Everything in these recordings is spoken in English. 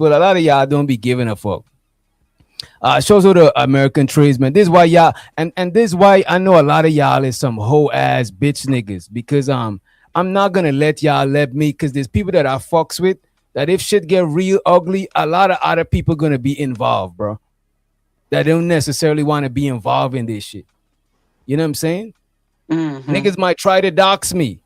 people, a lot of y'all don't be giving a fuck. Shows of the American tradesmen. This is why y'all and this is why I know a lot of y'all is some whole ass bitch niggas because I'm not gonna let y'all let me because there's people that I fucks with that if shit get real ugly, a lot of other people gonna be involved, bro. That don't necessarily want to be involved in this shit. You know what I'm saying? Niggas might try to dox me.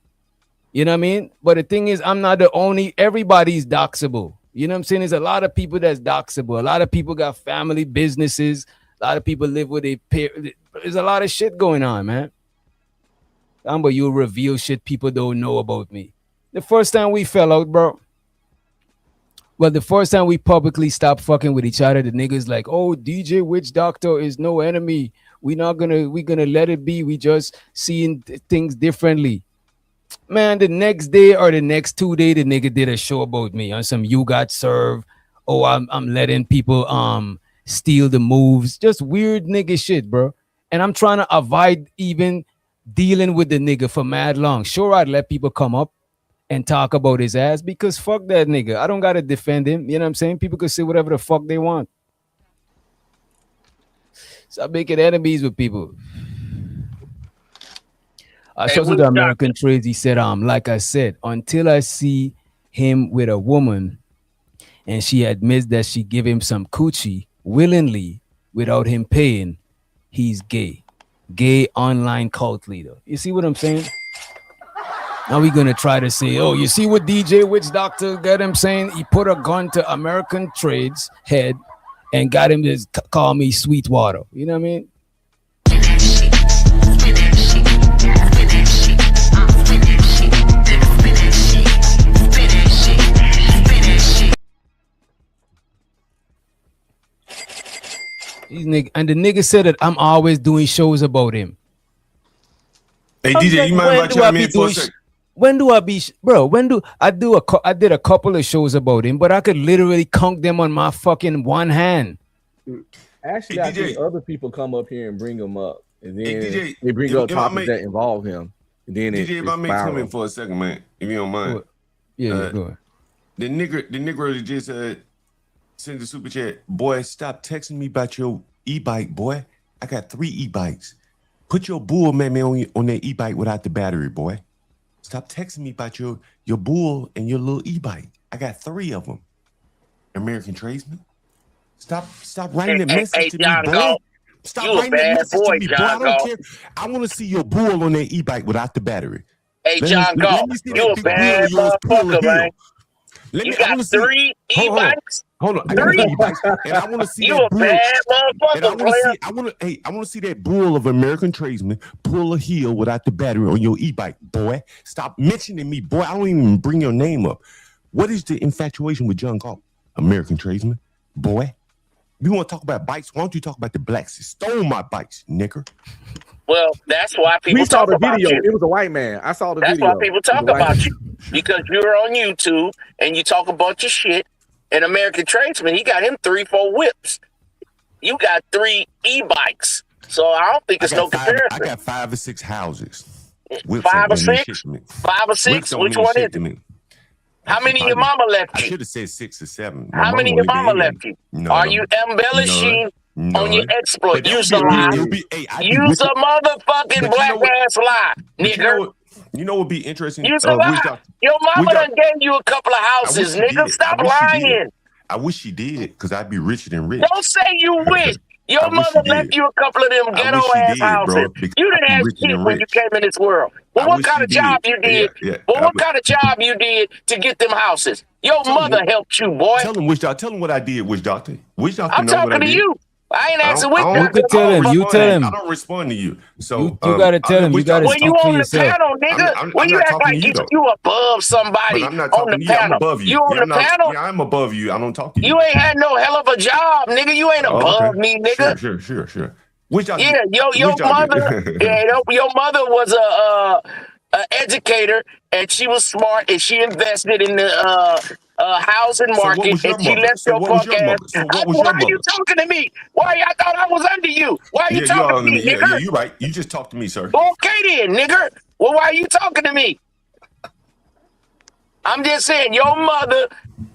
You know what I mean? But the thing is, I'm not the only. Everybody's doxable. You know what I'm saying? There's a lot of people that's doxable. A lot of people got family businesses. A lot of people live with a parents. There's a lot of shit going on, man. But you reveal shit people don't know about me. The first time we fell out, bro. Well, the first time we publicly stopped fucking with each other, the niggas like, oh, DJ Witch Doctor is no enemy. We gonna let it be. We just seeing things differently. Man, the next day or the next 2 days, the nigga did a show about me on some you got served. Oh, I'm letting people steal the moves. Just weird nigga shit, bro. And I'm trying to avoid even dealing with the nigga for mad long. Sure, I'd let people come up and talk about his ass because fuck that nigga. I don't gotta defend him. You know what I'm saying? People can say whatever the fuck they want. Stop making enemies with people. I showed to the American trades. He said, like I said, until I see him with a woman and she admits that she give him some coochie willingly without him paying, he's gay. Gay online cult leader. You see what I'm saying? Now we're gonna try to say, oh, you see what DJ Witch Doctor got him saying? He put a gun to American Trade's head and got him to call me Sweetwater. You know what I mean? These nigga, and the nigga said that I'm always doing shows about him. Hey DJ, you mind about chiming in for a second? When do I be, bro? I did a couple of shows about him, but I could literally count them on my fucking one hand. Actually, I think other people come up here and bring him up, and then they bring up topics that involve him. And then DJ, if I may come in for a second, man, if you don't mind. Yeah, go ahead. The nigga that just send the super chat, boy, stop texting me about your e-bike, boy. I got 3 e-bikes. Put your bull man on that e-bike without the battery, boy. Stop texting me about your bull and your little e-bike. I got 3 of them. American tradesman. Stop writing that message to me, boy. Stop writing that message to me, boy. I don't care. I want to see your bull on that e-bike without the battery. Hey, John Galt, you a bad motherfucker, man. You got 3 e-bikes? Hold on. I got 3 e-bikes. And I want to see you that bull. You a bad motherfucker, I want to see that bull of American tradesman pull a heel without the battery on your e-bike, boy. Stop mentioning me, boy. I don't even bring your name up. What is the infatuation with John Galt, American tradesman, boy? You want to talk about bikes? Why don't you talk about the blacks that stole my bikes, nigger? Well, that's why people talk about you. It was a white man. I saw the video. That's why people talk about you. Because you're on YouTube and you talk a bunch of shit. And American tradesman, he got him 3-4 whips. You got 3 e-bikes. So I don't think it's no comparison. I got 5 or 6 houses. 5 or 6? 5 or 6? Which one is it? How many your mama left you? I should have said 6 or 7. How many your mama left you? Are you embellishing on your exploit? Use a lie. Use a motherfucking black ass lie, nigga. You know what would be interesting? Use a lie. Your mama done gave you a couple of houses, nigga. Stop lying. I wish she did, because I'd be richer than rich. Don't say you wish. Your mother left you a couple of them ghetto ass houses. You didn't have shit when you came in this world. Well, what kind of job you did? Well, what kind of job you did to get them houses? Your mother helped you, boy. Tell him, Witch Doctor. Tell him what I did, Witch Doctor. Witch Doctor. I'm talking to you. I ain't asking Witch Doctor. You could tell him. You tell him. I don't respond to you. So you gotta tell him. You gotta speak for yourself. When you on the panel, nigga, when you act like you above somebody on the panel. I'm above you. You on the panel? Yeah, I'm above you. I don't talk to you. You ain't had no hell of a job, nigga. You ain't above me, nigga. Sure. Your mother was a educator, and she was smart, and she invested in the housing market, and she left your punk ass. Why are you talking to me? Why? I thought I was under you. Why are you talking to me, nigga? Yeah, you're right. You just talked to me, sir. Okay then, nigga. Well, why are you talking to me? I'm just saying, your mother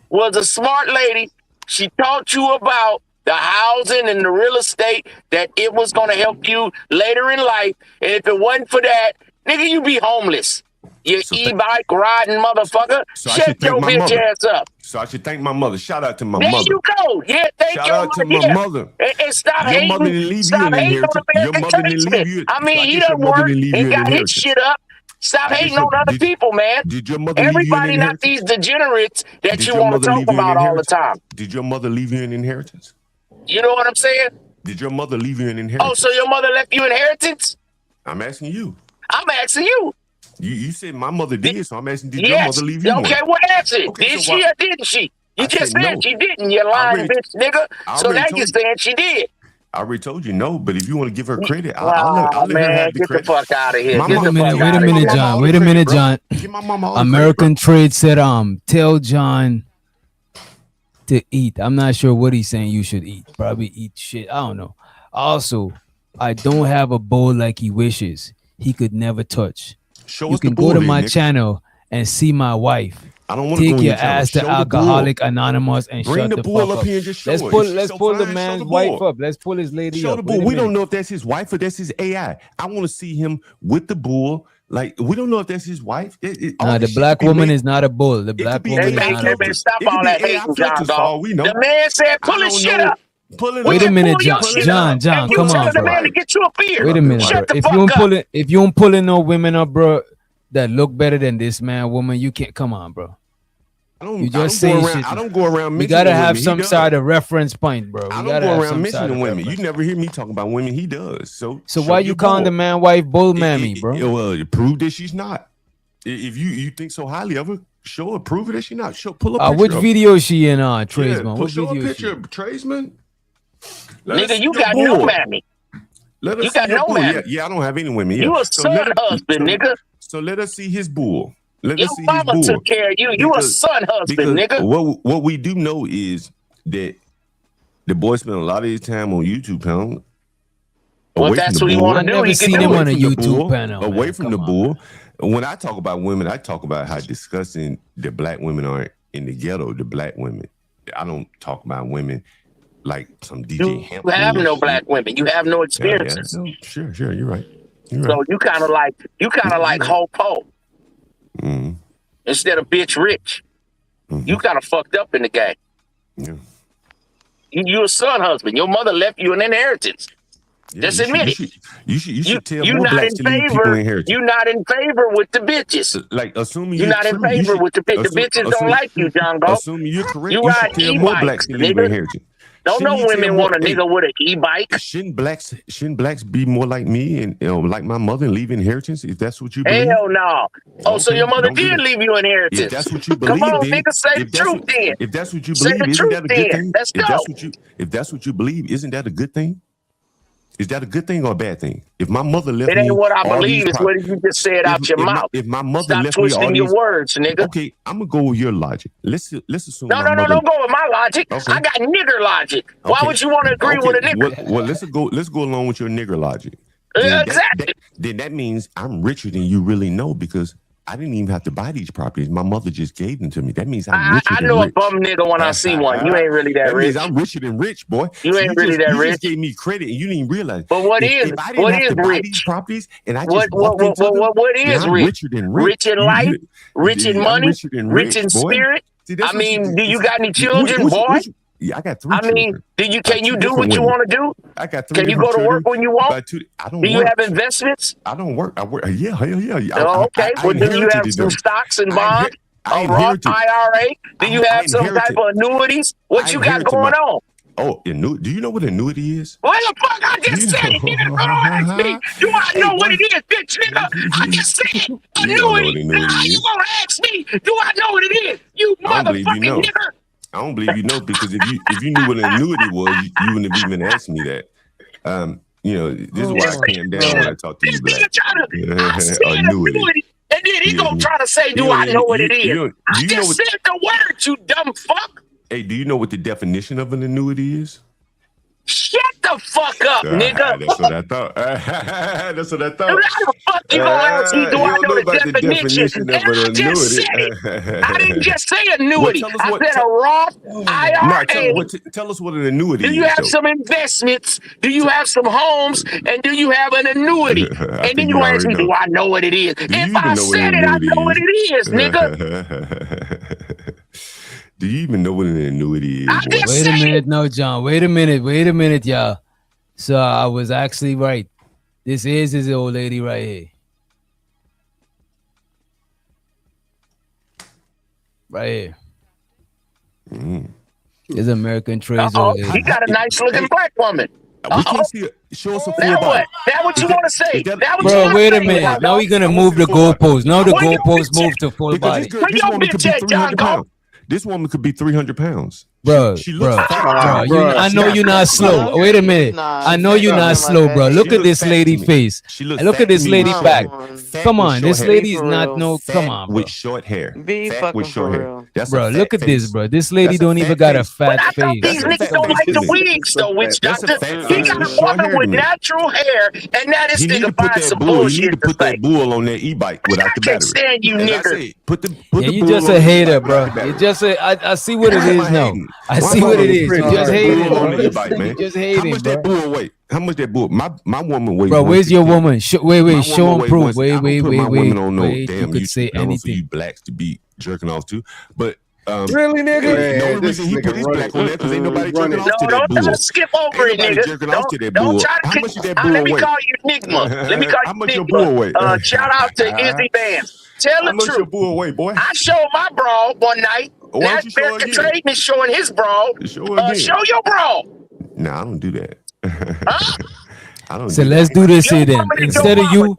was a smart lady, She taught you about the housing and the real estate, that it was going to help you later in life. And if it wasn't for that, nigga, you be homeless. You e-bike riding motherfucker. Shut your bitch ass up. So I should thank my mother. Shout out to my there mother. There you go. Yeah, thank Shout out to my mother. And stop Your hating. Mother didn't leave Stop you an hating on inheritance. Your American mother didn't leave tradesmen. you. I mean, I he guess your done mother worked didn't leave you and an got his inheritance. shit up. Stop hating on other people, man. Did your mother leave you an Everybody not inheritance? these degenerates that Did you your want to mother talk leave you an about all the inheritance? time. Did your mother leave you an inheritance? You know what I'm saying? Did your mother leave you an Oh, inheritance? so your mother left you inheritance? I'm asking you. I'm asking you. You said my mother did, so I'm asking, did your Yes. mother leave you one? Okay, what answer? Okay, Did so she or didn't she? You I just said said no. she didn't, you lying bitch, nigga. So now you're saying she did. I already told you no, but if you want to give her credit, I'll let her have the get credit. the fuck out of here. Wait a minute, John. Wait a minute, John. Give my mama all the American Trade said, tell John to eat. I'm not sure what he's saying you should eat. Probably eat shit. I don't know. Also, I don't have a bowl like he wishes. He could never touch. Show you us can the go to bowl, my Nick. channel and see my wife. I don't want to take go your on channel. ass to Show the Alcoholic bull. Anonymous and Bring shut the the bull fuck up up. here and just show Let's her. pull, If she's let's so pull the fine, show man's the wife bull. up. Let's pull his lady Show up. the Wait bull. a We don't minute. know if that's his wife or that's his AI. I want to see him with the bull. Like, we don't know if that's his wife. Nah, the black woman is not a bull. The black woman is not a bull. Stop all that hating, John Dog. The man said, pull his shit up. Wait a minute, John, come on, the bro. man to get you a beer. Wait a minute, Shut bro. the fuck up. If you don't pulling no women up, bro, that look better than this man, woman, you can't. Come on, bro. You just saying shit. I don't go around mentioning You gotta have women. some sort of reference point, bro. I don't go around mentioning women. You never hear me talking about women. He does. So why you calling the man wife bull mammy, bro? Well, prove that she's not. If you think so highly of her, show her. Prove it that she's not. Show pull up. Which video is she in? Tradesman. Yeah, what show video a picture, Tradesman. Nigga, you got no mammy. You got no mammy. Yeah, I don't have any women. Yeah. You a son husband, nigga. So let us see his bull. Let Your us see mama his bull. took care of you. You a son husband, nigga. What we do know is that the boy spent a lot of his time on YouTube, pal. Well, that's what you want to do. I never seen him on a YouTube panel. Away from the bull. When I talk about women, I talk about how disgusting the black women are in the ghetto. The black women. I don't talk about women like some DJ Hampton. You have no black women. You have no experiences. Yeah. Sure. You're right. So you kind of like Ho-Po. Mm-hmm. Instead of bitch rich. Mm-hmm. You kind of fucked up in the game. Yeah. You a son husband. Your mother left you an inheritance. Yeah, just admit it. You should tell more blacks to leave people inheritance. You're not in favor with the bitches. Like, assuming you're not in favor with the bitches. The bitches don't like you, John Go. Assuming you're correct, you should tell more blacks to leave inheritance. Don't no women want a nigga with an e-bike. Shouldn't blacks be more like me and like my mother and leave inheritance if that's what you believe? Hell no. Oh, so your mother did leave you inheritance. If that's what you believe, come on, nigga, say the truth then. If that's what you believe, isn't that a good thing? Let's go. If that's what you believe, isn't that a good thing? Is that a good thing or a bad thing? If my mother left me, it ain't what I believe. It's what you just said out your mouth. If my mother Stop left me all twisting your words, nigga. Okay, I'm gonna go with your logic. Let's assume. No, don't go with my logic. Okay. I got nigger logic. Why would you want to agree with a nigger? Well, let's go along with your nigger logic. Exactly. Then that means I'm richer than you really know because I didn't even have to buy these properties. My mother just gave them to me. That means I'm richer than rich. I know a bum nigga when I see one. You ain't really that rich. That means I'm richer than rich, boy. You ain't really that rich. You just gave me credit and you didn't even realize. But what is rich? These properties and I just what is rich? Richer than rich. Rich in life, rich in money, rich in spirit. I mean, do you got any children, boy? Yeah, I got 3 children. Can you do what you want to do? I got 3 Can you go to work when you want? Do you have investments? I don't work. I work. Yeah, hell yeah. Oh, okay. Well, do you have some stocks and bonds? A Roth IRA? Do you have some type of annuities? What you got going on? Oh, annuity. Do you know what annuity is? What the fuck? I just said it, nigga. Don't ask me. Do I know what it is, bitch, nigga? I just said it. Annuity. Now you gonna ask me? Do I know what it is? You motherfucking nigga. I don't believe you know because if you knew what an annuity was, you wouldn't have even asked me that. This is why I came down when I talk to you, black. Annuity. And then he gonna try to say, do I know what it is? I just said the word, you dumb fuck. Hey, do you know what the definition of an annuity is? Shut the fuck fuck up, nigga. That's what I thought. That's what I thought. How the fuck you gonna ask me, do I know the about definition? of an I just annuity. said it. I didn't just say annuity. Well, I said a Roth IRA. Tell us what an annuity is. Do you have some investments? Do you have some homes? And do you have an annuity? And then you ask me, do I know what it is? If I said it, I know what it is, nigga. Do you even know what an annuity is? Wait a minute, no, John. Wait a minute, y'all. So I was actually right. This is his old lady right here. Right here. This American Trace old lady. He got a nice looking black woman. We can't see it. Show us a full Now body. what? That what you want to say? Bro, wait a minute. Now we're going to move the goalpost. Now the goalpost moved to full body. This woman could be 300 pounds. This woman could be 300 pounds. Bro, I know you're not slow. Wait a minute. I know you're not slow, bro. Look at this lady face. Look at this lady back. Come on, this lady's not no. Come on, bro. With short hair. With short hair. Bro, look at this, bro. This lady don't even got a fat face. These niggas don't like the wigs, though, witch doctor. He got a woman with natural hair, and now this nigga finds some bullshit. You need to put that bull on that e-bike without the battery. I can't stand you, nigga. You just a hater, bro. You just I see what it is now. I see what it is. You just hating, bro. You just hating, How much that bull weigh? How much that bull? My woman weighs. Bro, where's your woman? Wait, show and prove. Wait. Damn, you could say anything. You blacks to be jerking off to, but. Really, nigga? The only reason he put his black on there because ain't nobody jerking off to that bull. Don't skip over it, nigga. Don't try to. How much is that bull Let me weigh? call you Enigma. Let me call you Enigma. How much your bull weigh? Shout out to Izzy Bands. Tell the truth. How much your bull weigh, boy? I showed my bra one night. Now American Trade is showing his bra. Show your bra. Nah, I don't do that. So let's do this here then. Instead of you,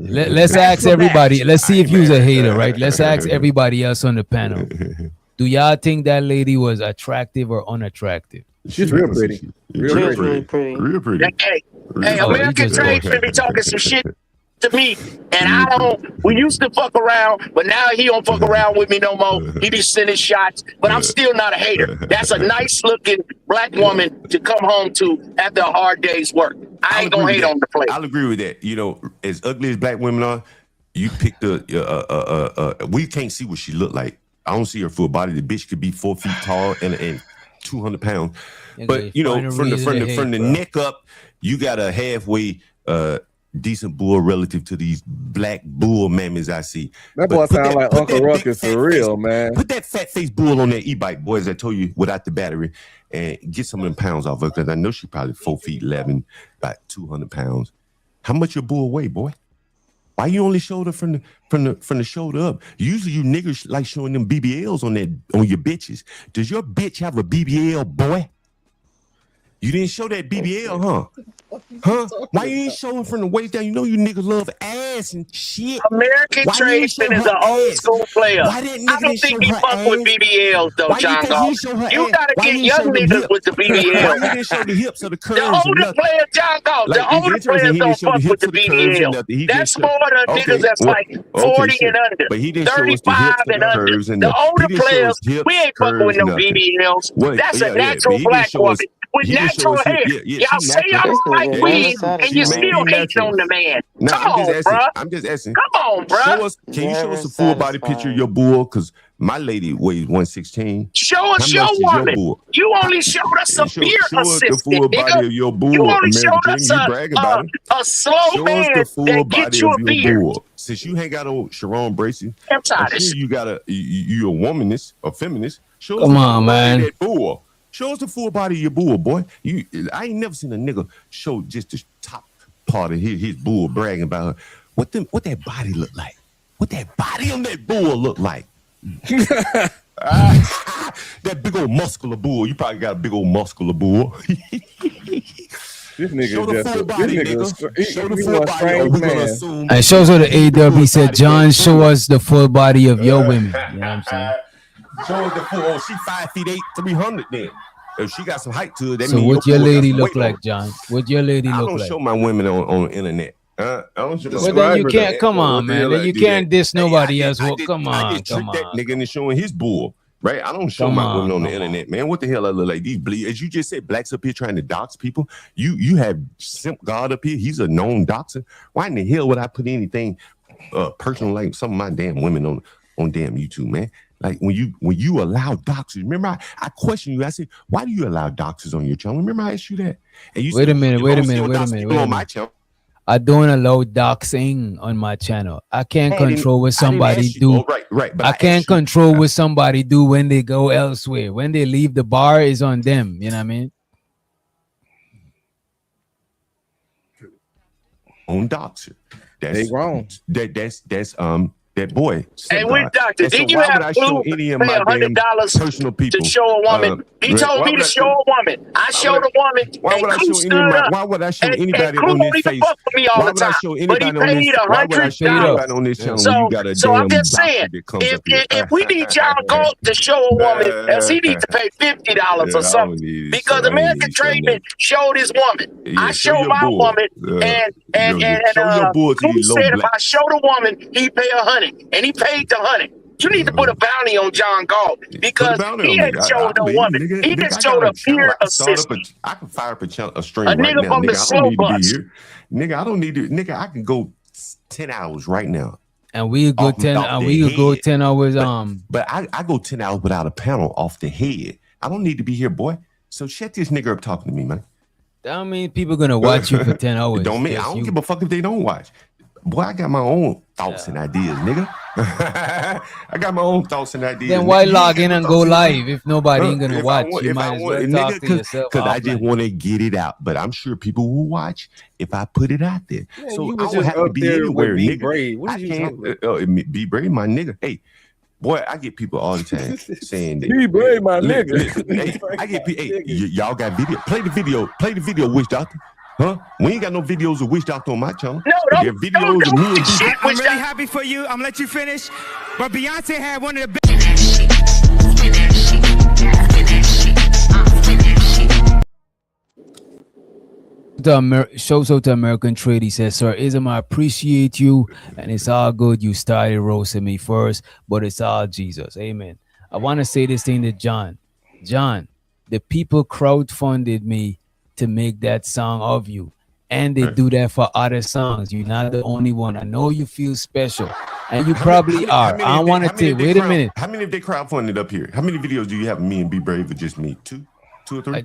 let's ask everybody. Let's see if you're a hater, right? Let's ask everybody else on the panel. Do y'all think that lady was attractive or unattractive? She's real pretty. Real pretty. Hey, American Trade should be talking some shit to me, and I don't. We used to fuck around, but now he don't fuck around with me no more. He be sending shots, but I'm still not a hater. That's a nice looking black woman to come home to after a hard day's work. I ain't gonna hate on the place. I'll agree with that. You know, as ugly as black women are, you picked we can't see what she look like. I don't see her full body. The bitch could be 4 feet tall and 200 pounds. But you know, from the neck up, you got a halfway decent bull relative to these black bull mammies I see. That boy sound like Uncle Ruckus for real, man. Put that fat face bull on that e-bike, boys. I told you without the battery, and get some of them pounds off her because I know she probably 4 feet 11, about 200 pounds. How much your bull weigh, boy? Why you only showed her from the shoulder up? Usually you niggas like showing them BBLs on your bitches. Does your bitch have a BBL, boy? You didn't show that BBL, huh? Why you ain't showing from the waist down? You know you niggas love ass and shit. American Tradesman is an old school player. I don't think he fuck with BBLs though, John Goff. You gotta get young niggas with the BBL. Why you didn't show the hips or the curves? The older players, John Goff, the older players don't fuck with the BBL. That's more the niggas that's like 40 and under, but he didn't 35 and under. The older players, we ain't fucking with no BBLs. That's a natural black woman with natural hair. Y'all say y'all like weed and you still hating on the man. Come on, bro. I'm just asking. Come on, bro. Can you show us a full body picture of your bull? Because my lady weighs 116. Show us your woman. You only showed us a beer assistant. Show us the full body of your bull. You only showed us a slow man that gets you a beer. Since you hang out on Sharon Bracey, I'm tired of you a womanist, a feminist. Show Come on, man. That bull. Show us the full body of your bull, boy. I ain't never seen a nigga show just the top part of his bull bragging about her. What that body look like? What that body on that bull look like? That big old muscular bull. You probably got a big old muscular bull. This nigga show the full body, nigga. Show the full body. We're gonna assume. And shows her the AW. He said, John, show us the full body of your women. You know what I'm saying? Show us the full. Oh, she 5'8", 300 then. If she got some height to it, that so means what your lady look like, John? What your lady look like? I don't show my women on the internet. I don't show. But then you can't. Come on, man. Then you can't diss nobody else. Well, come on, I get tricked that nigga into showing his bull. right? I don't show my women on the internet, man. What the hell I look like? These as you just said, blacks up here trying to dox people. You have Simp God up here. He's a known doxer. Why in the hell would I put anything personal like some of my damn women on damn YouTube, man? Like when you allow doxers, remember I questioned you. I said, why do you allow doxers on your channel? Remember I asked you that? And you wait said, a minute. On my channel. I don't allow doxing on my channel. I can't control what somebody do. Oh, right. But I can't control what somebody do when they go elsewhere. When they leave the bar is on them. You know what I mean? On doxer. They wrong. That's that boy. Hey, which doctor? Did you have to pay $100 personal people to show a woman? He told me to show a woman. I showed a woman. Why would I show anybody on this face? Why would I show anybody on this channel? So I'm just saying, if we need John Galt to show a woman, does he need to pay $50 or something? Because American Tradesman showed his woman. I showed my woman, and Coop said if I showed a woman, he pay $100. And he paid the $100. You need to put a bounty on John Galt because he ain't showed no woman. He just showed a peer assistant. I can fire up a string right now. From the slow bus. Nigga, I don't need to. Nigga, I can go 10 hours right now. And we go 10. We go 10 hours. But I go 10 hours without a panel off the head. I don't need to be here, boy. So shut this nigga up talking to me, man. That don't mean people gonna watch you for 10 hours. Don't mean I don't give a fuck if they don't watch. Boy, I got my own thoughts and ideas, nigga. I got my own thoughts and ideas. Then why log in and go live if nobody ain't gonna watch? You might as well talk to yourself. Because I just want to get it out. But I'm sure people will watch if I put it out there. Yeah, so I don't have to be anywhere, nigga. What you be brave, my nigga. Hey, boy, I get people all the time saying that. Be brave, my nigga. Hey, I get people. Hey, y'all got video. Play the video, Witch Doctor. Huh? We ain't got no videos of Witch Doctor on my channel. No, videos of me and shit. I'm really happy for you. I'm gonna let you finish. But Beyonce had one of the best. Shows out to American Trade. He says, Sir Izm, I appreciate you, and it's all good. You started roasting me first, but it's all Jesus. Amen. I want to say this thing to John. John, the people crowdfunded me to make that song of you, and they do that for other songs. You're not the only one. I know you feel special, and you probably are. I want to tell you. Wait a minute. How many of they crowdfunded up here? How many videos do you have of me and Be Brave or just me? Two or three?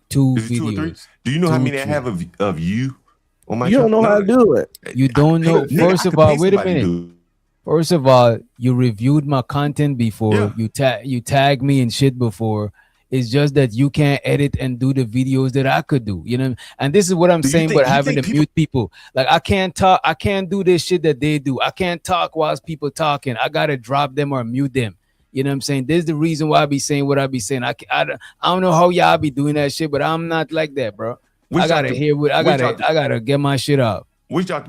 Two videos. 2 or 3? Do you know how many I have of you on my? You don't know how to do it. You don't know. First of all, wait a minute. First of all, you reviewed my content before. Yeah. You tagged me and shit before. It's just that you can't edit and do the videos that I could do, you know. And this is what I'm saying about having to mute people. Like I can't talk, I can't do this shit that they do. I can't talk whilst people talking. I gotta drop them or mute them. You know what I'm saying? This is the reason why I be saying what I be saying. I don't know how y'all be doing that shit, but I'm not like that, bro. I gotta get my shit up.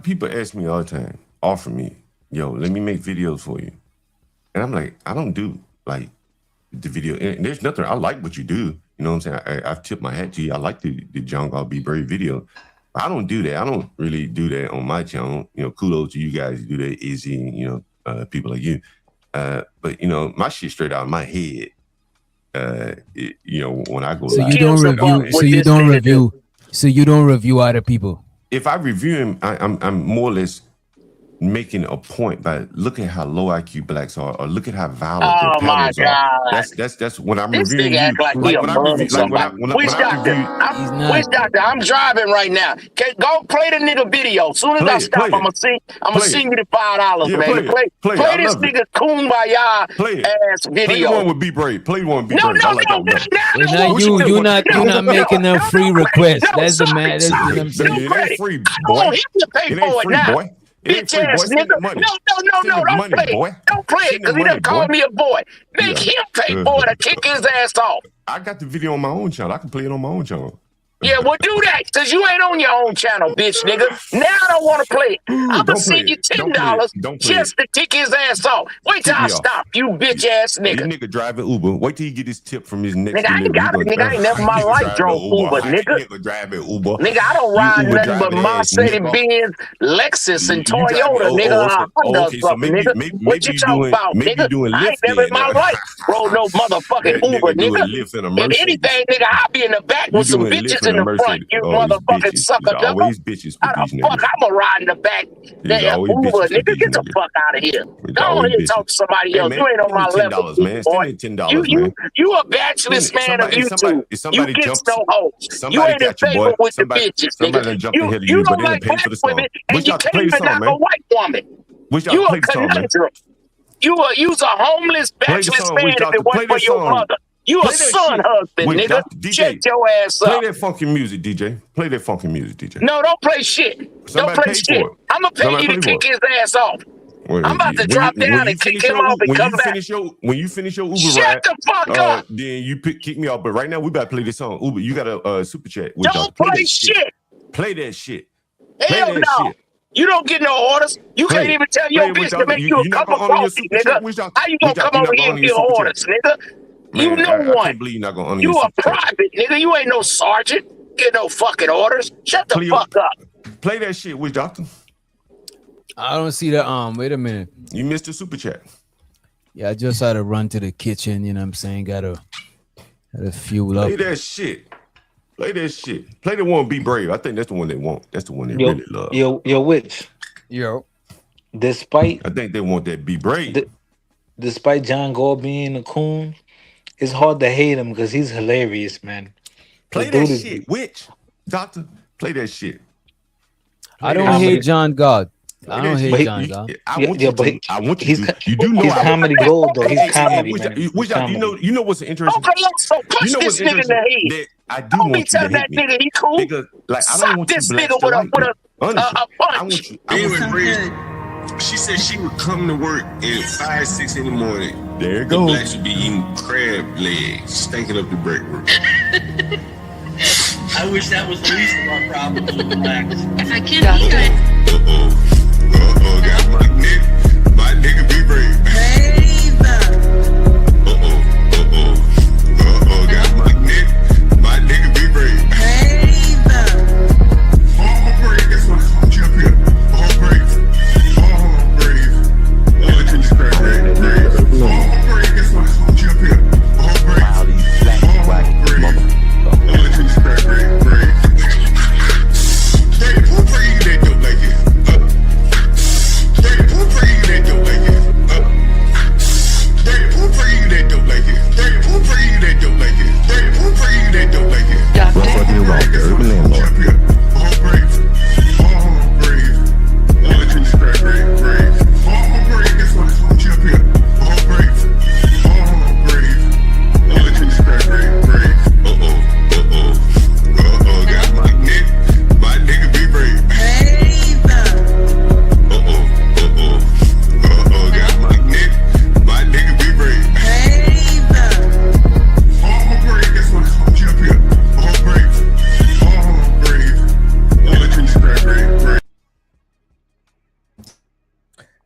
People ask me all the time, offer me, yo, let me make videos for you, and I'm like, I don't do like the video, and there's nothing. I like what you do. You know what I'm saying? I've tipped my hat to you. I like the John Galt Be Brave video. I don't do that. I don't really do that on my channel. You know, kudos to you guys who do that, Izzy, you know, people like you. But you know, my shit straight out of my head. You know, when I go live. So you don't review other people. If I review him, I'm more or less making a point by looking how low IQ blacks are, or look at how violent their panels are. That's when I'm reviewing. Act like Witch Doctor, I'm driving right now. Go play the nigga video. Soon as I stop, I'm gonna sing you the $5, man. Play this nigga Kumbaya ass video. Play one with Be Brave. Play one with Be Brave. You're not making them free requests. That's the man. That's what I'm saying. It ain't free, boy. It ain't free, boy. Bitch ass nigga. No, don't play. Don't play it, because he done called me a boy. Make him pay for it to kick his ass off. I got the video on my own channel. I can play it on my own channel. Yeah, well, do that, because you ain't on your own channel, bitch, nigga. Now I don't want to play it. I'm going to send you $10 just to kick his ass off. Wait till I stop, you bitch-ass nigga. This nigga driving Uber. Wait till he get his tip from his next nigga, I ain't got it, nigga. I ain't never in my life drove Uber, nigga. Nigga driving Uber. Nigga, I don't ride nothing but Mercedes-Benz, Lexus, and Toyota, nigga. Okay, so maybe what you talking about, nigga? I ain't never in my life rode no motherfucking Uber, nigga. If anything, nigga, I'll be in the back with some bitches in the front, you motherfucking sucker. Always bitches. How the fuck I'ma ride in the back? Uber, nigga, get the fuck out of here. Go on here and talk to somebody else. You ain't on my level, boy. You a bachelor's man of YouTube. You get no hoes. You ain't in favor with the bitches, nigga. You don't like black women, and you can't even knock a white woman. You a conundrum. You's a homeless bachelor's man if it wasn't for your mother. You a son husband, nigga. Check your ass up. Play that funky music, DJ. Play that funky music, DJ. No, don't play shit. Don't play shit. I'm going to pay you to kick his ass off. I'm about to drop down and kick him off and come back. When you finish your Uber ride, shut the fuck up. Then you kick me off. But right now, we about to play this song. Uber, you got a super chat. Don't play shit. Play that shit. Hell no. You don't get no orders. You can't even tell your bitch to make you a cup of coffee, nigga. How you gonna come over here and get orders, nigga? You know one. You a private, nigga. You ain't no sergeant. Get no fucking orders. Shut the fuck up. Play that shit, Witch Doctor. I don't see the wait a minute. You missed the super chat. Yeah, I just had to run to the kitchen, you know what I'm saying? Gotta fuel up. Play that shit. Play that shit. Play the one Be Brave. I think that's the one they want. That's the one they really love. Yo, Witch. Yo. Despite I think they want that Be Brave. Despite John Gore being a coon, it's hard to hate him because he's hilarious, man. Play that shit, Witch Doctor. Play that shit. I don't hate John God. I don't hate John God. I want you to. You do know he's comedy gold though. He's comedy, man. You know what's interesting? Okay, so push this nigga in the head. I do want you to hate that me. Nigga, he cool. Nigga, like I don't want this you nigga with a punch. She said she would come to work at 5, 6 in the morning. There it goes. The blacks would be eating crab legs, stinking up the break room. I wish that was the least of our problems with the blacks. I can't hear it. Got my nigga Be Brave. Got my nigga Be Brave. Brave, that's why I called you up here. Brave. Brave, that's why I called you up here. Brave. Wow, these black and white motherfuckers.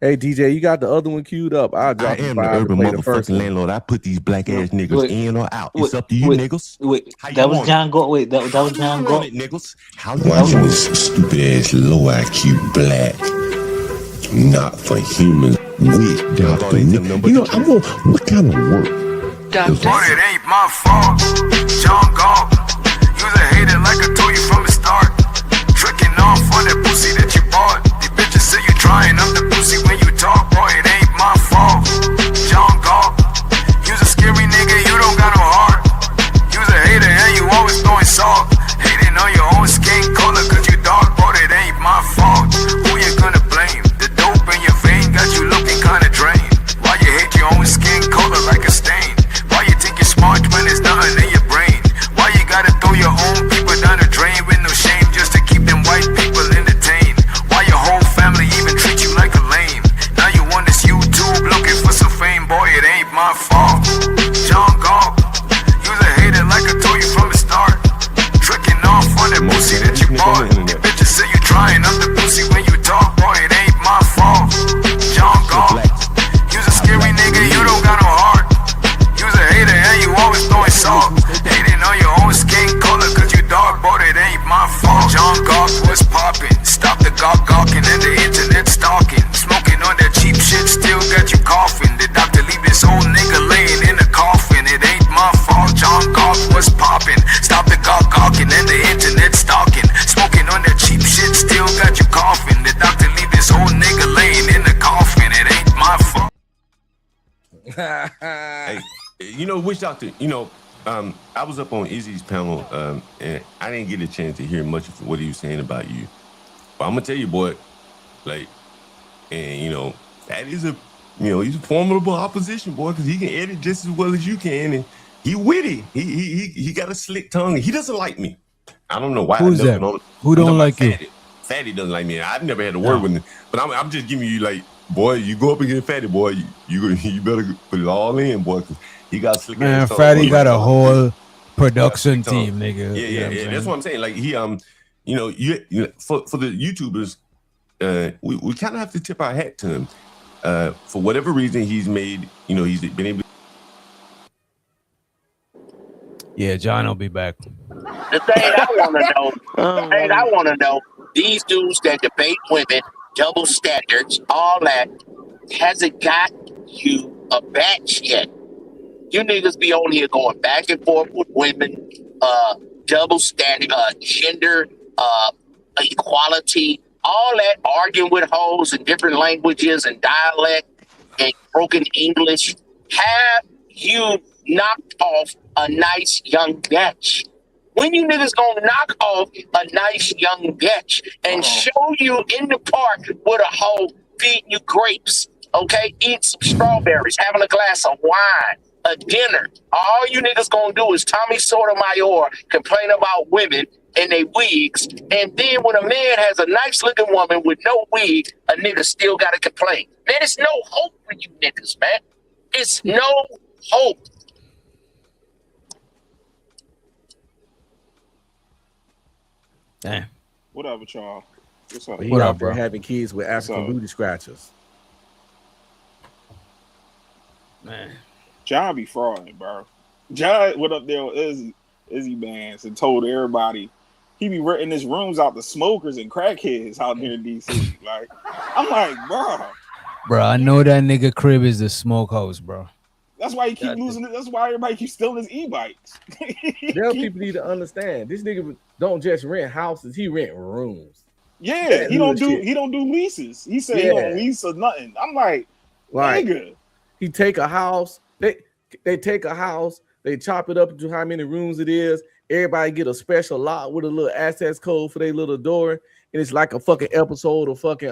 Hey DJ, you got the other one queued up. I am the urban motherfucking landlord. I put these black ass niggas in or out. It's up to you niggas. That was John Gore. Wait, that was John Gore. Niggas. Watching this stupid ass low IQ black, not for humans. With Doctor, you know I'm on what kind of work? Doctor. It ain't my fault. John Gore, you's a hater like I told you from the start. Tricking off on that pussy that you bought. These bitches say you trying up the pussy when you talk, boy. It ain't my fault. John Gore, you's a scary nigga. You don't got no heart. You's a hater and you always throwing salt. Hating on your own skin color 'cause you dark, boy. It ain't my fault. Who you gonna blame? The dope in your vein got you looking kinda drained. Why you hate your own skin color like a stain? Why you think you're smart when there's nothing in your brain? Why you gotta throw your own people down the drain with no shame just to keep them white people entertained? Why your whole family even treat you like a lame? Now you on this YouTube looking for some fame, boy. It ain't my fault. John Gore, you's a hater like I told you from the start. Witch Doctor, I was up on Izzy's panel, and I didn't get a chance to hear much of what he was saying about you. But I'm gonna tell you, boy, that is he's a formidable opposition, boy, because he can edit just as well as you can, and he witty. He got a slick tongue. He doesn't like me. I don't know why. Who's that? Who don't like you? Fatty doesn't like me. I've never had a word with him, but I'm just giving you boy, you go up against Fatty, boy, you better put it all in, boy, because he got slick. Man, Fatty got a whole production team, nigga. Yeah. That's what I'm saying. Like for the YouTubers, we kind of have to tip our hat to him. For whatever reason, he's made. He's been able. Yeah, John will be back. The thing I want to know, these dudes that debate women, double standards, all that, hasn't got you a batch yet. You niggas be on here going back and forth with women, double standard, gender, equality, all that, arguing with hoes in different languages and dialect and broken English. Have you knocked off a nice young bitch? When you niggas gonna knock off a nice young bitch and show you in the park with a hoe feeding you grapes, okay? Eat some strawberries, having a glass of wine, a dinner. All you niggas gonna do is Tommy Sotomayor complain about women and they wigs, and then when a man has a nice looking woman with no wig, a nigga still gotta complain. Man, it's no hope for you niggas, man. It's no hope. Damn. What up with y'all? What's up? What up, bro? Having kids with African booty scratchers. Man. John be frauding, bro. John went up there with Izzy bands and told everybody he be renting his rooms out to smokers and crackheads out there in DC. Like, I'm like, bro, I know that nigga crib is the smokehouse, bro. That's why he keep losing it. That's why everybody keeps stealing his e-bikes. There people need to understand. This nigga don't just rent houses; he rent rooms. Yeah, he don't do leases. He said he don't lease or nothing. I'm like, nigga. He take a house. They take a house. They chop it up into how many rooms it is. Everybody get a special lock with a little access code for their little door, and it's like a fucking episode of fucking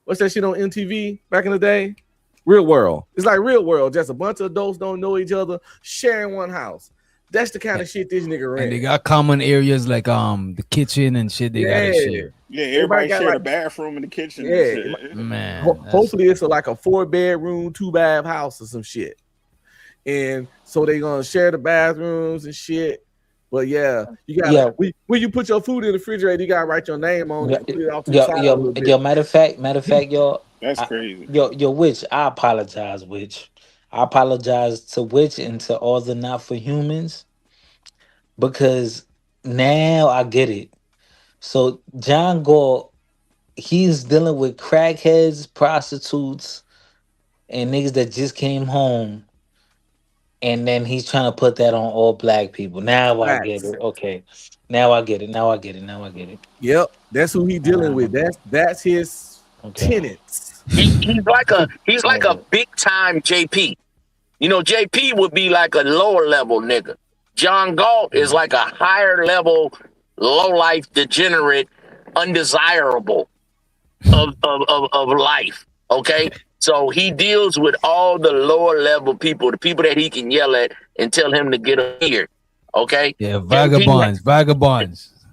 what's that shit on MTV back in the day? Real World. It's like Real World. Just a bunch of adults don't know each other, sharing one house. That's the kind of shit this nigga ran. And they got common areas like the kitchen and shit. They gotta share. Yeah, everybody share the bathroom and the kitchen. Yeah, and shit. Man. Hopefully it's like a 4-bedroom, 2-bath house or some shit. And so they gonna share the bathrooms and shit. But yeah, you got when you put your food in the refrigerator, you gotta write your name on it. Put it off to the side a little bit. Matter of fact, y'all. That's crazy. Yo, Witch, I apologize, Witch. I apologize to Witch and to all the not for humans because now I get it. So John Gore, he's dealing with crackheads, prostitutes, and niggas that just came home. And then he's trying to put that on all black people. Now I get it. Okay. Now I get it. Yep. That's who he's dealing with. That's his tenants. He's like a big time JP. JP would be like a lower level nigga. John Galt is like a higher level, low life, degenerate, undesirable of life. Okay. So he deals with all the lower level people, the people that he can yell at and tell him to get up here. Okay. Yeah. Vagabonds,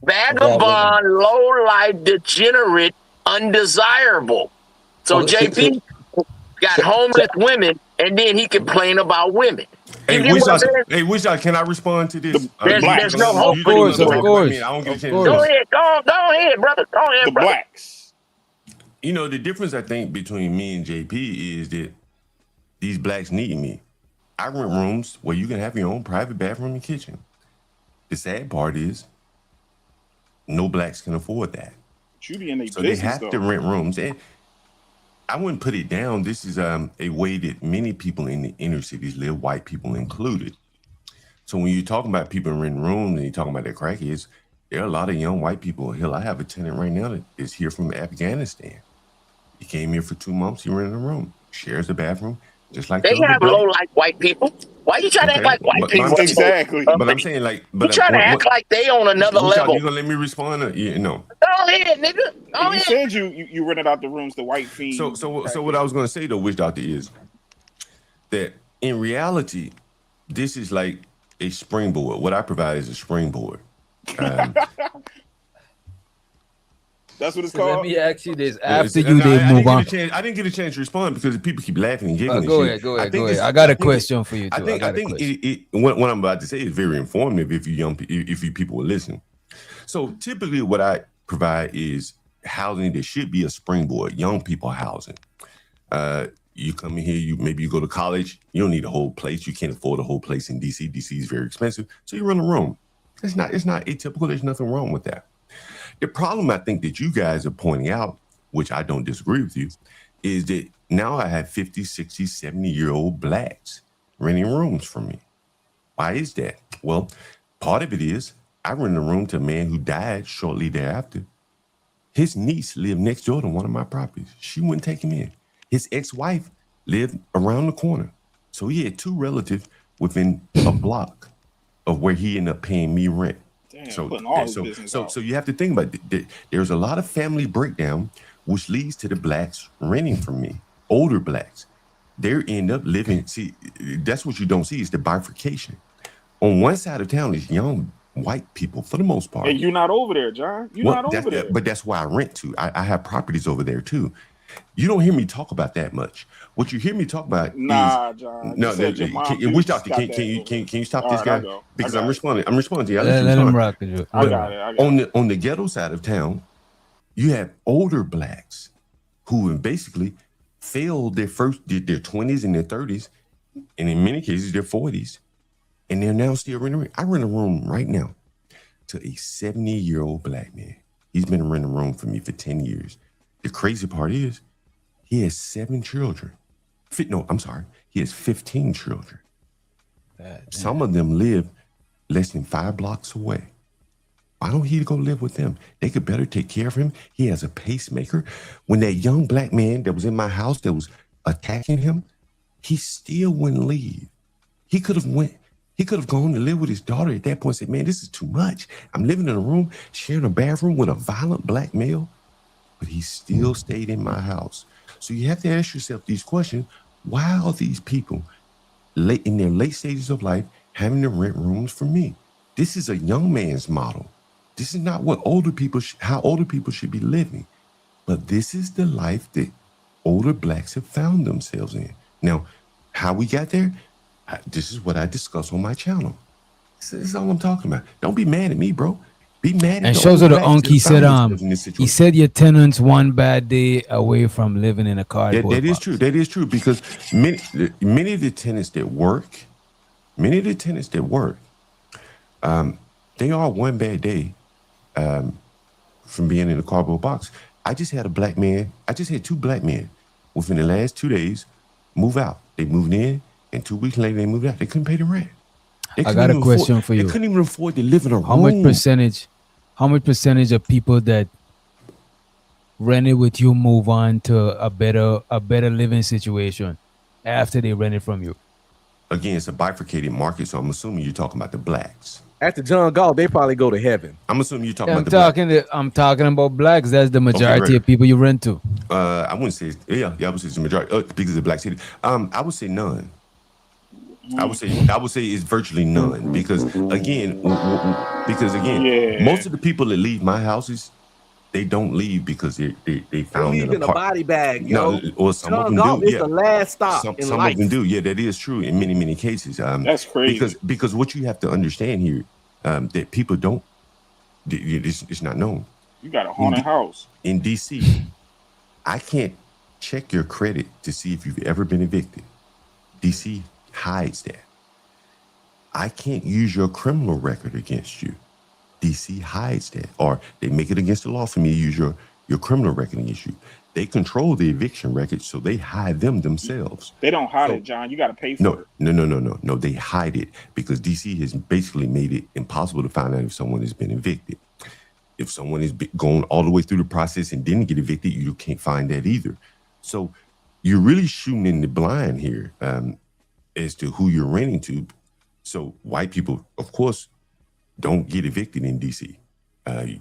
low life, degenerate, undesirable. So JP got homeless women, and then he complain about women. Hey, Wishart, can I respond to this? There's no hope. Of course. I don't get a chance. Go ahead, brother. The blacks. The difference I think between me and JP is that these blacks need me. I rent rooms where you can have your own private bathroom and kitchen. The sad part is no blacks can afford that. So they have to rent rooms. And I wouldn't put it down. This is a way that many people in the inner cities live, white people included. So when you're talking about people renting rooms and you're talking about their crackheads, there are a lot of young white people. Hell, I have a tenant right now that is here from Afghanistan. He came here for 2 months. He rented a room, shares the bathroom, just like They the other have black. low like white people. Why you trying to act Okay, like white but people? I'm saying, Exactly. but I'm saying like, You but trying to act like they on another which y'all, level. you gonna let me respond? Or, you know. Go ahead, nigga. Go You ahead. said you rented out the rooms to white fiends. So what I was gonna say though, Witch Doctor, is that in reality, this is like a springboard. What I provide is a springboard. That's what it's So let called. me ask you this: Yeah, after you, they move on. I didn't get a chance to respond because people keep laughing and giggling. Go and ahead, shit. go ahead, think go ahead. it's- I got a think it- question for you too. I think what I'm about to say is very informative if you people will listen. So typically, what I provide is housing that should be a springboard, young people housing. You come in here, maybe you go to college, you don't need a whole place, you can't afford a whole place in DC. DC is very expensive, so you rent a room. It's not atypical. There's nothing wrong with that. The problem I think that you guys are pointing out, which I don't disagree with you, is that now I have 50, 60, 70-year-old blacks renting rooms from me. Why is that? Well, part of it is I rented a room to a man who died shortly thereafter. His niece lived next door to one of my properties. She wouldn't take him in. His ex-wife lived around the corner. So he had two relatives within a block of where he ended up paying me rent. Damn, So you have to think about it. There's a lot of family breakdown, which leads to the blacks renting from me, older blacks. They end up living. See, that's what you don't see is the bifurcation. On one side of town is young white people for the most part. And you're not over there, John. You're not over there. But that's why I rent to. I have properties over there too. You don't hear me talk about that much. What you hear me talk about is John. no. Which doctor? Can you stop this guy? Because I'm responding. I'm responding to you. Let him rock with you. I got it. On the ghetto side of town, you have older blacks who have basically failed their 20s and their 30s, and in many cases their 40s, and they're now still renting. I rent a room right now to a 70-year-old black man. He's been renting a room for me for 10 years. The crazy part is he has 7 children. He has 15 children. Some of them live less than 5 blocks away. Why don't he go live with them? They could better take care of him. He has a pacemaker. When that young black man that was in my house that was attacking him, he still wouldn't leave. He could have gone to live with his daughter at that point and said, man, this is too much. I'm living in a room, sharing a bathroom with a violent black male. But he still stayed in my house. So you have to ask yourself these questions. Why are these people in their late stages of life having to rent rooms from me? This is a young man's model. This is not what how older people should be living. But this is the life that older blacks have found themselves in. Now, how we got there, this is what I discuss on my channel. This is all I'm talking about. Don't be mad at me, bro. Be mad at And the shows old her the blacks unk. that He found said, themselves in this situation. he said your tenants one bad day away from living in a cardboard That is box. true. That is true because many of the tenants that work, they are one bad day from being in a cardboard box. I just had 2 black men within the last 2 days move out. They moved in, and 2 weeks later they moved out. They couldn't pay the rent. I got a question for you. They couldn't even afford to live in a room. How much percentage of people that rented with you move on to a better living situation after they rented from you? Again, it's a bifurcated market, so I'm assuming you're talking about the blacks. After John Galt, they probably go to heaven. I'm assuming you're talking about the blacks. I'm talking about blacks. That's the majority of people you rent to. I wouldn't say I would say it's the majority because it's a black city. I would say none. I would say it's virtually none because again, most of the people that leave my houses, they don't leave because they found leave in a body bag, yo. No, or some of them do. It's the last stop in some life. of them do. Yeah, that is true in many cases. That's crazy. Because what you have to understand here, that people don't. It's not known. You got a haunted house in DC. I can't check your credit to see if you've ever been evicted. DC hides that. I can't use your criminal record against you. DC hides that, or they make it against the law for me to use your criminal record against you. They control the eviction records, so they hide them themselves. They don't hide it, John. You got to pay for it. No. They hide it because DC has basically made it impossible to find out if someone has been evicted. If someone is going all the way through the process and didn't get evicted, you can't find that either. So you're really shooting in the blind here as to who you're renting to. So white people, of course, don't get evicted in DC.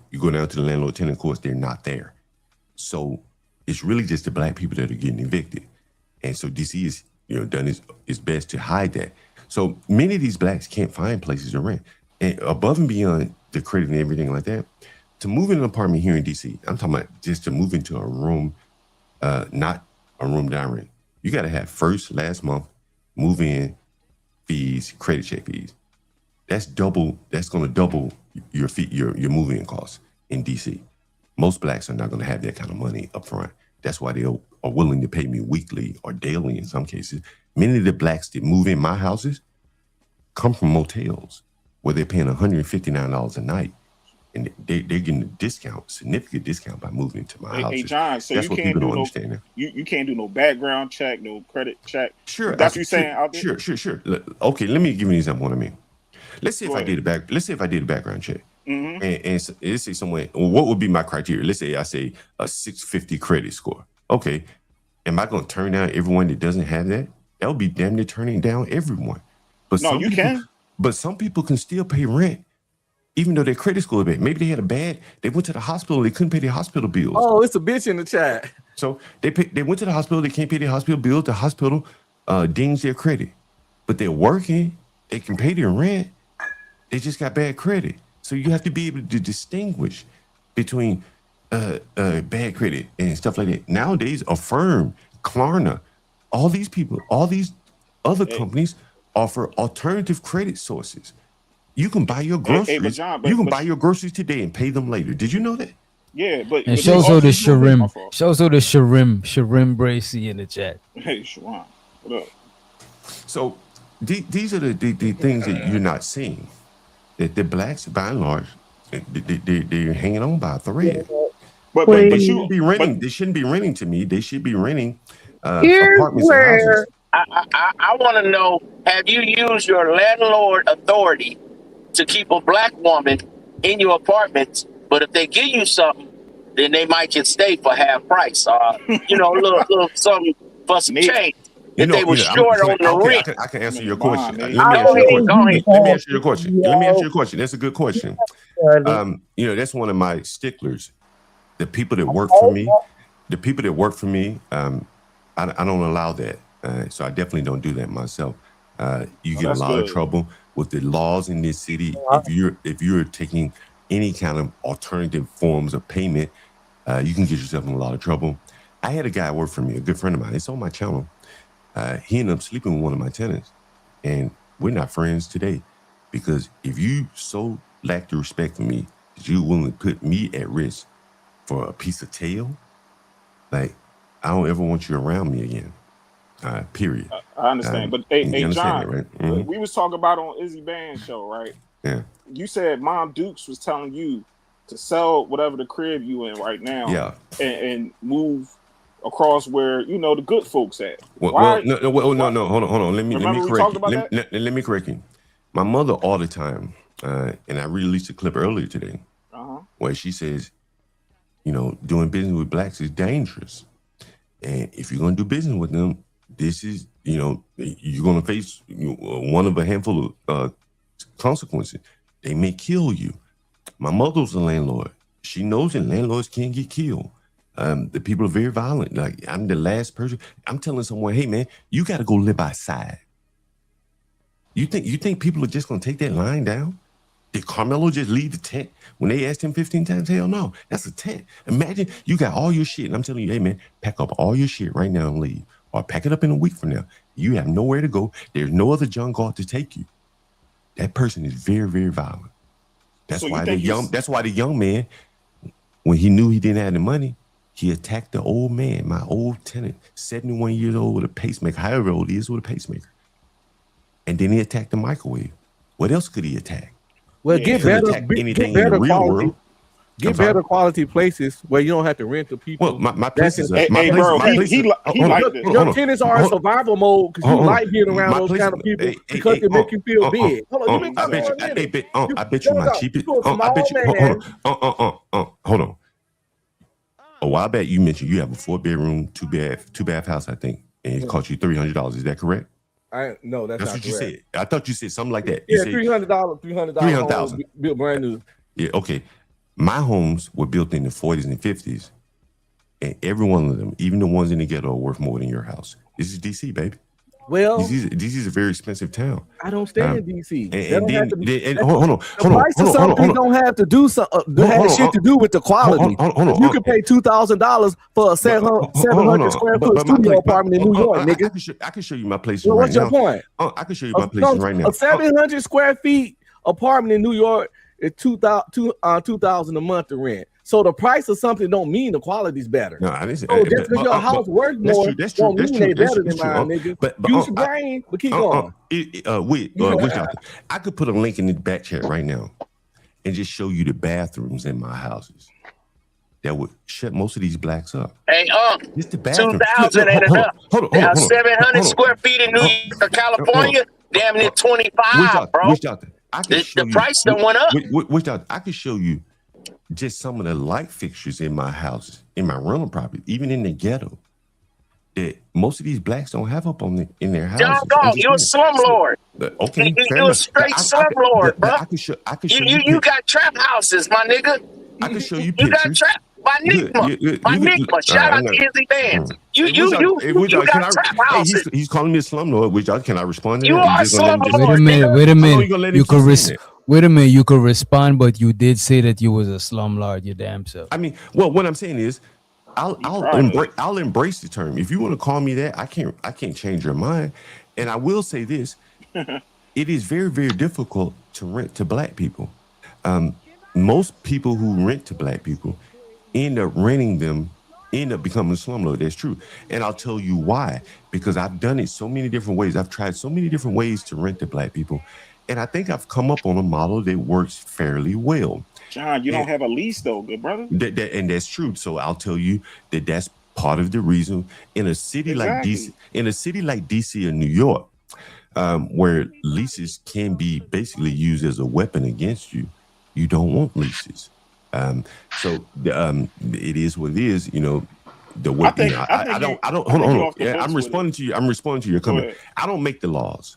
You go down to the landlord-tenant courts, they're not there. So it's really just the black people that are getting evicted. And so DC is, done its best to hide that. So many of these blacks can't find places to rent. And above and beyond the credit and everything like that, to move in an apartment here in DC, I'm talking about just to move into a room, not a room that I rent. You got to have first, last month, move in fees, credit check fees. That's going to double your fee, your move-in costs in DC. Most blacks are not going to have that kind of money up front. That's why they are willing to pay me weekly or daily in some cases. Many of the blacks that move in my houses come from motels where they're paying $159 a night. And they're getting a discount, significant discount by moving into my house. Hey, John, so that's you what can't people do don't no, understand. you can't do no background check, no credit check. Sure, that's what you're saying out there. Sure. Okay, let me give you an example of what I mean. Let's say if I did a background check, and let's say somewhere, what would be my criteria? Let's say I say a 650 credit score. Okay, am I going to turn down everyone that doesn't have that? That would be damn near turning down everyone. But no, you can. But some people can still pay rent. Even though their credit score is bad, maybe they went to the hospital, they couldn't pay their hospital bills. Oh, it's a bitch in the chat. So they went to the hospital, they can't pay their hospital bills, the hospital dings their credit. But they're working, they can pay their rent, they just got bad credit. So you have to be able to distinguish between bad credit and stuff like that. Nowadays, Affirm, Klarna, all these people, all these other companies offer alternative credit sources. You can buy your groceries. You can buy your groceries today and pay them later. Did you know that? Yeah, but and shows all the Sharim. Shows all the Sharim Bracy in the chat. Hey, Sharim, what up? So these are the things that you're not seeing. That the blacks, by and large, they're hanging on by a thread. But they shouldn't be renting. They shouldn't be renting to me. They should be renting apartments and houses. I want to know: have you used your landlord authority to keep a black woman in your apartment, but if they give you something, then they might just stay for half price. A little something for some change. If they were short on the rent. I can answer your question. Let me answer your question. That's a good question. That's one of my sticklers. The people that work for me, I don't allow that. So I definitely don't do that myself. You get a lot of trouble with the laws in this city. If you're taking any kind of alternative forms of payment, you can get yourself in a lot of trouble. I had a guy work for me, a good friend of mine. It's on my channel. He ended up sleeping with one of my tenants, and we're not friends today because if you so lack the respect for me that you're willing to put me at risk for a piece of tail, like I don't ever want you around me again. Period. I understand, but hey, John, that, right? Mm-hmm. We was talking about on Izzy Band's show, right? Yeah. You said Mom Dukes was telling you to sell whatever the crib you in right now, and move across where the good folks at. No. Hold on. Let me correct you. My mother all the time, and I released a clip earlier today, where she says, doing business with blacks is dangerous, and if you're gonna do business with them, this is, you're going to face one of a handful of consequences. They may kill you. My mother's a landlord. She knows that landlords can't get killed. The people are very violent. Like, I'm the last person. I'm telling someone, hey, man, you got to go live outside. You think people are just going to take that line down? Did Carmelo just leave the tent when they asked him 15 times? Hell no. That's a tent. Imagine you got all your shit, and I'm telling you, hey, man, pack up all your shit right now and leave. Or pack it up in a week from now. You have nowhere to go. There's no other John guard to take you. That person is very, very violent. That's why the young man, when he knew he didn't have the money, he attacked the old man, my old tenant, 71 years old with a pacemaker, however old he is with a pacemaker. And then he attacked the microwave. What else could he attack? Well, get better quality places where you don't have to rent to people. Well, my place is your tenants are in survival mode because you like being around those kind of people because they make you feel big. I bet you my cheapest. Hold on. a while back you mentioned you have a 4-bedroom, two bath house, I think, and it cost you $300. Is that correct? No, that's not what correct. You said. I thought you said something like that. Yeah, $300, $300,000 built brand new. Yeah, okay. My homes were built in the 40s and 50s, and every one of them, even the ones in the ghetto, are worth more than your house. This is DC, baby. Well, DC is a very expensive town. I don't stay in DC. Hold on. The price of something don't have to do shit to do with the quality. You can pay $2,000 for a 700 square foot studio apartment in New York, nigga. I can show you my place. What's your point? I can show you my place right now. A 700 square feet apartment in New York is $2,000 a month to rent. So the price of something don't mean the quality's better. No, I didn't say. So just because your house worth more, don't mean they better than mine, nigga. Use your brain, but keep going. I could put a link in the back chat right now, and just show you the bathrooms in my houses. That would shut most of these blacks up. Hey, it's the bathroom. 2,000 ain't enough. Hold on. 700 square feet in New York or California, damn near 25, bro. The price done went up. I could show you just some of the light fixtures in my houses, in my rental property, even in the ghetto, that most of these blacks don't have up on in their houses. John Galt, you're a slumlord. Okay, you're a straight slumlord, bro. I could show you got trap houses, my nigga. I can show you You got pictures. trap. My Nigma. Shout out to Izzy Vance. You got trap houses. He's calling me a slumlord. Which can I respond to that? You are a slumlord. Wait a minute. Wait a minute. You could respond, but you did say that you was a slumlord. You damn self. I mean, well, what I'm saying is, I'll embrace the term. If you want to call me that, I can't change your mind. And I will say this: it is very, very difficult to rent to black people. Most people who rent to black people end up becoming a slumlord. That's true. And I'll tell you why. Because I've done it so many different ways. I've tried so many different ways to rent to black people. And I think I've come up on a model that works fairly well. John, you don't have a lease though, good brother. And that's true. So I'll tell you that's part of the reason in a city like DC or New York, where leases can be basically used as a weapon against you, you don't want leases. It is what it is. You know, the way I don't. Hold on. Yeah, I'm responding to you. I'm responding to your comment. I don't make the laws.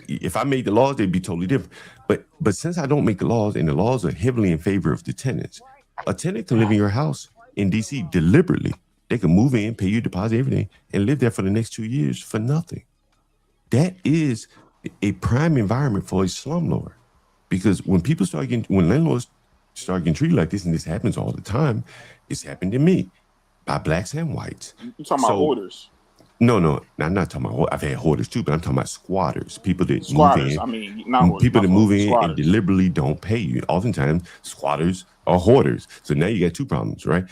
If I made the laws, they'd be totally different. But since I don't make the laws, and the laws are heavily in favor of the tenants, a tenant can live in your house in DC deliberately. They can move in, pay you deposit, everything, and live there for the next 2 years for nothing. That is a prime environment for a slumlord. Because when landlords start getting treated like this, and this happens all the time, it's happened to me by blacks and whites. You talking about hoarders? No, I'm not talking about. I've had hoarders too, but I'm talking about squatters, people that squatters. move in. People that move in and deliberately don't pay you. Oftentimes, squatters are hoarders. So now you got two problems, right?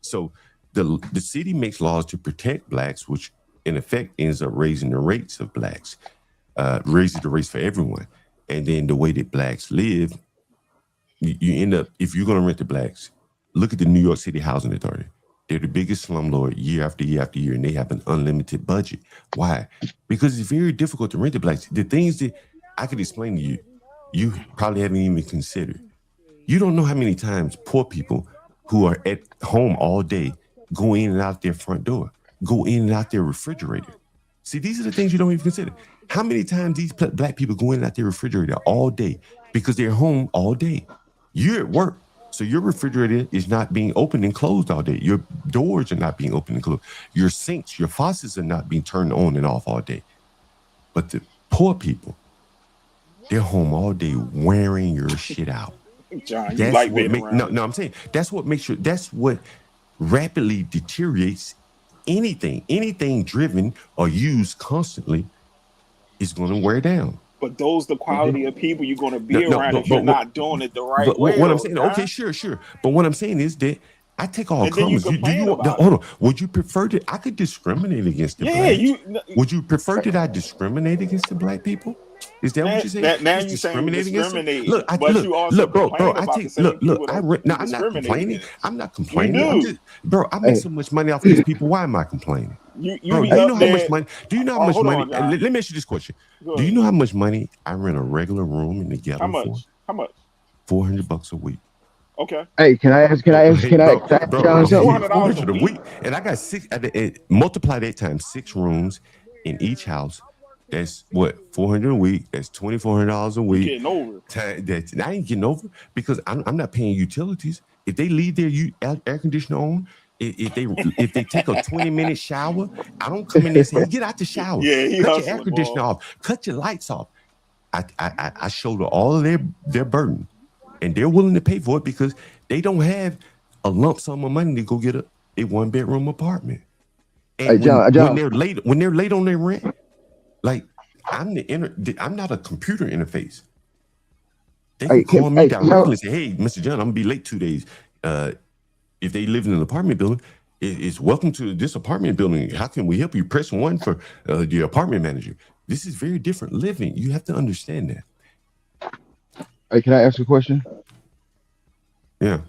So the city makes laws to protect blacks, which in effect ends up raising the rates of blacks, raises the rates for everyone. And then the way that blacks live, you end up, if you're going to rent to blacks, look at the New York City Housing Authority. They're the biggest slumlord year after year after year, and they have an unlimited budget. Why? Because it's very difficult to rent to blacks. The things that I could explain to you, you probably haven't even considered. You don't know how many times poor people who are at home all day go in and out their front door, go in and out their refrigerator. See, these are the things you don't even consider. How many times these black people go in and out their refrigerator all day because they're home all day? You're at work, so your refrigerator is not being opened and closed all day. Your doors are not being opened and closed. Your sinks, your faucets are not being turned on and off all day. But the poor people, they're home all day wearing your shit out. John, you like being around. No, I'm saying that's what rapidly deteriorates anything driven or used constantly is going to wear down. But those the quality of people you're going to be around if you're not doing it the right way. What I'm saying, okay, sure. But what I'm saying is that I take all comers. Hold on. Would you prefer that I could discriminate against the blacks? Would you prefer that I discriminate against the black people? Is that what you're saying? Now you're saying discriminate. Look, bro. I'm not complaining. I'm not complaining. I make so much money off these people. Why am I complaining? Do you know how much money? Do you know how much money? Let me ask you this question. Do you know how much money I rent a regular room in the ghetto for? How much? $400 a week. Okay. Hey, can I ask John something? $400 a week, and I got six. Multiply that times 6 rooms in each house. That's what, $400 a week. That's $2,400 a week. Getting over. I ain't getting over because I'm not paying utilities. If they leave their air conditioner on, if they take a 20-minute shower, I don't come in there and say, get out the shower. Yeah, cut your air conditioner off. Cut your lights off. I shoulder all of their burden, and they're willing to pay for it because they don't have a lump sum of money to go get a 1-bedroom apartment. And when they're late on their rent, like I'm not a computer interface. They can call me directly and say, "Hey, Mr. John, I'm gonna be late 2 days." If they live in an apartment building, it's welcome to this apartment building. How can we help you? Press 1 for the apartment manager. This is very different living. You have to understand that. Hey, can I ask a question? Yeah.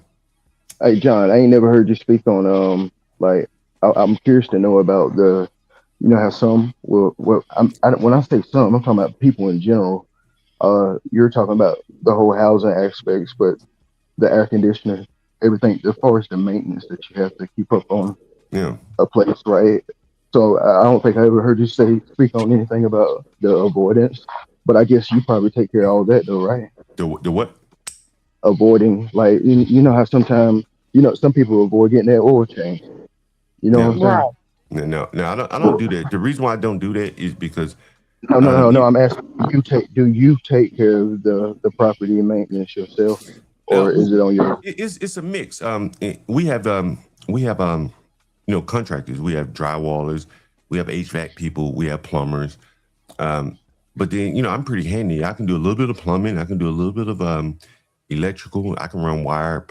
Hey, John, I ain't never heard you speak on like I'm curious to know about the, you know how some when I say some, I'm talking about people in general. You're talking about the whole housing aspects, but the air conditioner, everything as far as the maintenance that you have to keep up on a place, right? So I don't think I ever heard you speak on anything about the avoidance, but I guess you probably take care of all that though, right? The what? Avoiding, like you know how sometimes some people avoid getting their oil changed. You know what I'm saying? No, I don't do that. The reason why I don't do that is because no. I'm asking do you take care of the property maintenance yourself, or is it on your? It's a mix. We have contractors. We have drywallers. We have HVAC people. We have plumbers. But then I'm pretty handy. I can do a little bit of plumbing. I can do a little bit of electrical. I can run wire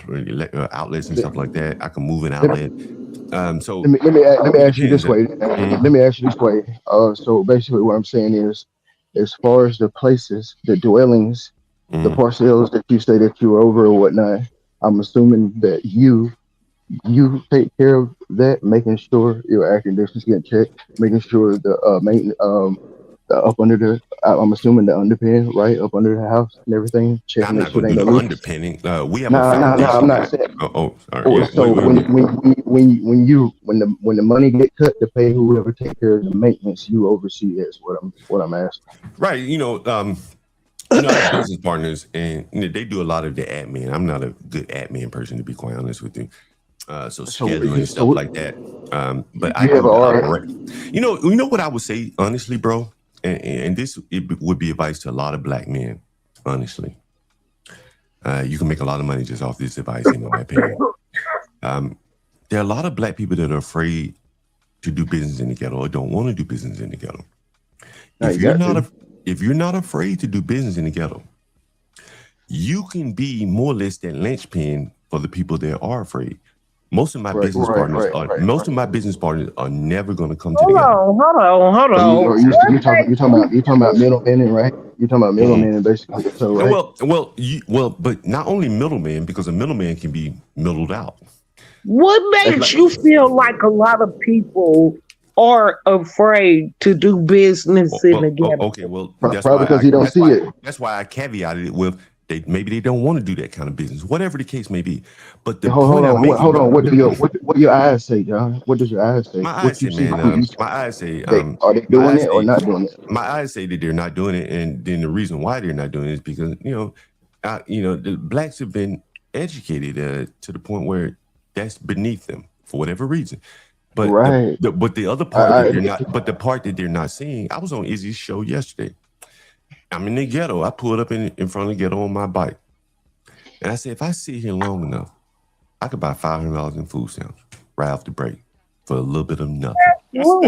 outlets and stuff like that. I can move an outlet. So let me ask you this way. Let me ask you this way. So basically, what I'm saying is, as far as the places, the dwellings, the parcels that you say that you're over or whatnot, I'm assuming that you take care of that, making sure your air conditioners get checked, making sure the maintenance up under the, I'm assuming the underpin, right, up under the house and everything. Checking I'm not going to do the underpinning. We have a foundation. I'm not saying. Sorry. So when the money get cut to pay whoever take care of the maintenance, you oversee. That's what I'm asking. Right. I have business partners, and they do a lot of the admin. I'm not a good admin person, to be quite honest with you. So scheduling stuff like that. But I can operate. You know what I would say, honestly, bro. And this would be advice to a lot of black men, honestly. You can make a lot of money just off this advice, in my opinion. There are a lot of black people that are afraid to do business in the ghetto or don't want to do business in the ghetto. If you're not afraid to do business in the ghetto, you can be more or less that linchpin for the people that are afraid. Most of my business partners are never going to come to the ghetto. Hold on. You're talking about middlemen, right? You're talking about middlemen, basically. So, right? But not only middlemen, because a middleman can be middled out. What makes you feel like a lot of people are afraid to do business in the ghetto? Okay, probably because you don't see it. That's why I caveated it with maybe they don't want to do that kind of business, whatever the case may be. But the hold on. What do your eyes say, John? What does your eyes say? My eyes say, my eyes say, are they doing it or not doing it? My eyes say that they're not doing it, and then the reason why they're not doing it is because the blacks have been educated to the point where that's beneath them for whatever reason. But the other part but the part that they're not seeing, I was on Izzy's show yesterday. I'm in the ghetto. I pulled up in front of the ghetto on my bike. And I said, if I sit here long enough, I could buy $500 in food stamps right off the break for a little bit of nothing. Let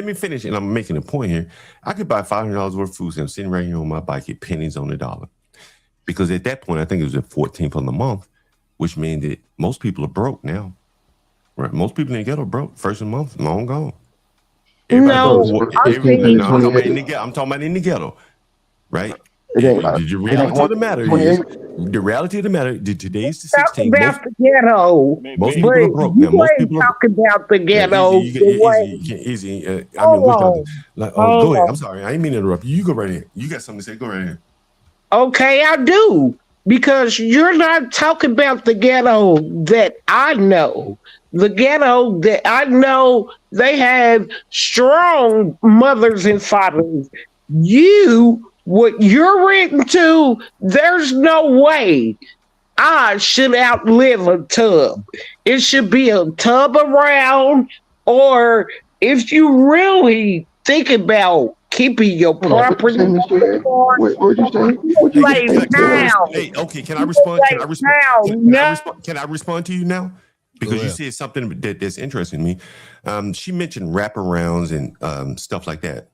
me finish, and I'm making a point here. I could buy $500 worth of food stamps sitting right here on my bike at pennies on the dollar. Because at that point, I think it was the 14th of the month, which means that most people are broke now. Right? Most people in the ghetto broke. First of the month, long gone. I'm talking about in the ghetto, right? The reality of the matter today's the 16th. About the ghetto. Most people are broke now. Most people talk about the ghetto. Easy. Go ahead. I'm sorry. I didn't mean to interrupt you. You go right in. You got something to say. Go right in. Okay, I do. because you're not talking about the ghetto that I know. The ghetto that I know, they have strong mothers and fathers. What you're written to, there's no way I should outlive a tub. It should be a tub around, or if you really think about keeping your property, What'd you say? What'd you like say? now, Okay, can I respond? Can I respond? now, Can I respond to you now? Because you ahead. said something that's interesting to me. She mentioned wraparounds and stuff like that.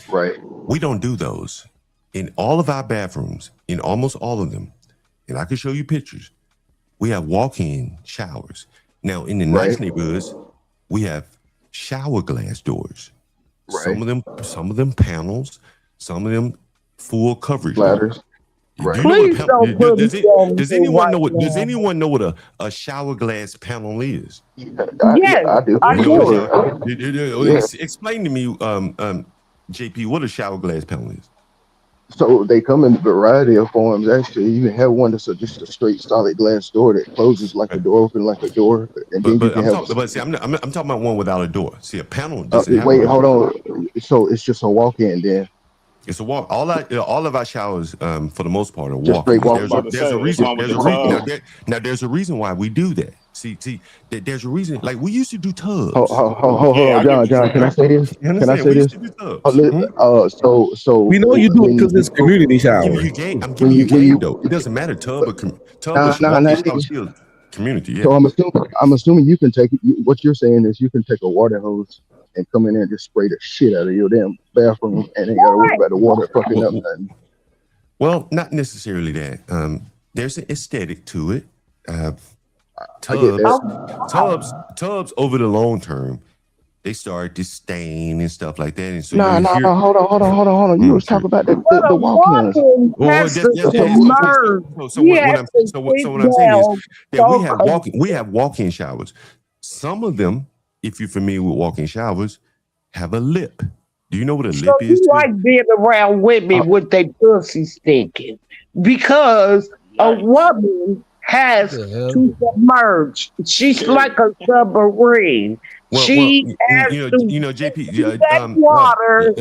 Right. We don't do those in all of our bathrooms, in almost all of them, and I can show you pictures. We have walk-in showers. Now, in the nice neighborhoods, we have shower glass doors. Right. Some of them panels, some of them full coverage ladders. Right. Please don't put Does anyone know what? Does anyone know what a shower glass panel is? Yes, I do. I Yeah. Explain to me, JP, what a shower glass panel is. So they come in a variety of forms. Actually, you can have one that's just a straight solid glass door that closes like a door, open like a door, and then you can have. I'm talking about one without a door. See, a panel doesn't have. Wait, hold on. So it's just a walk-in then. It's a walk. All of our showers, for the most part, are Just walk-in. straight There's a reason. There's a reason why we do that. See, there's a reason. Like we used to do tubs. Hold on, John. Can I say this? Can I say this? So we know you do it because it's community shower. I'm giving you game though. It doesn't matter tub or still community. Yeah. So I'm assuming you can take what you're saying is you can take a water hose and come in there and just spray the shit out of your damn bathroom and ain't gotta worry about the water fucking up nothing. Well, not necessarily that. There's an aesthetic to it. Tubs over the long term, they start to stain and stuff like that. And so hold on. You was talking about the walk-ins. So what I'm saying is that we have walk-in showers. Some of them, if you're familiar with walk-in showers, have a lip. Do you know what a lip is? You like being around women with their pussy stinking because a woman has to submerge. She's like a submarine. She has to JP, that water.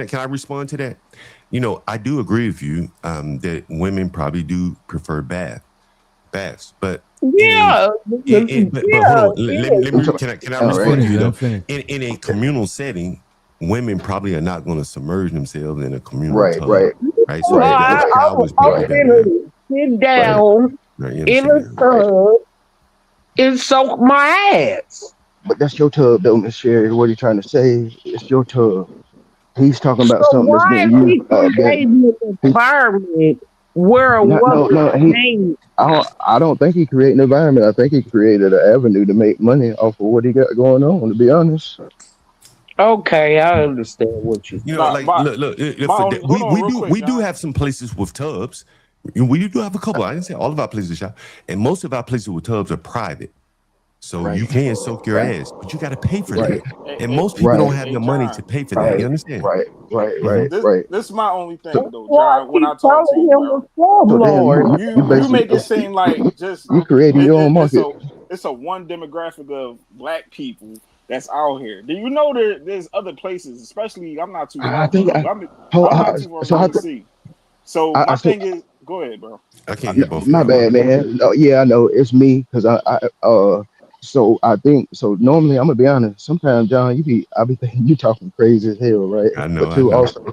Can I respond to that? I do agree with you that women probably do prefer baths, but hold on. Can I respond to you though? In a communal setting, women probably are not going to submerge themselves in a communal tub. Right. So sit down in a tub and soak my ass. But that's your tub, though, Miss Sherry. What are you trying to say? It's your tub. He's talking about something that's being used. An environment where a woman I don't think he created an environment. I think he created an avenue to make money off of what he got going on, to be honest. Okay, I understand what you're saying. Look, we do have some places with tubs. We do have a couple. I didn't say all of our places shop, and most of our places with tubs are private. So you can soak your ass, but you got to pay for that. And most people don't have the money to pay for that. You understand? Right. This is my only thing, though, John. When I talk to you, you make it seem like just you creating your own market. It's a one demographic of black people that's out here. Do you know there's other places, especially I'm not too far from DC. So my thing is, go ahead, bro. I can't hear both. My bad, man. Yeah, I know it's me because So I think so. Normally, I'm gonna be honest. Sometimes, John, I be thinking you talking crazy as hell, right? I know. But too, also,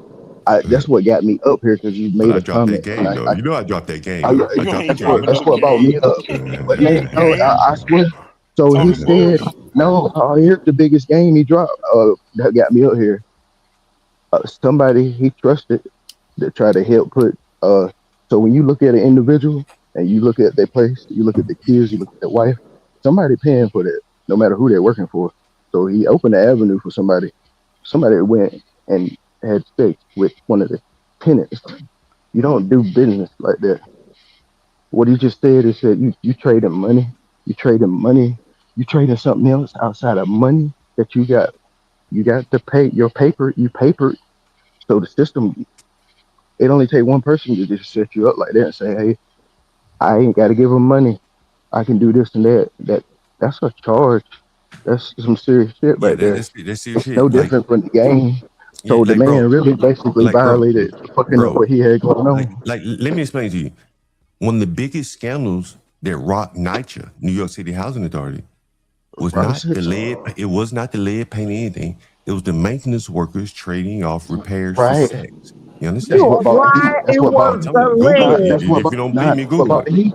that's what got me up here because you made a comment. I dropped that game. That's what brought me up. But man, I swear. So he said, "No, here's the biggest game he dropped. That got me up here. Somebody he trusted to try to help put. So when you look at an individual and you look at their place, you look at the kids, you look at their wife. Somebody paying for that, no matter who they're working for. So he opened the avenue for somebody. Somebody went and had sex with one of the tenants. You don't do business like that. What he just said is that you trading money. You trading something else outside of money that you got. You got to pay your paper. You papered. So the system it only take one person to just set you up like that and say, "Hey, I ain't got to give them money. I can do this and that." That's a charge. That's some serious shit Yeah, right there. that's serious It's no shit. Like, different from the game. yeah, So the like man bro, really basically like bro, violated, fucking up bro, what he had going on. like let me explain to you. One of the biggest scandals that rocked NYCHA, New York City Housing Authority, was not the Prostitutes. lead. It was not the lead paint anything. It was the maintenance workers trading off repairs for Right. sex. You That's understand? what You about the heat. why That's it what about. I'm was telling you, the Google it. Nah, lead. that's what If you about. don't Nah, believe me, that's what Google about it. the heat.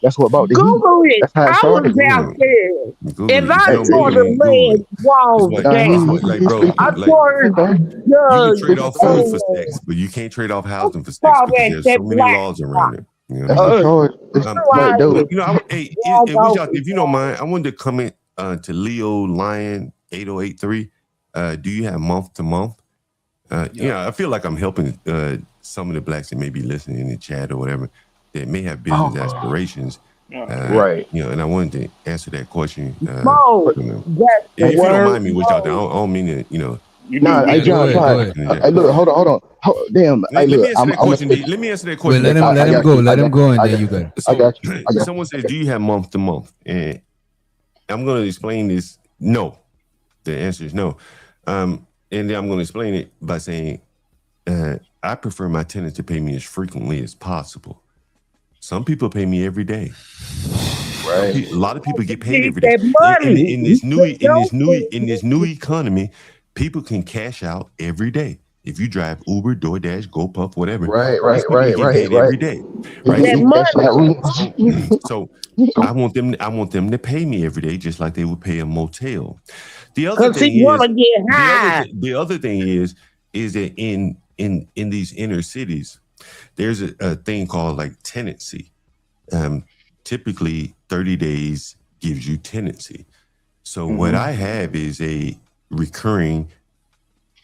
That's what about the heat. Google it. That's how it I was started. out Google there it. Google and it. If I you don't tore believe the me, Google lead it. That's walls what. Nah, That's down. what. Like, he's bro, speaking. I like tore you can Judge trade off food for sex, but you can't trade off housing for sex call because there's that so many black laws box. around it. You That's a understand? charge. It's right, Realize though. But you know, hey, walk over if you don't mind, I wanted to comment to Leo Lion 8083. Do you have month to month? I feel like I'm helping some of the blacks that may be listening in the chat or whatever that may have business Oh, aspirations. right. And I wanted to answer that question. Mo, that's the If you don't word. mind me, which I don't mean to, You Nah, do, hey man. John, Go John. ahead. Hey, look, hold on. Damn. Hey, Let look, me answer that I'm gonna question. take. Let me answer that Wait, question. let Real him quick. let I him got go. you. Let him go, and I then got you you. got it. I So got you. I got someone says, "Do you have month to month?" And I'm going to explain this. No, the answer is no. And then I'm going to explain it by saying I prefer my tenants to pay me as frequently as possible. Some people pay me every day. Right. A lot of people get paid Need every day. that money. In this new Don't economy, people can cash out every day. If you drive Uber, DoorDash, GoPuff, whatever, these people get paid every day, right? that He cash money. out rooms. So I want them to pay me every day, just like they would pay a motel. The other Cause he thing is, wanna get high. the other thing is that in these inner cities, there's a thing called like tenancy. Typically 30 days gives you tenancy. So what I have is a recurring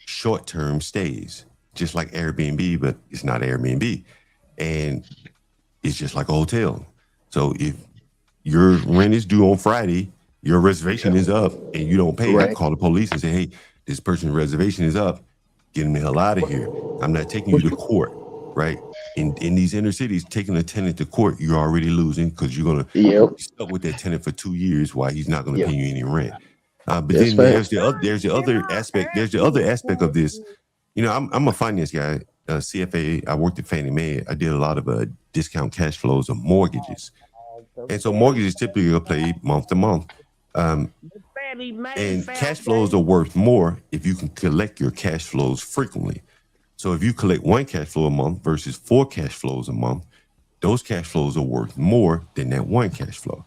short-term stays, just like Airbnb, but it's not Airbnb. And it's just like a hotel. So if your rent is due on Friday, your reservation is up and you don't pay, I Right. call the police and say, "Hey, this person's reservation is up. Get them the hell out of here. I'm not taking you to court," right? In these inner cities, taking a tenant to court, you're already losing because you're gonna Yep. be stuck with that tenant for 2 years while he's not gonna Yep. pay you any rent. But That's then fact. there's the other aspect. There's the other aspect of this. You know, I'm a finance guy, CFA. I worked at Fannie Mae. I did a lot of discount cash flows of mortgages, and so mortgages typically are paid month to month. And cash flows are worth more if you can collect your cash flows frequently. So if you collect one cash flow a month versus 4 cash flows a month, those cash flows are worth more than that one cash flow.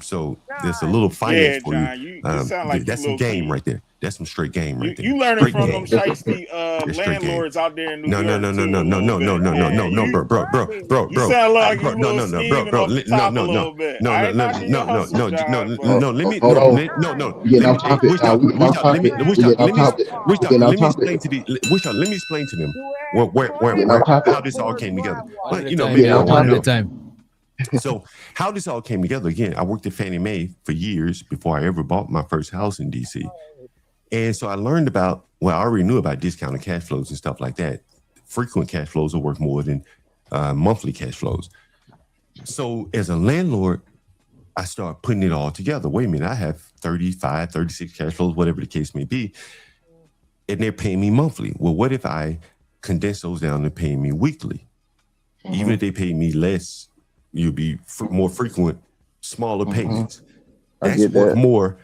So there's a little finance Yeah, for you. John. You sound like you That's some little game kid. right there. That's some straight game right there. You learning Straight from them game. shiesty That's straight game. landlords out there in New No, York too a little bit. Yeah, you sound like you no, little no, no, bro, scheming bro, off the no, top a no, no, little bit. no, I no, ain't no, knocking your no, no, hustle, no, John, but let me, Hold on. no. We getting Let off me, hey, topic. Wisha, We getting off let me, topic. We getting off topic. We getting let off me topic. explain to the, Wisha, let me explain to them We getting off topic. how this all came together. One But at a you know, time, maybe they Getting off y'all. don't want One to at a topic. know. time. So how this all came together, again, I worked at Fannie Mae for years before I ever bought my first house in DC. And so I learned about, well, I already knew about discounted cash flows and stuff like that. Frequent cash flows are worth more than monthly cash flows. So as a landlord, I started putting it all together. Wait a minute, I have 35, 36 cash flows, whatever the case may be, and they're paying me monthly. Well, what if I condense those down to paying me weekly? Even if they pay me less, you'll be more frequent, smaller payments. I That's get worth that. more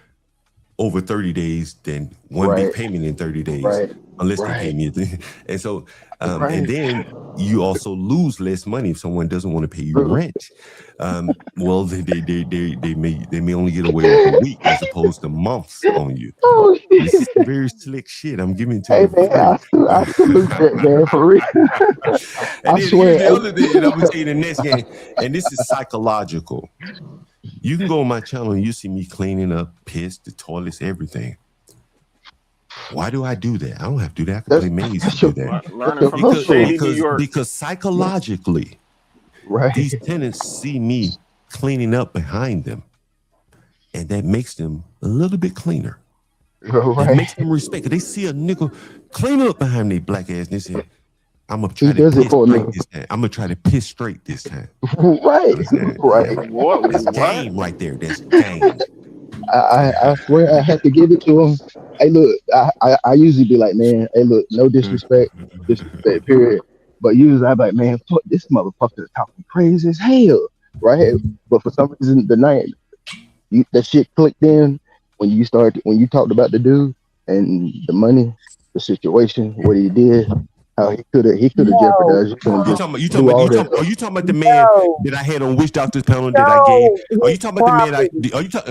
over 30 days than one big Right. payment in 30 days, Right. unless they pay Right. me. And so, and Right. then you also lose less money if someone doesn't want to pay you True. rent. Well, they may only get away with a week as opposed to months on you. Oh This is shit. some very slick shit. I'm giving it to Hey you man, free. I salute that man for real. And I then swear. here's the other thing, and I'm gonna tell you the next game, and this is psychological. You can go on my channel and you see me cleaning up, piss, the toilets, everything. Why do I do that? I don't have to do that. I can play maze to do that. learning from the shady New York. Because psychologically, Right. these tenants see me cleaning up behind them, and that makes them a little bit cleaner. That makes Right. them respect. They see a nigga clean up behind their black ass, and they say, I'm gonna try to piss straight this time. I'm gonna try to piss straight this time. Right. What? That's game right there. That's game. I swear I had to give it to him. Hey, look, I usually be like, man, hey, look, no disrespect, period. But usually I be like, man, fuck this motherfucker talking crazy as hell, right? But for some reason, the night that shit clicked in when you talked about the dude and the money, the situation, what he did, how he could have jeopardized you and just do all that. Are you talking about the man that I had on Witch Doctor's panel that I gave? Are you talking about the man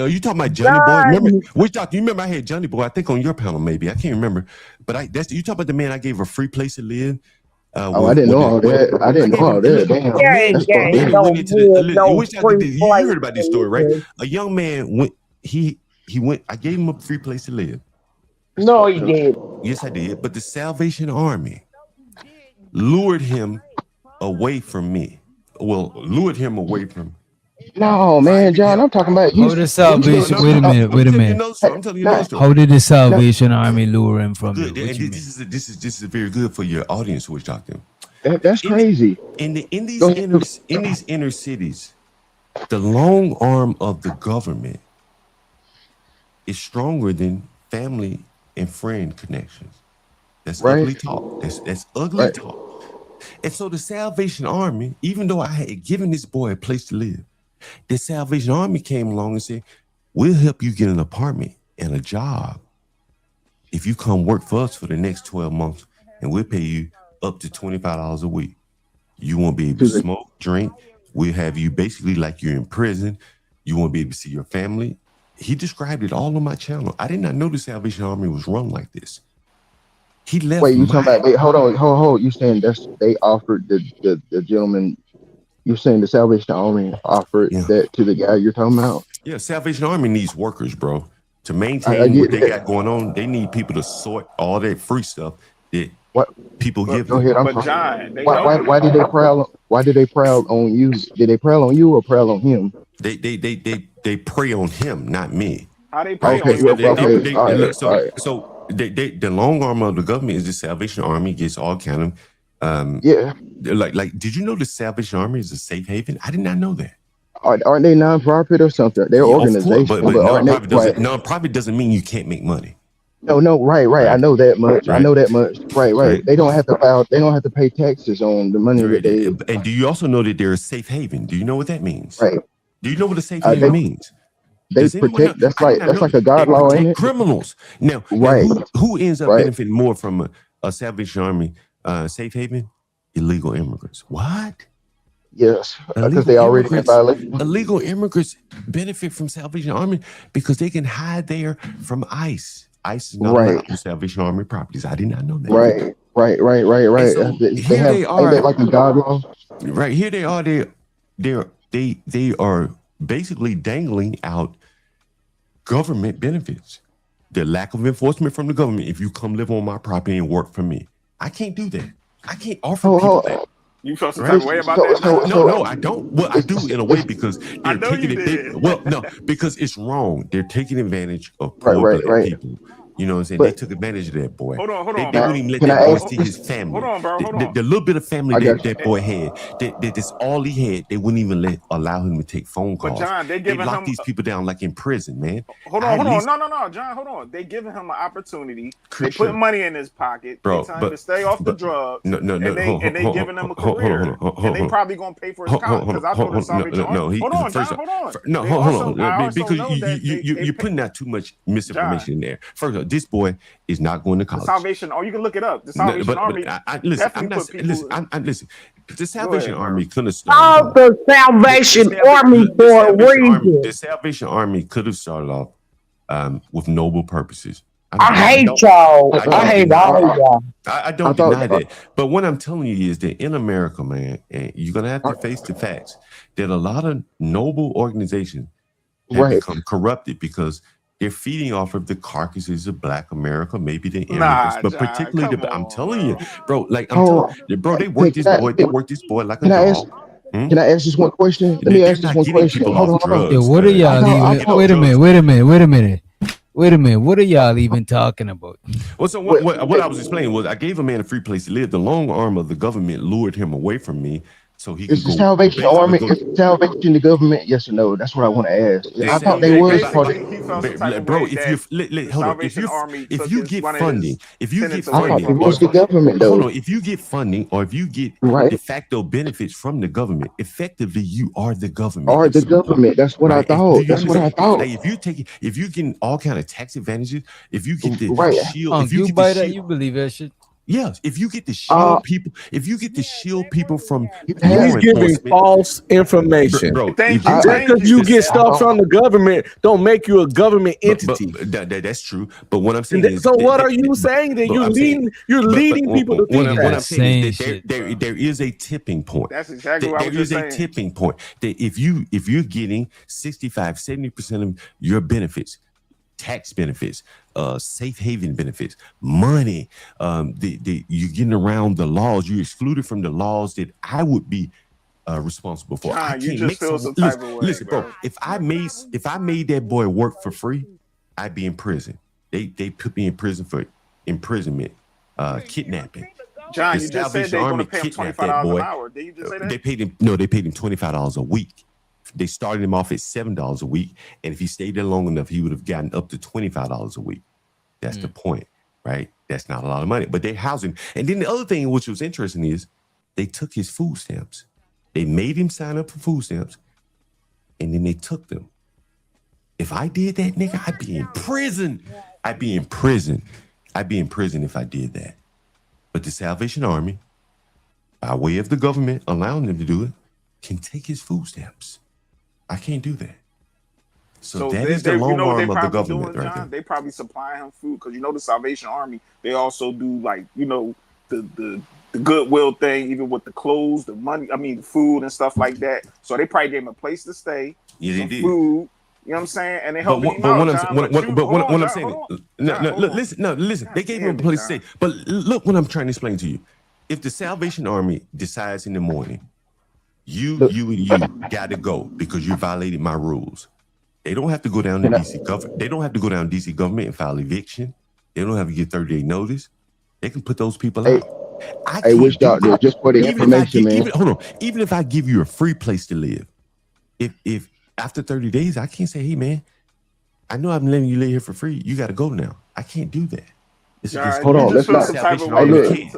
are you talking about Johnny Boy? Remember Witch Doctor? You remember I had Johnny Boy? I think on your panel maybe. I can't remember. But you talking about the man I gave a free place to live? I didn't know all that. I didn't know all that. Damn. You heard about this story, right? A young man went. He went. I gave him a free place to live. No, he did. Yes, I did. But the Salvation Army lured him away from me. Well, lured him away from. No, man, John, I'm talking about you. How did Salvation? Wait a minute. I'm telling you no story. How did the Salvation Army lure him from you? This is very good for your audience, Witch Doctor. That's crazy. In these inner cities, the long arm of the government is stronger than family and friend connections. That's ugly talk. That's ugly talk. And so the Salvation Army, even though I had given this boy a place to live, the Salvation Army came along and said, we'll help you get an apartment and a job if you come work for us for the next 12 months, and we'll pay you up to $25 a week. You won't be able to smoke, drink. We'll have you basically like you're in prison. You won't be able to see your family. He described it all on my channel. I did not know the Salvation Army was run like this. He left. Wait, you talking about? Hold on. You saying they offered the gentleman? You're saying the Salvation Army offered that to the guy you're talking about? Yeah, Salvation Army needs workers, bro. To maintain what they got going on, they need people to sort all that free stuff that people give them. But John, why did they prowl? Why did they prowl on you? Did they prowl on you or prowl on him? They prey on him, not me. How they prey on him? So the long arm of the government is the Salvation Army. Gets all kind of like. Did you know the Salvation Army is a safe haven? I did not know that. Aren't they non-profit or something? They're organization, but non-profit doesn't mean you can't make money. No, right. I know that much. Right. They don't have to file. They don't have to pay taxes on the money that they. And do you also know that they're a safe haven? Do you know what that means? Right. Do you know what a safe haven means? They protect. That's like a God law, ain't it? Criminals. Now, who ends up benefiting more from a Salvation Army safe haven? Illegal immigrants. What? Yes, because they already in violation. Illegal immigrants benefit from Salvation Army because they can hide there from ICE. ICE is not allowed to Salvation Army properties. I did not know that. Right. So they are like a God law. Right here they are. They are basically dangling out government benefits. The lack of enforcement from the government. If you come live on my property and work for me, I can't do that. I can't offer people that. You feel some type of way about that? No, I don't. Well, I do in a way because they're taking it. Because it's wrong. They're taking advantage of poor black people. You know what I'm saying? They took advantage of that boy. Hold on. They wouldn't even let that boy see his family. Hold on, bro. The little bit of family that boy had, that's all he had. They wouldn't even allow him to take phone calls. But John, they lock these people down like in prison, man. Hold on. No, John, hold on. They giving him an opportunity. They put money in his pocket. They telling him to stay off the drugs. No. And they giving him a career. And they probably gonna pay for his college because I told him Salvation Army. Hold on, John. Hold on. Because you're putting out too much misinformation in there. First of all, this boy is not going to college. Salvation, you can look it up. The Salvation Army. Listen. The Salvation Army couldn't have started. The Salvation Army for a reason. The Salvation Army could have started off with noble purposes. I hate y'all. I hate all of y'all. I don't deny that. But what I'm telling you is that in America, man, and you're gonna have to face the facts that a lot of noble organizations have become corrupted because they're feeding off of the carcasses of Black America, maybe the immigrants, but particularly I'm telling you, bro. Like I'm telling you, bro, they work this boy. They work this boy like a dog. Can I ask just one question? Let me ask just one question. Hold on. What are y'all leaving? Wait a minute. Wait a minute. What are y'all even talking about? Well, so what I was explaining was I gave a man a free place to live. The long arm of the government lured him away from me so he could Is the go Salvation basically Army? go. Is the Salvation the government? Yes or no? That's what I want to ask. The I thought He, they they was part of. basically he felt some type of bro, way if that you the hold on, Salvation Army if took you his get one of funding, his if you get tenants I away thought it funding, from him. was the government hold though, on, if you get funding or if you get right? de facto benefits from the government, effectively you are the government Or at the some point, government? That's what I right? Do thought. you That's what I understand? thought. Like if you getting all kind of tax advantages, if you get the Right. shield, if Unk, you you get the buy that? shield. You believe that shit? Yes, if you get to Uh, shield people, if you get to shield people from you He's law have. giving enforcement, false information. bro, if Thank you you, I, Just take thank because you. you get listen, stuff hold from on. the government, don't make you a government entity. that's true. But what I'm And saying is, so, what are you saying? That but you're I'm saying, leading, you're leading people to think what that. I'm saying is Insane that shit, bro. there is a tipping point. That's exactly what I There was is just a saying. tipping point that if you're getting 65-70% of your benefits, tax benefits, safe haven benefits, money, you're getting around the laws, you're excluded from the laws that I would be responsible for. I John, you can't just make feel someone some type of way, listen, bro. bro. If I made that boy work for free, I'd be in prison. They put me in prison for imprisonment, kidnapping. The John, you just said Salvation they're going Army to pay him kidnapped that $25 an boy. hour. Did you just say that? They paid him $25 a week. They started him off at $7 a week, and if he stayed there long enough, he would have gotten up to $25 a week. That's the point, right? That's not a lot of money, but they're housing. And then the other thing, which was interesting, is they took his food stamps. They made him sign up for food stamps, and then they took them. If I did that, nigga, I'd be in prison. I'd be in prison. I'd be in prison if I did that. But the Salvation Army, by way of the government allowing them to do it, can take his food stamps. I can't do that. So that is the you long know what they arm of the probably government doing, right John? there. They probably supplying him food because you know the Salvation Army. They also do like the goodwill thing, even with the clothes, the money. I mean, the food and stuff like that. So they probably gave him a place to stay, Yeah, they some did. food. You know what I'm saying? And they But helping him what out, I'm John. what I'm saying, hold on. no, John, no, hold on. listen. God They gave him a damn it, place to John. stay. But look what I'm trying to explain to you. If the Salvation Army decides in the morning, you and you got to go because you violated my rules. They don't have to go down to DC government. They don't have to go down to DC government and file eviction. They don't have to get 30-day notice. They can put those people out. I Hey, can't Witch do Doctor, that. just for the information, man. Even if I give you a free place to live, if after 30 days I can't say, hey man, I know I'm letting you live here for free. You got to go now. I can't do that. It's against Hold on, let's not. Salvation Hey, Army look. can't.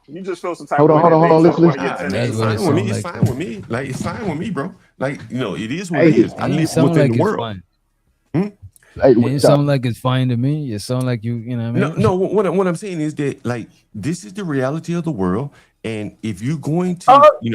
You just feel some type Hold of on, way hold on, that hold they on. took one of your Listen. tenants. It's fine with me. It's fine with me. Like it's fine with me, bro. Like it is what it is. I live within the world. It didn't sound like it's fine to me. It sound like you know what I mean? No. What I'm saying is that like this is the reality of the world, and if you're going to, if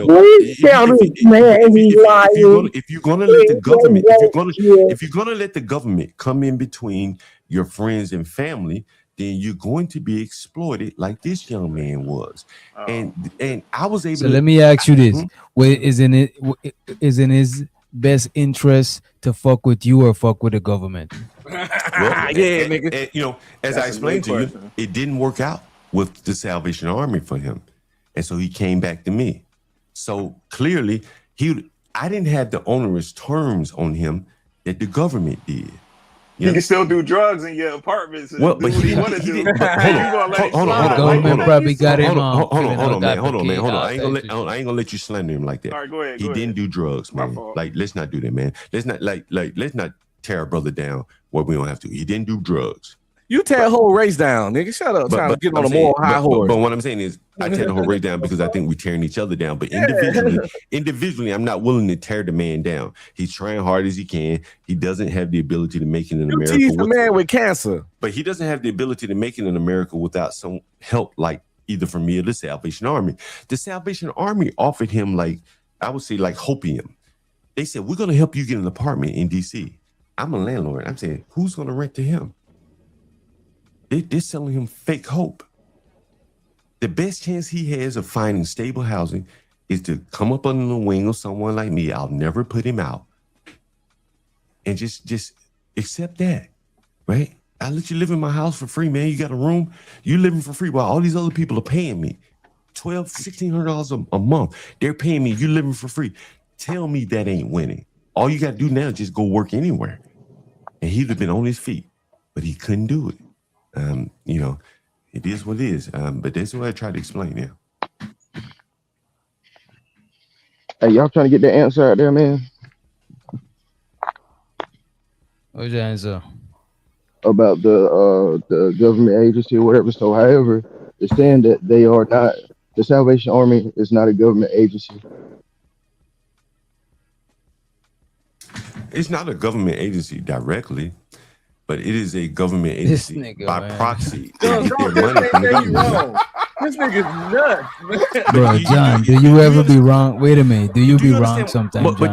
you're gonna let the government, if you're gonna let the government come in between your friends and family, then you're going to be exploited like this young man was. And I was able So to. let me ask you this: isn't it his best interest to fuck with you or fuck with the government? Nigga. As I explained to you, it didn't work out with the Salvation Army for him, and so he came back to me. So clearly, I didn't have the onerous terms on him that the government did. You can still do drugs in your apartments. Well, but he didn't. Hold on, probably got him. Hold on, man. I ain't gonna let you slander him like that. All right, go ahead. He didn't do drugs, man. Like, let's not do that, man. Let's not tear our brother down where we don't have to. He didn't do drugs. You tear a whole race down, nigga. Shut up. Trying to get on a moral high horse. But what I'm saying is, I tear the whole race down because I think we're tearing each other down. But individually, I'm not willing to tear the man down. He's trying hard as he can. He doesn't have the ability to make it in America. He's a man with cancer. But he doesn't have the ability to make it in America without some help, like either from me or the Salvation Army. The Salvation Army offered him, like, I would say, like hopium. They said, we're going to help you get an apartment in D.C. I'm a landlord. I'm saying, who's going to rent to him? They're selling him fake hope. The best chance he has of finding stable housing is to come up under the wing of someone like me. I'll never put him out. And just accept that, right? I let you live in my house for free, man. You got a room. You living for free while all these other people are paying me $1,600 a month. They're paying me. You living for free. Tell me that ain't winning. All you got to do now is just go work anywhere. And he'd have been on his feet. but he couldn't do it. You know, it is what it is. But that's what I try to explain now. Hey, y'all trying to get the answer out there, man? What's the answer? About the government agency or whatever. So, however, they're saying that they are not. The Salvation Army is not a government agency. It's not a government agency directly, but it is a government agency nigga, by man. proxy. They John, get their don't money from the say you government. wrong. This nigga's nuts, man. Bro, John, do you ever be wrong? Wait a minute. Do you be wrong sometimes, But John?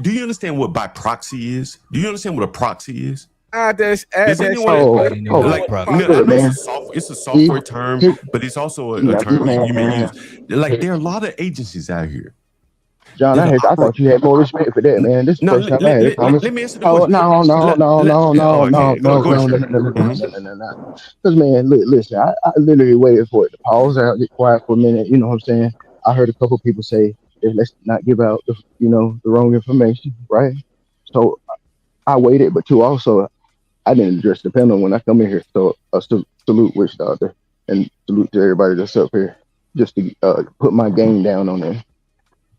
do you understand what by proxy is? Do you understand what a proxy is? Add Does that anyone shit. like? proxy. I Look, know man. it's a software term, but it's also a term you may Man, use. Like there are a lot of agencies out here. John, I thought you had more respect for that, man. This is the No, first time I had a conversation. let me answer the Oh, question. no. Because, man, listen, I literally waited for it to pause out, get quiet for a minute. You know what I'm saying? I heard a couple people say, hey, let's not give out the wrong information, right? So I waited, but two, also, I didn't address the panel when I come in here. So salute Witch Doctor and salute to everybody that's up here just to put my game down on there.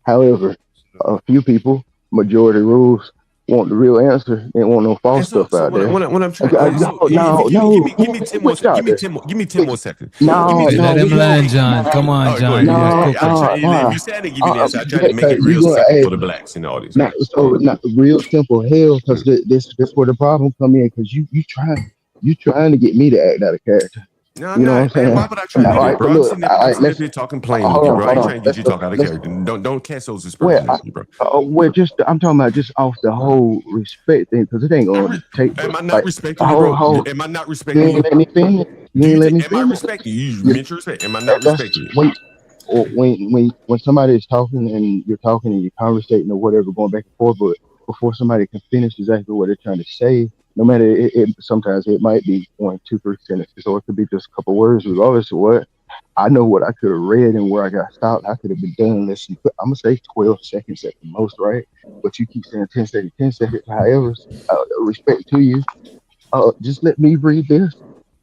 However, a few people, majority rules, want the real answer. They want no false stuff out there. When I'm trying, give me 10 more seconds. Give me 10 more seconds. Let him land, John. Come on, John. If you said I didn't give you the answer, I tried to make it real simple for the blacks in the audience. Not real simple hell, because this where the problem come in, because you trying to get me to act out of character. No, you know what I'm saying? Why would I try to do that, bro? I'm sitting there talking plain with you, bro. I ain't trying to get you to talk out of character. Don't cast those aspersions on me, bro. I'm talking about just off the whole respect thing, because it ain't gonna take. Am I not respecting you, bro? Am I not respecting you? Let me finish. Am I respecting you? You mentioned respect. Am I not respecting you? When somebody is talking and you're talking and you're conversating or whatever, going back and forth, but before somebody can finish exactly what they're trying to say, no matter sometimes it might be 1, 2, 3 sentences, or it could be just a couple words, regardless of what. I know what I could have read and where I got stopped. I could have been done in less than, I'm gonna say 12 seconds at the most, right? But you keep saying 10 seconds, 10 seconds. However, respect to you. Just let me read this,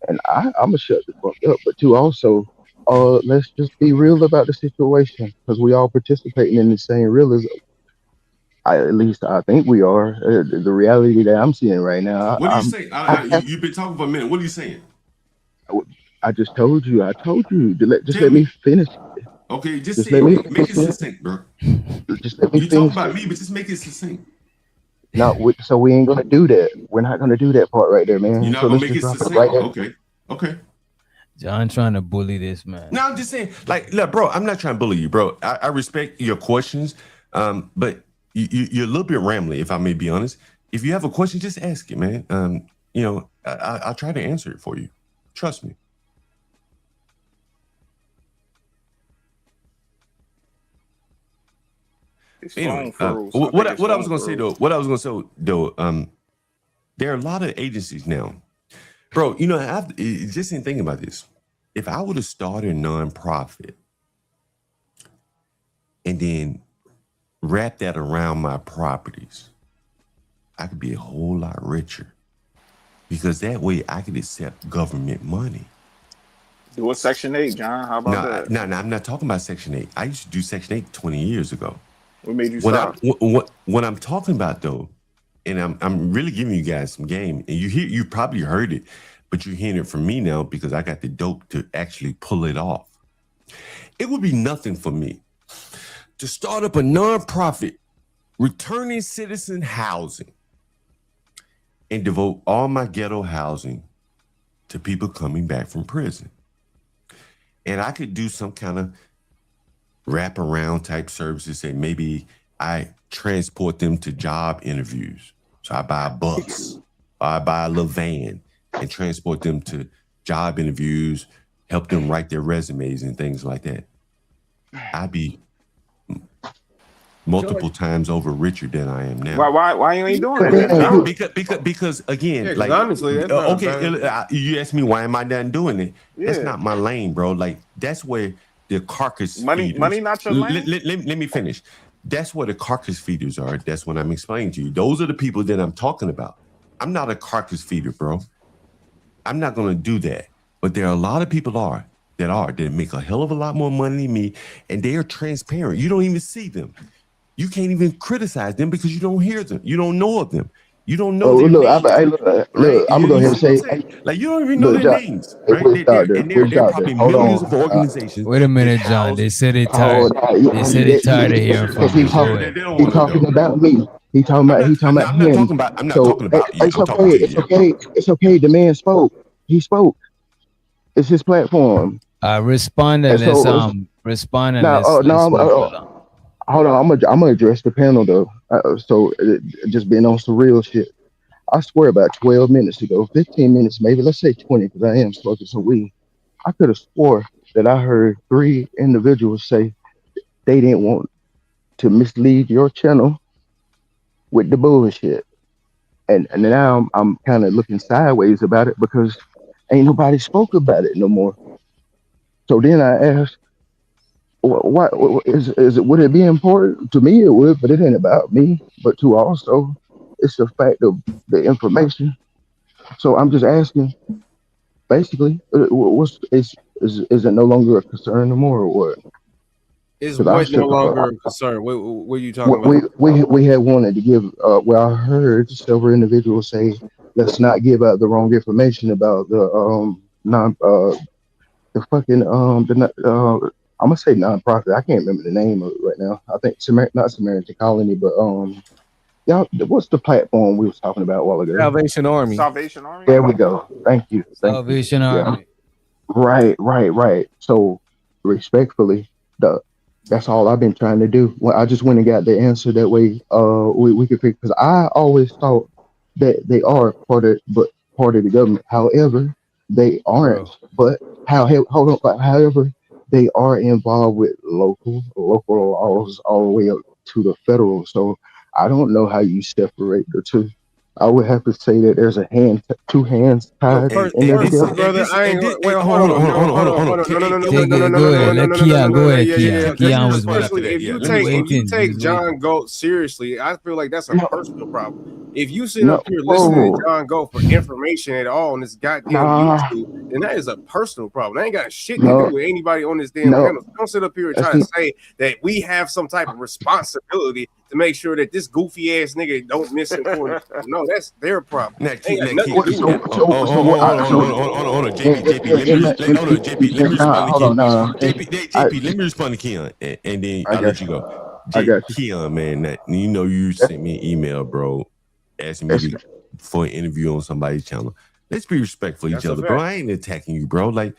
and I'm gonna shut the fuck up. But two, also, let's just be real about the situation, because we all participating in the same realism. At least I think we are. The reality that I'm seeing right now. What are you saying? You've been talking for a minute. What are you saying? I just told you. Just let me finish. Okay, just say it. Make it succinct, bro. Just let me you finish. talk about me, but just make it succinct. No, so we ain't gonna do that. We're not gonna do that part right there, man. You're not so gonna make it succinct. Right okay. John trying to bully this man. No, I'm just saying, like, look, bro, I'm not trying to bully you, bro. I respect your questions, but you're a little bit rambly, if I may be honest. If you have a question, just ask it, man. I'll try to answer it for you. Trust me. Anyway, what I was gonna say though, there are a lot of agencies now, bro. You know, just in thinking about this, if I would have started a nonprofit and then wrap that around my properties, I could be a whole lot richer, because that way I could accept government money. Do a Section 8, John. How about that? No, I'm not talking about Section 8. I used to do Section 8 20 years ago. What made you stop? What I'm talking about though, and I'm really giving you guys some game, and you probably heard it, but you're hearing it from me now because I got the dope to actually pull it off. It would be nothing for me to start up a nonprofit, returning citizen housing, and devote all my ghetto housing to people coming back from prison. And I could do some kind of wraparound type services, and maybe I transport them to job interviews. So I buy a bus, or I buy a little van and transport them to job interviews, help them write their resumes and things like that. I'd be multiple times over richer than I am now. Why you ain't doing it? Because again, like, honestly, you asked me why am I not doing it? Yeah. That's not my lane, bro. Like, that's where the carcass money not your lane. Let me finish. That's where the carcass feeders are. That's what I'm explaining to you. Those are the people that I'm talking about. I'm not a carcass feeder, bro. I'm not gonna do that. But there are a lot of people that make a hell of a lot more money than me, and they are transparent. You don't even see them. You can't even criticize them because you don't hear them. You don't know of them. You don't know their look, names, right? I'm gonna go You ahead and see what I'm say, saying? Like you don't even know look, their John, names, hey, right? Witch They're Doctor, probably hold millions of on. organizations Wait a that minute, John. house. They said they Oh, tired. They yeah, said they tired of hearing because from you. Go They ahead. don't he want to talking know. about me. He talking about I'm not him. talking about. I'm not So talking about you. it's I'm talking okay. to It's you. okay. It's okay. The man spoke. He spoke. It's his platform. Respond And and let's so respond and now, let's move it along. hold on. I'm gonna address the panel though. Just being on some real shit. I swear, about 12 minutes ago, 15 minutes, maybe let's say 20, because I am smoking some weed. I could have swore that I heard three individuals say they didn't want to mislead your channel with the bullshit. And now I'm kind of looking sideways about it because ain't nobody spoke about it no more. So then I asked, what is it? Would it be important to me? It would, but it ain't about me. But to also, it's the fact of the information. So I'm just asking, basically, what's is it no longer a concern no more, or what? Is Because I what no shook. longer a concern? What are you talking What about? we had wanted to give. Well, I heard several individuals say, let's not give out the wrong information about the non the fucking I'm gonna say nonprofit. I can't remember the name of it right now. I think not Samaritan Colony, but y'all, what's the platform we was talking about a while ago? Salvation Army. Salvation Army. There we go. Thank you. Salvation Yeah, Army. right. So respectfully, the that's all I've been trying to do. Well, I just went and got the answer that way. We could figure because I always thought that they are part of the government. However, they aren't. Bro. But hold on. But however, they are involved with local laws all the way up to the federal. So I don't know how you separate the two. I would have to say that there's two hands Well, tied Hey, in hey, there this together. is, hey, brother, this, I hey, ain't this, hey, well. hold Hold on, on, hold on, hold no, on, hold hold on, on, hold hold on. on, no, no, no, no, no, Take no, no, it. no, Go no, no, ahead. no, Let no, no, no, Keon. no, Go no, ahead, yeah, yeah, Keon. yeah. Let Because me Keon you was respond waiting. to especially that. if Yeah, you let me He take respond. waiting. John Goat seriously, I feel like that's a No, personal problem. If you sit up no, here listening to whoa, John Goat for information at all on this goddamn nah, YouTube, then that is a personal problem. That ain't got shit to do no, with anybody on this damn no. panel. So don't sit up here and try That's to say that we have some type of responsibility to make sure that this goofy ass nigga don't misinform the people. No, that's their problem. It ain't got nothing to what. do with So it. what? Hold on, JP. Hold on, JP. Let me respond to Hold on, Keon. no, I JP, let me respond to Keon, and then I I'll let got you you. go. I got you. Keon, man, you know you That's, sent me an email, bro, asking me that's to for an interview on somebody's channel. Let's be respectful of each That's a other, bro. fact. I ain't attacking you, bro. Like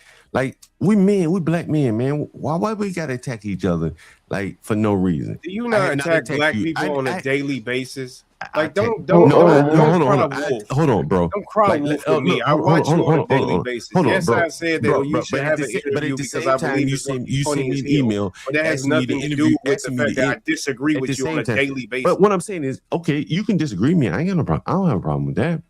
we men, we black men, man. Why we gotta attack each other like for no reason? Do you I not have not attack attacked black you. people on a daily basis? I Like attack. oh, don't Hold cry on. wolf. Hold on, bro. Don't cry Like, wolf with me. look, I watch you on a daily basis. hold on, Yes, bro, I said that you should But have an at interview the because same I time, believe it's going to be you sent funny me as an hell. email But that has asking me to nothing to interview, do with the fact that I disagree at the with you on same a time. daily basis. But what I'm saying is, okay, you can disagree with me. I ain't got no problem. I don't have a problem with that.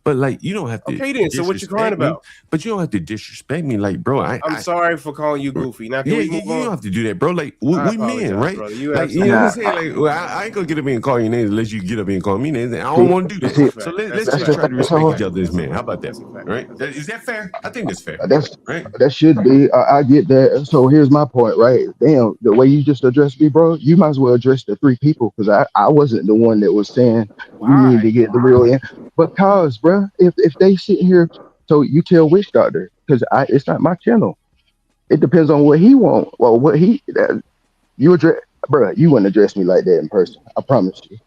But like, you don't have to Okay, then. So what you crying disrespect me. about? But you don't have to disrespect me, like, bro. I'm sorry for calling you goofy. Now, can Yeah, we move you don't on? have to do that, bro. Like I we men, apologize, right? brother. You Like you know absolutely what I'm nah. saying. Like well, I ain't gonna get up and call you names unless you get up and call me names. And I don't See, want to do That's that. a see, So fact. let's That's a just that's fact. try to that's respect all. each other as That's a men. How fact. about that? That's a fact. Right? That's a fact. Is that fair? I think that's fair. That's Right? that should be. I get that. So here's my point, right? Damn, the way you just addressed me, bro. You might as well address the three people because I wasn't the one that was saying we need Why? to get the real in. Because, bro, if they sitting here, so you tell Witch Doctor because I it's not my channel. It depends on what he want. Well, what he you address, bro. You wouldn't address me like that in person. I promise you.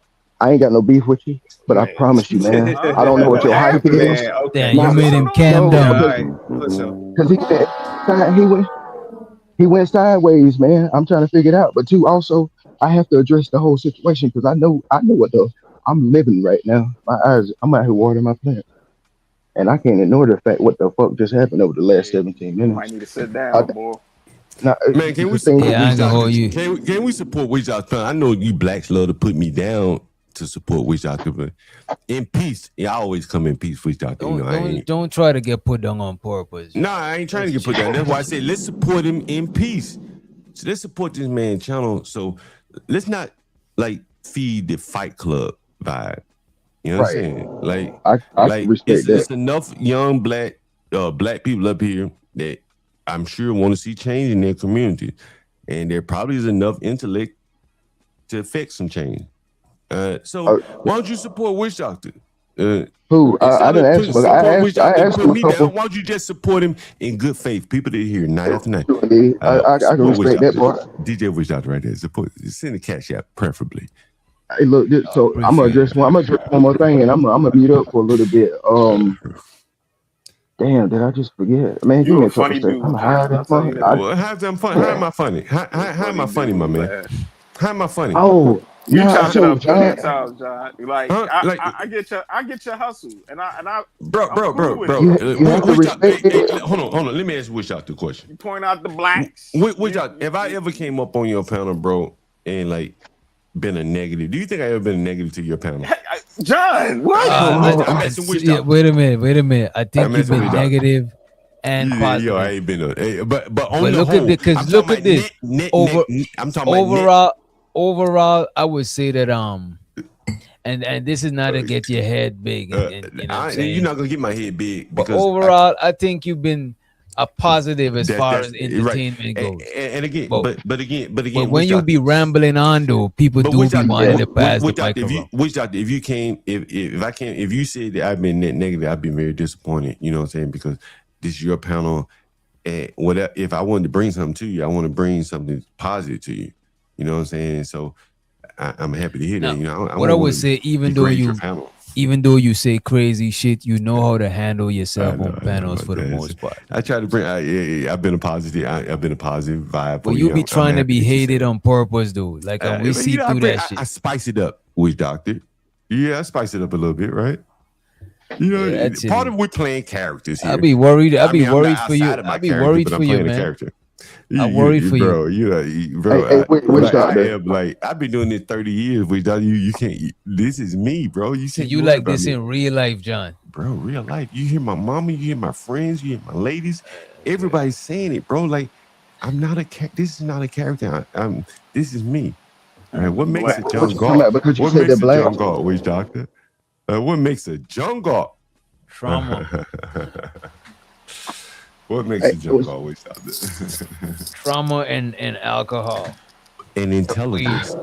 I ain't got no beef with you, but I Man. promise you, man. I don't know what What your hype happened? is. Man, okay. Damn, you Not made What's him going calm no, Yeah, all down. because right. For sure. he went sideways, man. I'm trying to figure it out. But two, also, I have to address the whole situation because I know what the I'm living right now. My eyes, I'm out here watering my plant, and I can't ignore the fact what the fuck just happened over the last Yeah, 17 you might minutes. need to sit I, down, boy. now, Man, can we the thing support Yeah, I Witch ain't gonna Doctor? hold you. Can we support Witch Doctor? I know you blacks love to put me down to support Witch Doctor, but in peace, yeah, I always come in peace, Witch Doctor. You know, I ain't. Don't try to get put down on purpose, Nah, John. I ain't trying to Let's get put down. chill. That's why I said let's support him in peace. So let's support this man channel. So let's not like feed the Fight Club vibe. You know what I'm right, saying? I can Like respect that. it's enough young black black people up here that I'm sure want to see change in their community, and there probably is enough intellect to affect some change. So why don't you support Witch Doctor? Who? I didn't ask, but I asked Put him a me down. couple. Why don't you just support him in good faith? People that hear night after night. I can respect that part. DJ Witch Doctor right there. Support. Send the cash app, preferably. Hey, look, so I'm gonna address one more thing, and I'm gonna mute up for a little bit. Damn, did I just forget? Man, give me a couple seconds. I'm high as fuck. How am I funny? How am I funny, my man? How am I funny? Oh, You nah, chop it so up John, plenty of times, John. Like, I get your hustle, and I bro. you have to respect it. Hold on. Let me ask Witch Doctor a question. You point out the blacks. Witch Doctor, if I ever came up on your panel, bro, and like been a negative, do you think I ever been a negative to your panel? John, what? Wait a minute. I think you've been negative and positive. Yo, I ain't been but on but the look whole, at this, because look at this. I'm talking overall, I would say that and this is not to get your head big. You know you're not gonna get my head big. But overall, I think you've been a positive as far as entertainment goes. And again, but again, when you be rambling on though, people do be wanting to pass the microphone. If you say that I've been negative, I've been very disappointed. You know what I'm saying? Because this is your panel, and whatever. If I wanted to bring something to you, I want to bring something positive to you. You know what I'm saying? So I'm happy to hear that. You know, what I would say, even though you say crazy shit, you know how to handle yourself on panels for the most part. I try to bring. I've been a positive. I've been a positive vibe. But you be trying to be hated on purpose, though. Like we see through that shit. I spice it up, Witch Doctor. Yeah, I spice it up a little bit, right? You know, part of we're playing characters here. I'd be worried. I'd be worried for you. I'd be worried for you, man. I'm worried for bro, you. Bro. I've been doing this 30 years. You can't. This is me, bro. You like this in real life, John? Bro, real life. You hear my mama. You hear my friends. You hear my ladies. Everybody's saying it, bro. Like I'm not a. This is not a character. This is me. All right. What makes a John God? What makes a John God? Witch Doctor? What makes a John God? Trauma. What makes a John God? Witch Doctor? Trauma and alcohol. And intelligence.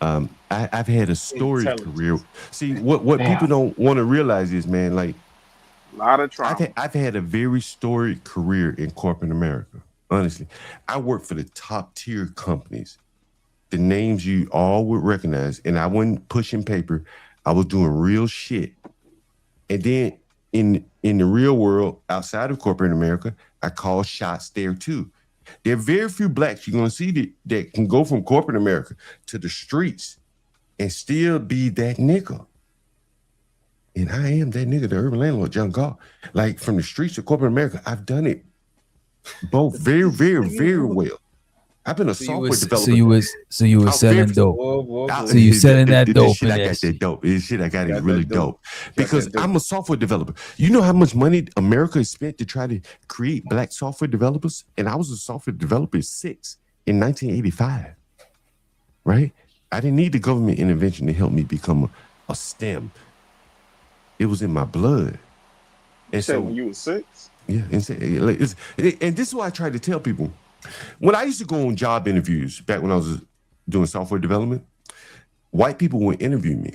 I've had a storied career. See, what people don't want to realize is, man, like a lot of trauma. I've had a very storied career in corporate America. Honestly, I worked for the top tier companies, the names you all would recognize, and I wasn't pushing paper. I was doing real shit. And then in the real world, outside of corporate America, I call shots there too. There are very few blacks you're going to see that can go from corporate America to the streets and still be that nigga. And I am that nigga, the urban landlord, John God. Like from the streets to corporate America, I've done it both very, very, very well. I've been a software developer. So you were selling dope. So you selling that dope. Shit, I got that dope. This shit I got is really dope. Because I'm a software developer. You know how much money America has spent to try to create black software developers? And I was a software developer at 6 in 1985. Right? I didn't need the government intervention to help me become a STEM. It was in my blood. And so when you were 6? Yeah. And this is what I try to tell people. When I used to go on job interviews back when I was doing software development, white people would interview me.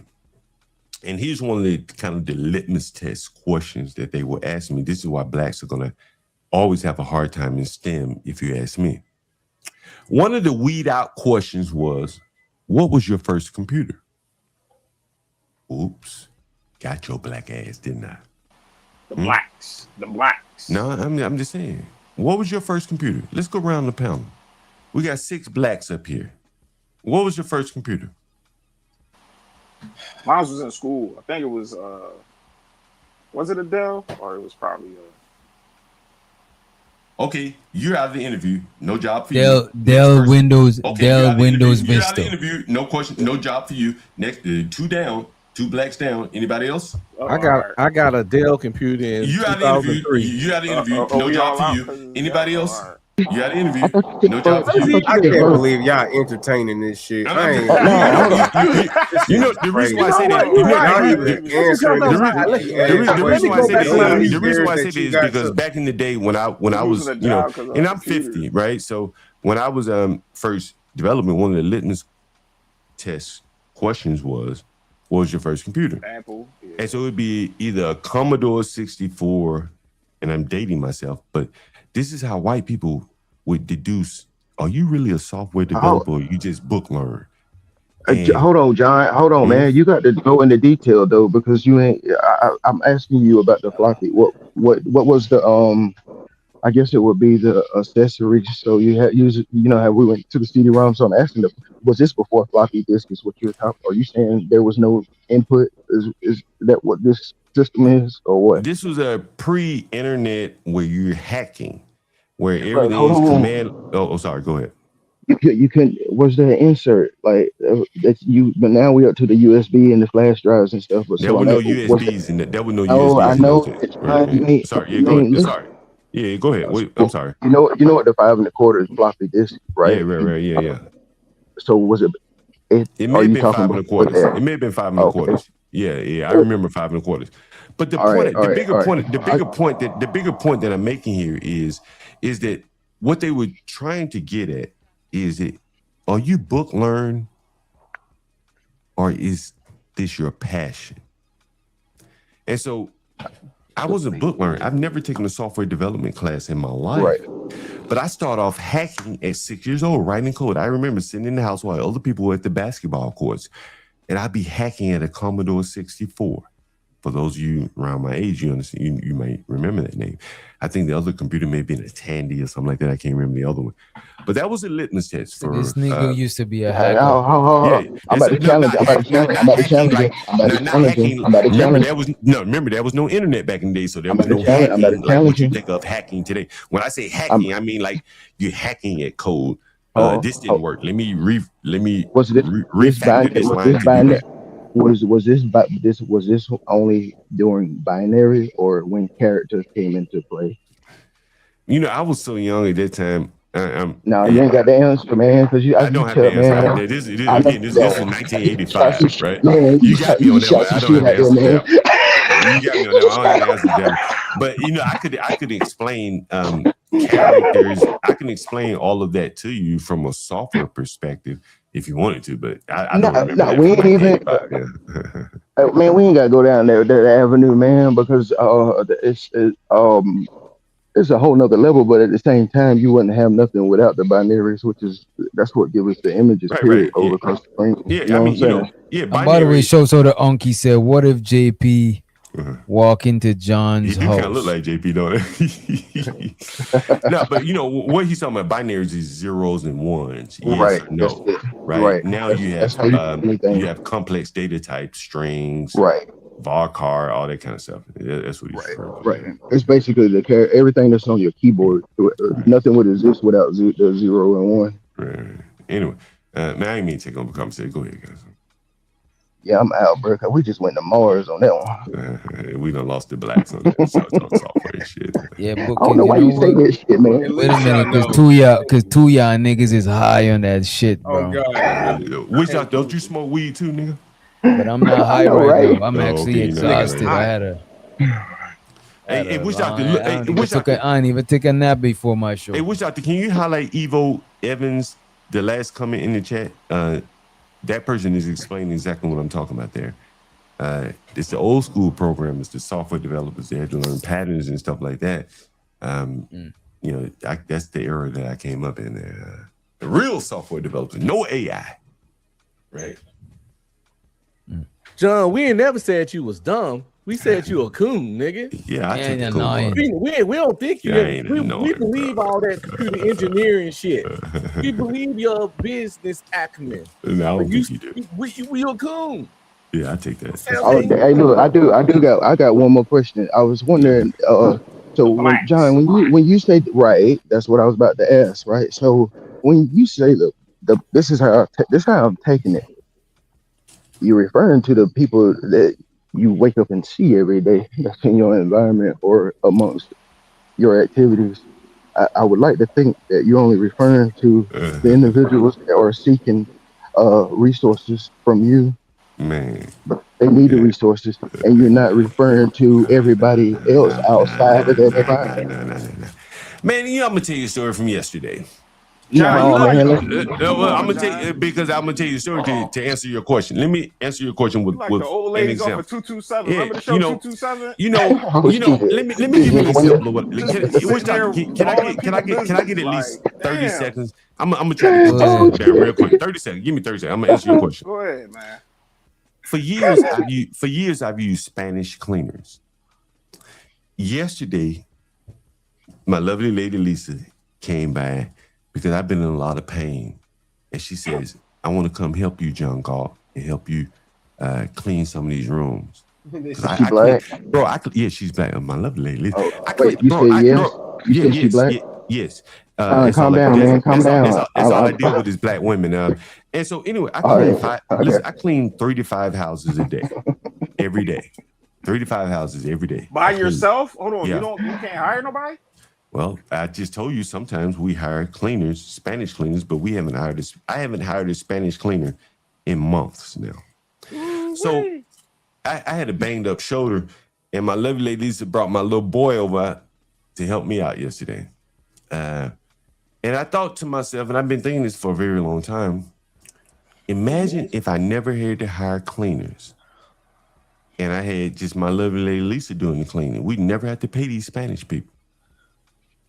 And here's one of the kind of the litmus test questions that they would ask me. This is why blacks are going to always have a hard time in STEM, if you ask me. One of the weed out questions was, what was your first computer? Oops. Got your black ass, didn't I? The blacks. No, I'm just saying. What was your first computer? Let's go around the panel. We got 6 blacks up here. What was your first computer? Mine was in school. I think it was it a Dell? Or it was probably Okay, you're out of the interview. No job for you. Dell Windows Vista. You're out of the interview. No question. No job for you. Next, 2 down. 2 blacks down. Anybody else? I got a Dell computer in you 2003. You out of the interview. No job for you. Anybody else? You got an I interview. thought you No said job first. for I you. thought I you said can't first. believe y'all entertaining this shit. I'm I just, ain't. Nah, hold on. This you know is the reason why crazy. I You say know that. what? You right. Y'all Let's even just jump answering the outside. goofy Let, ass let, The let reason me why I go say questions. back that to Some my of is these the research. reason why years I say that that you is got because took. back in the day when I He was, losing a job because of and a I'm computer. 50, right? So when I was first development, one of the litmus test questions was, what was your first computer? Apple. Yeah. And so it would be either a Commodore 64, and I'm dating myself, but this is how white people would deduce, are you really a software Hold, developer or you just book learn? And hold on, John. Hold on, mhm, man. You got to go into detail though, because you ain't. I'm asking you about the floppy. What was the I guess it would be the accessory. So you had use you know how we went to the CD-ROM. So I'm asking, was this before floppy disk? Is what you're talking? Are you saying there was no input? Is that what this system is, or what? this was a pre-internet where you're hacking, where But hold everything's on. command. Sorry, go ahead. You can was there an insert like that you? But now we up to the USB and the flash drives and stuff. But There so were I'm no at was USBs in that. There were no no, I USBs in those know days. it's Right, fine. right. Sorry. Yeah, You go ahead. ain't listen. Sorry. Yeah, go ahead. Wait, I'm So, sorry. you know what the 5 1/4 is floppy disk, Yeah, right? right, right. Yeah, yeah. So was it? It may Are have you been talking five and a before quarters. that? It may have been five and a Okay. quarters. Yeah, yeah. I remember five and a quarters. But the All right. point, All right. All right. the bigger point that I'm making here is that what they were trying to get at is that are you book learn or is this your passion? And so I was a book learner. I've never taken a software development class in my life. Right. But I started off hacking at 6 years old, writing code. I remember sitting in the house while other people were at the basketball courts, and I'd be hacking at a Commodore 64. For those of you around my age, you understand, you might remember that name. I think the other computer may have been a Tandy or something like that. I can't remember the other one. But that was a litmus test So this for nigga used to be a Hey, hacker. yeah. I'm And about so to no, challenge. not I'm about to hack, challenge. I'm not about to hacking challenge him. like I'm about to not challenge him. hacking. I'm about to Remember challenge there him. was no remember there was no internet back in the day, so there I'm was about to no challenge. I'm about to hacking like challenge what you him. think of hacking today. When I say I'm. hacking, I mean like you're hacking at code. Oh, This didn't oh. work. Let me Was this refactor this was line this to do binary? this. Was this only during binary or when characters came into play? You know, I was so young at that time. No, you ain't got the answer, man. Because I don't you have the tell, answer. man. This I know again. This is that. Shot 1985, some, right? man. You got me You on that one. shot some I don't shit have the out there, answer to man. that. You got me on that one. I don't have the answer to that one. But you know, I could explain characters. I can explain all of that to you from a software perspective if you wanted to. But I No, don't remember no, that we from ain't even. 1985. Yeah. Man, we ain't gotta go down there that avenue, man, because it's a whole nother level. But at the same time, you wouldn't have nothing without the binaries, which is that's what gives us the images. Right, Period. right. Over Yeah, across the screen. You yeah. I know what I'm mean, you know, saying? yeah. And by the way, Binary. so the Unky said, what if JP uh walk into He John's do kind of look house? like JP, don't it? No, but you know what he's talking about. Binaries is zeros and ones, yes Right. or That's no. it. Right Right. now, That's how you do you anything. have complex data types, strings, Right. varchar, all that kind of stuff. That's what he's Right. referring to Right. there. It's basically everything that's on your keyboard. Nothing would exist without the 0 and 1. Right. Anyway, man, I didn't mean to take on the conversation. Go ahead, guys. Yeah, I'm out, bro. 'Cause we just went to Mars on that one. We done lost the blacks on that software and shit. Yeah, but I don't know you why know you say what? that shit, At man. Wait a least y'all minute, know. cause two y'all niggas is high on that shit, Oh bro. God. Which y'all don't you smoke weed too, nigga? But I'm not I high know, right right? now. I'm Oh, okay, actually you know, Niggas exhausted. hot. I had hey, a which long. doctor? Hey, which doctor? I didn't even take a nap before my Hey, show. which doctor? Can you highlight Evo Evans, the last comment in the chat? That person is explaining exactly what I'm talking about there. It's the old school program. It's the software developers. They had to learn patterns and stuff like that. You know, that's the era that I came up in there. The real software developers, no AI. Right. John, we ain't never said you was dumb. We said you a coon, nigga. Yeah, I take the And cool part. annoying. We don't think you. Yeah, I ain't We annoying, believe bro. all that computer engineering shit. We believe your business acumen. No, I don't But think you do. you a coon. Yeah, I take that. Sound Oh, like hey, look, I got one more question. I was wondering, so when Blacks. John, when you say right, that's what I was about to ask, right? So when you say this is this is how I'm taking it. You're referring to the people that you wake up and see every day that's in your environment or amongst your activities. I would like to think that you're only referring to the individuals that are seeking resources from you. Man, They need the resources, and you're not referring to everybody else outside of that environment. nah. Man, you know, I'm gonna tell you a story from yesterday. John, you No, like man. the Well, hold I'm on, gonna tell you John. because I'm gonna tell you a story Hold on. to answer your question. Let me answer your question You like the with old an ladies off of example. 227. Yeah, Remember the show 227? Oh shit. Let me give you an Yeah, example of what. Just Which sitting time there balling people can I get business. at least Like, 30 damn. seconds? I'm gonna try to condense oh this down real shit. quick. 30 seconds. Give me 30 seconds. I'm gonna answer your question. Go ahead, man. For years I've used Spanish cleaners. Yesterday, my lovely lady Lisa came by because I've been in a lot of pain. And she says, I want to come help you, John Galt, and help you clean some of these rooms. Is she black? Yeah, she's black. My lovely lady Lisa. Oh wait, you say yes? You say she black? Yes. It's all Calm like down, man. Calm down. that's all I deal with is black women. And so anyway, all right. Okay. I clean 35 houses a day, every day. 35 houses every day. By yourself? Hold on. Yeah. You can't hire nobody? Well, I just told you sometimes we hire cleaners, Spanish cleaners, but we haven't hired this. I haven't hired a Spanish cleaner in months now. So I had a banged up shoulder, and my lovely lady Lisa brought my little boy over to help me out yesterday. And I thought to myself, and I've been thinking this for a very long time, imagine if I never had to hire cleaners and I had just my lovely lady Lisa doing the cleaning. We'd never have to pay these Spanish people.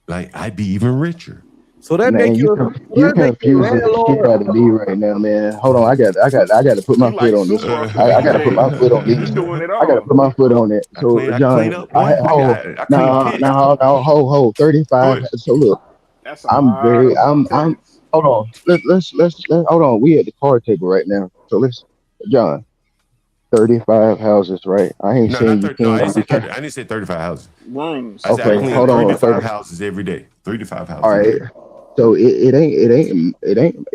Like, I'd be even richer. So that Man, make you you confusing the shit out of me right now, man. Hold on, I got to put my He foot like on this super one. off the I got to put my BJ. foot on He this. doing it I got to all. put my foot on it. So, I clean John, up, boy. I clean pits. hold, Go 35. ahead. So look, That's a lot of I'm. text. Hold on, let's hold on. We at the card table right now. So let's, John, 35 houses, right? I ain't No, saying not you 30. No, I can't. didn't say You 30. can't. I didn't say 35 houses. Rooms. I said I Okay, clean hold on, 35 30. houses every day. 35 All houses a right. day. So it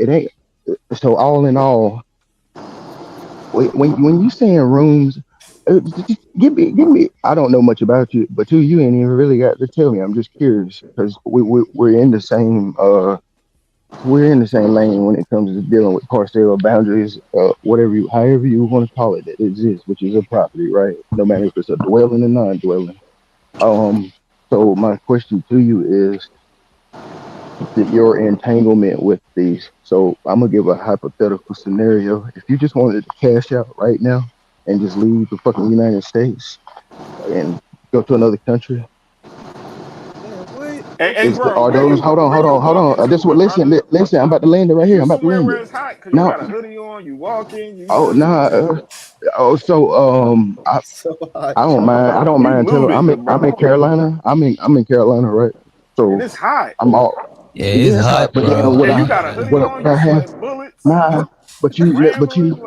ain't. So all in all, when you saying rooms, just give me. I don't know much about you, but you ain't even really got to tell me. I'm just curious because we're in the same we're in the same lane when it comes to dealing with parcel boundaries, whatever you however you want to call it, it exists, which is a property, right? No matter if it's a dwelling or non-dwelling. Um. So my question to you is your entanglement with these. So I'm gonna give a hypothetical scenario. If you just wanted to cash out right now and just leave the fucking United States and go to another country, Hey, bro, are those? Hold on, where hold you on, hold walking on. to, This what? good Listen, brother? listen. I'm about to land it right here. You I'm about to somewhere land where it. it's hot because you Now, got a hoodie on, you walking, you oh know. nah. So I don't mind. I don't You mind telling. looted, good I'm in brother. Carolina. I'm in Carolina, right? And So it's hot. I'm all. Yeah, it's Yeah, it's hot. hot, But then bro. what And I you got a hoodie what on, you I have. sweating bullets, Nah, rambling. but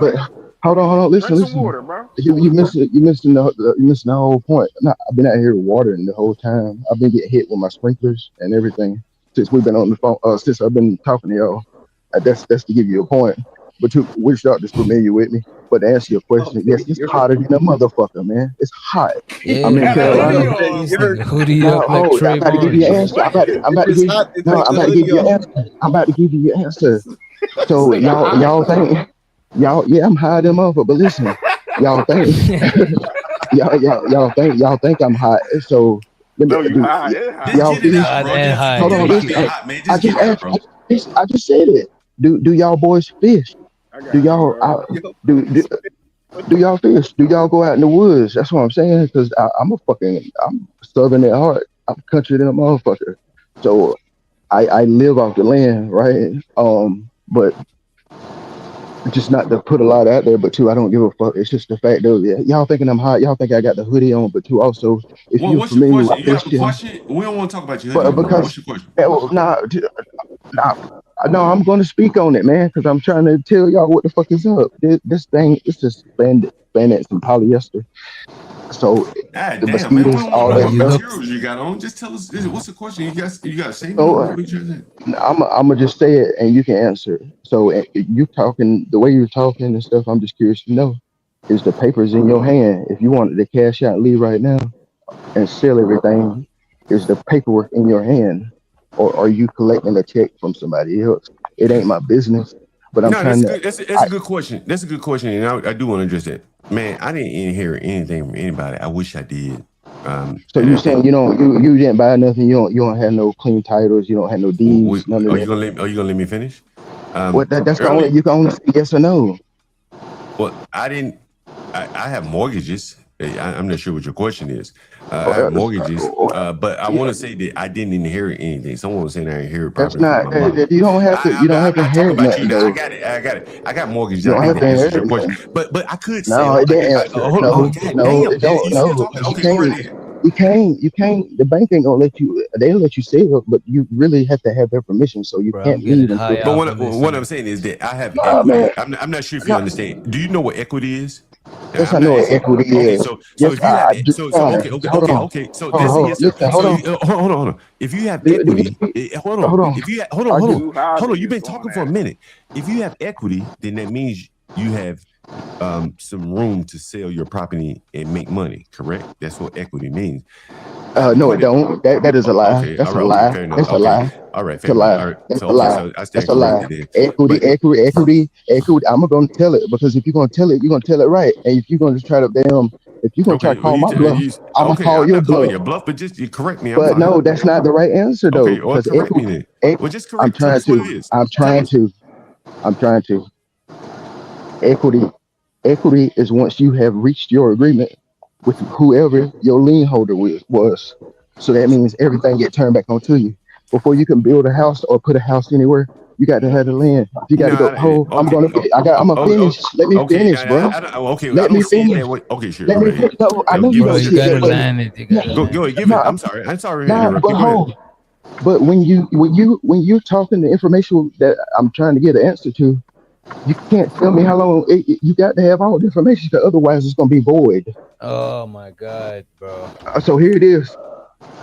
Like, hold on, drink some listen. water, bro. You missing the whole point. Nah, I've been out here watering the whole time. I've been getting hit with my sprinklers and everything since we've been on the phone. Since I've been talking to y'all. That's to give you a point. But which doctor's familiar with me? But to answer your question, yes, it's hotter than a motherfucker, man. It's hot. Yeah, I'm in Got a man. hoodie Carolina. on. This nigga hoodie Now up like hold, I got to give Trayvon, you an You man. answer. sweating. I'm about to give. No, I'm about to give you an answer. I'm about to give you your answer. This So nigga hot. y'all think yeah, I'm high them up, but listen, y'all think y'all think I'm hot. So let me No, you do hot. It's Just hot. y'all get it fish. out, Hot bro. and Just high. Hold forget on, about listen. being Take hot, man. I Just get just it out, asked. bro. I just said it. Do y'all boys fish? I Do got you, y'all bro. do do y'all fish? Do y'all go out in the woods? That's what I'm saying. Because I'm southern at heart. I'm country than a motherfucker. So I live off the land, right? But just not to put a lot out there, but two, I don't give a fuck. It's just the fact of y'all thinking I'm hot. Y'all think I got the hoodie on, but two, also, if Well, you're what's your familiar question? with You have a fishing, question? We don't want to talk about your hoodie but no more. because What's your question? well, nah, no, I'm going to speak on it, man, because I'm trying to tell y'all what the fuck is up. This thing, it's just spandex and polyester. So Ah, the damn, man. We mosquitoes, don't want to all know Bro, that what you stuff. look materials you got on. Just tell us. What's the question? You got a statement So on it? What you trying to say? I'm gonna just say it, and you can answer. So you talking the way you're talking and stuff. I'm just curious to know. Is the papers in your hand? If you wanted to cash out, leave right now and sell everything. Is the paperwork in your hand? or are you collecting a check from somebody else? It ain't my business, but I'm No, that's trying to. good. That's a good question. That's a good question, and I do want to address that. Man, I didn't inherit anything from anybody. I wish I did. So And you I think saying you didn't buy nothing? You don't have no clean titles. You don't have no deeds. None of that. are you gonna let me finish? What that's the only Early, you can only say yes or no. well, I didn't. I have mortgages. I'm not sure what your question is. I have Uh, mortgages, uh, but I want to say that I didn't inherit anything. Someone was saying I inherited that's property from not. my mother. You don't have to. You don't have I'm to not talking inherit about you nothing now. I though. got it. I got it. I got mortgages. You I don't think have to that answers your inherit question. nothing. But I could No, sell. it didn't answer. Hold on. Oh, No, God no, damn, it man. don't. You still No, talking? because you Okay, go right can't. ahead. You can't. The bank ain't gonna let you. They let you sell, but you really have to have their permission. So you Bro, I'm can't getting leave until. high But off what of what listening. I'm saying is that I have No, man. equity. I'm not sure if you No, understand. Do you know what equity is? Now, yes, I'm I not know what asking. equity Okay, is. so Yes, if you have just hold on. okay. So Hold on, that's a hold on. yes sir. Listen, hold So on. hold on. If you have Do you, equity, hold on. hold on. If you I just hold on. Hobby You've is been going talking for a at it. minute. If you have equity, then that means you have some room to sell your property and make money. Correct? That's what equity means. I have a no, it question. don't. That is a lie. Okay, all That's a right, okay, lie. fair enough. That's a Okay, lie. all right, It's a fair enough. lie. All right, That's so a okay, lie. so I That's stand a lie. corrected then. Equity, But equity, equity, equity. I'm gonna tell it because if you're gonna tell it, you're gonna tell it right. And if you're gonna try to if you're gonna try okay, to well, call my bluff, I'm gonna okay. call I'm your not calling bluff. your bluff, but just you correct me. I'm But fine. no, that's not the right answer though. Okay, or Because correct me then. Well, just I'm correct. Tell trying us what to. it is. I'm Tell trying us. to. I'm trying to. Equity. Equity is once you have reached your agreement with whoever your lien holder was. So that means everything get turned back onto you. Before you can build a house or put a house anywhere, you got to have the land. If you got to No, go, I'm okay, gonna, I'm gonna finish. Let me okay. finish, bro. I don't, okay, I Let don't me see it that finish. way. Okay, sure, Let go me right finish. ahead. No, I No, know you give Bro, it don't to you see me. it gotta that way. land it. You No, gotta Go land ahead, it. give it. nah, I'm sorry, nah, interrupt but you. Go ahead. hold. But when you're talking the information that I'm trying to get an answer to, you can't tell me how long you got to have all the information, because otherwise it's gonna be void. Oh my god, bro. So here it is.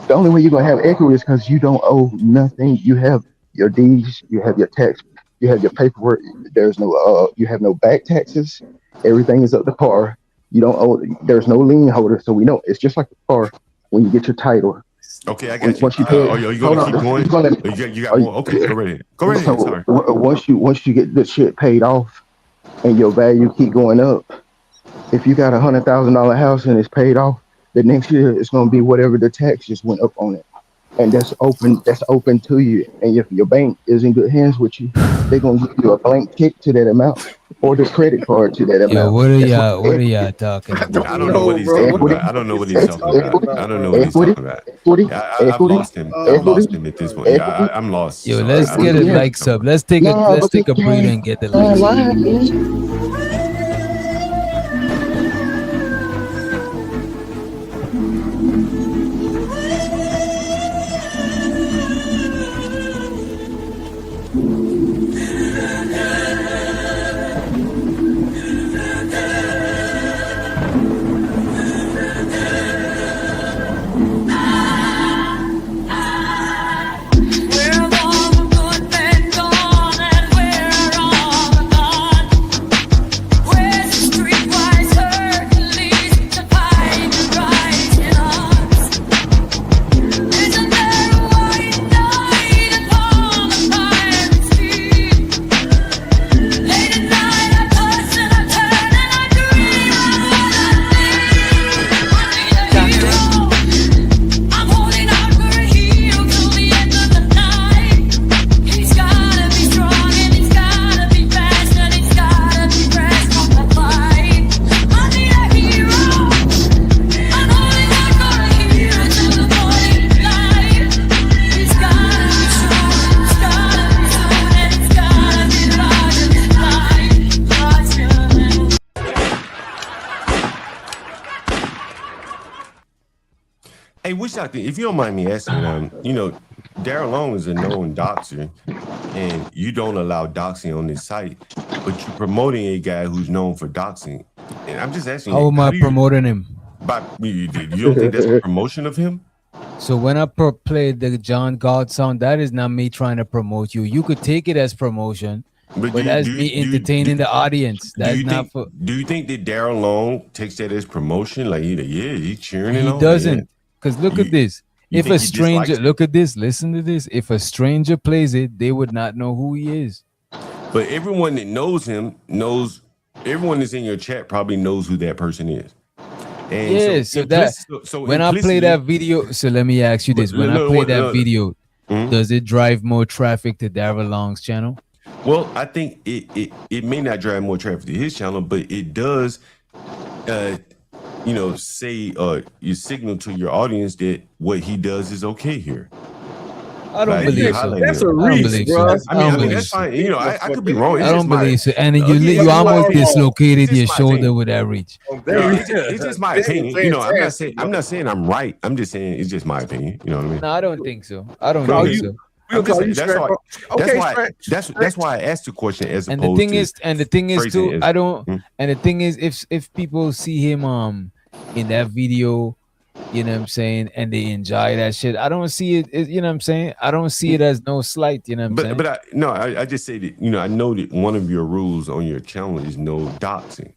The only way you're gonna have equity is because you don't owe nothing. You have your deeds, you have your tax, you have your paperwork. There's no you have no back taxes. Everything is up to par. You don't owe. There's no lien holder, so we know it's just like a car when you get your title. Okay, I got you. Once you pay, Are you going hold to on, keep going? it's gonna. You got Are more? Okay, go right ahead. Go right ahead. so Sorry. once you get the shit paid off and your value keep going up, if you got $100,000 house and it's paid off, the next year it's gonna be whatever the tax just went up on it, and that's open. That's open to you. And if your bank is in good hands with you, they're gonna give you a blank check to that amount or the credit card to that Yo, amount. That's what what are y'all talking I about, I don't don't know bro? what know, he's bro. talking What equity, about. the I don't fuck know what is he's he talking about. talking equity, I about, don't know what bro? he's equity, talking about. equity, Yeah, I've equity, lost him. Oh I've my lost equity, him at this point. god. Yeah, equity, I'm lost. Yo, So let's I don't get know a equity. what Yeah. he's likes talking up. about. No, Let's take because a breather and get the likes up. lying. Hey, which doctor, if you don't mind me asking, Daryl Long is a known doxer, and you don't allow doxing on this site, but you're promoting a guy who's known for doxing. And I'm just asking How you, am how I do you, promoting him? you don't think that's a promotion of him? So when I play the John God song, that is not me trying to promote you. You could take it as promotion, But but that's me entertaining the audience. That's not for. do you think that Daryl Long takes that as promotion? Like, yeah, he's cheering and He all that. doesn't, because look at You, this. You If a think he stranger, dislikes it? look at this, listen to this. If a stranger plays it, they would not know who he is. But everyone that knows him knows. Everyone that's in your chat probably knows who that person is. And Yeah, so that when I play that video, so let me ask you this: when I play that video, does it drive more traffic to Daryl Long's channel? Well, I think it may not drive more traffic to his channel, but it does, say you signal to your audience that what he does is okay here. I don't believe so. That's a reach, bro. I mean, that's fine. I could be wrong. I don't believe so. And you almost dislocated your shoulder with that reach. It's just my opinion. I'm not saying I'm right. I'm just saying it's just my opinion. You know what I mean? No, I don't think so. I don't think so. That's why I asked the question as and opposed the thing is too, I don't. And the thing is, if people see him in that video, you know what I'm saying, and they enjoy that shit, I don't see it. You know what I'm saying? I don't see it as no slight. You know what I'm saying? I just say that I know that one of your rules on your channel is no doxing.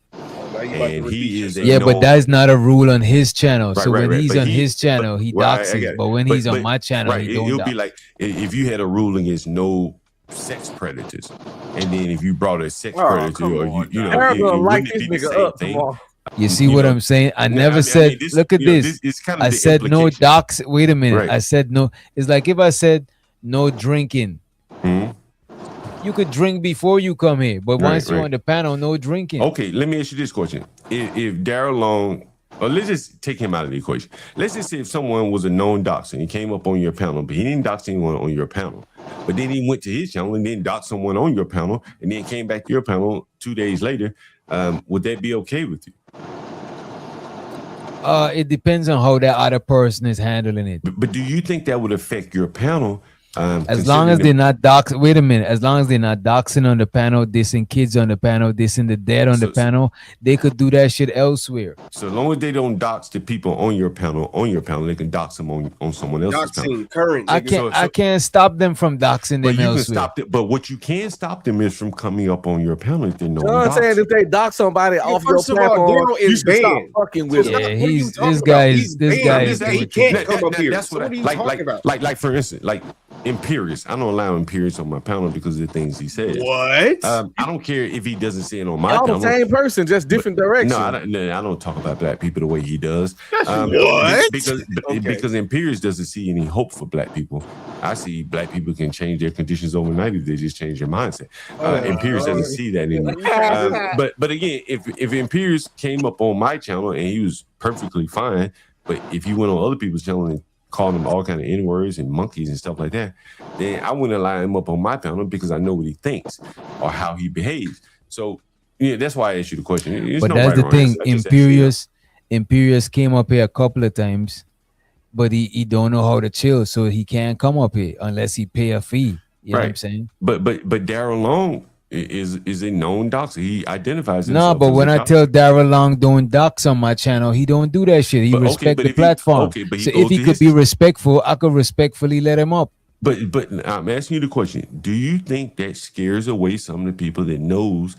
And he is but that's not a rule on his channel. So when he's on his channel, he doxes. But when he's on my channel, he don't. It'll be like if you had a rule against no sex predators, and then if you brought a sex predator, or you see what I'm saying? I never said. Look at this. I said no dox. Wait a minute. I said no. It's like if I said no drinking. You could drink before you come here, but once you're on the panel, no drinking. Okay, let me ask you this question: If Daryl Long, or let's just take him out of the equation. Let's just say if someone was a known doxer and he came up on your panel, but he didn't dox anyone on your panel, but then he went to his channel and then doxed someone on your panel, and then came back to your panel 2 days later, would that be okay with you? It depends on how that other person is handling it. But do you think that would affect your panel? As long as they're not doxing, wait a minute. As long as they're not doxing on the panel, dissing kids on the panel, dissing the dead on the panel, they could do that shit elsewhere. So long as they don't dox the people on your panel, they can dox them on someone else's panel. Current. I can't stop them from doxing them elsewhere. But what you can stop them is from coming up on your panel if they know. I'm saying if they dox somebody off your platform, you can stop fucking with it. Yeah, this guy is. He can't come up here. That's what like for instance, like Imperious. I don't allow Imperious on my panel because of the things he says. What? I don't care if he doesn't say it on my panel. panel. The same person, just different direction. No, I don't talk about black people the way he does. What? Because Imperious doesn't see any hope for black people. I see black people can change their conditions overnight if they just change their mindset. Imperious doesn't see that in me. But again, if Imperious came up on my channel and he was perfectly fine, but if he went on other people's channel and called them all kind of N-words and monkeys and stuff like that, then I wouldn't allow him up on my panel because I know what he thinks or how he behaves. So that's why I asked you the question. But that's the thing. Imperious came up here a couple of times, but he don't know how to chill, so he can't come up here unless he pay a fee. You know what I'm saying? But Daryl Long is a known doxer. He identifies No, himself. but when I tell Daryl Long don't dox on my channel, he don't do that shit. He respect the platform. So if he could be respectful, I could respectfully let him up. But I'm asking you the question: do you think that scares away some of the people that know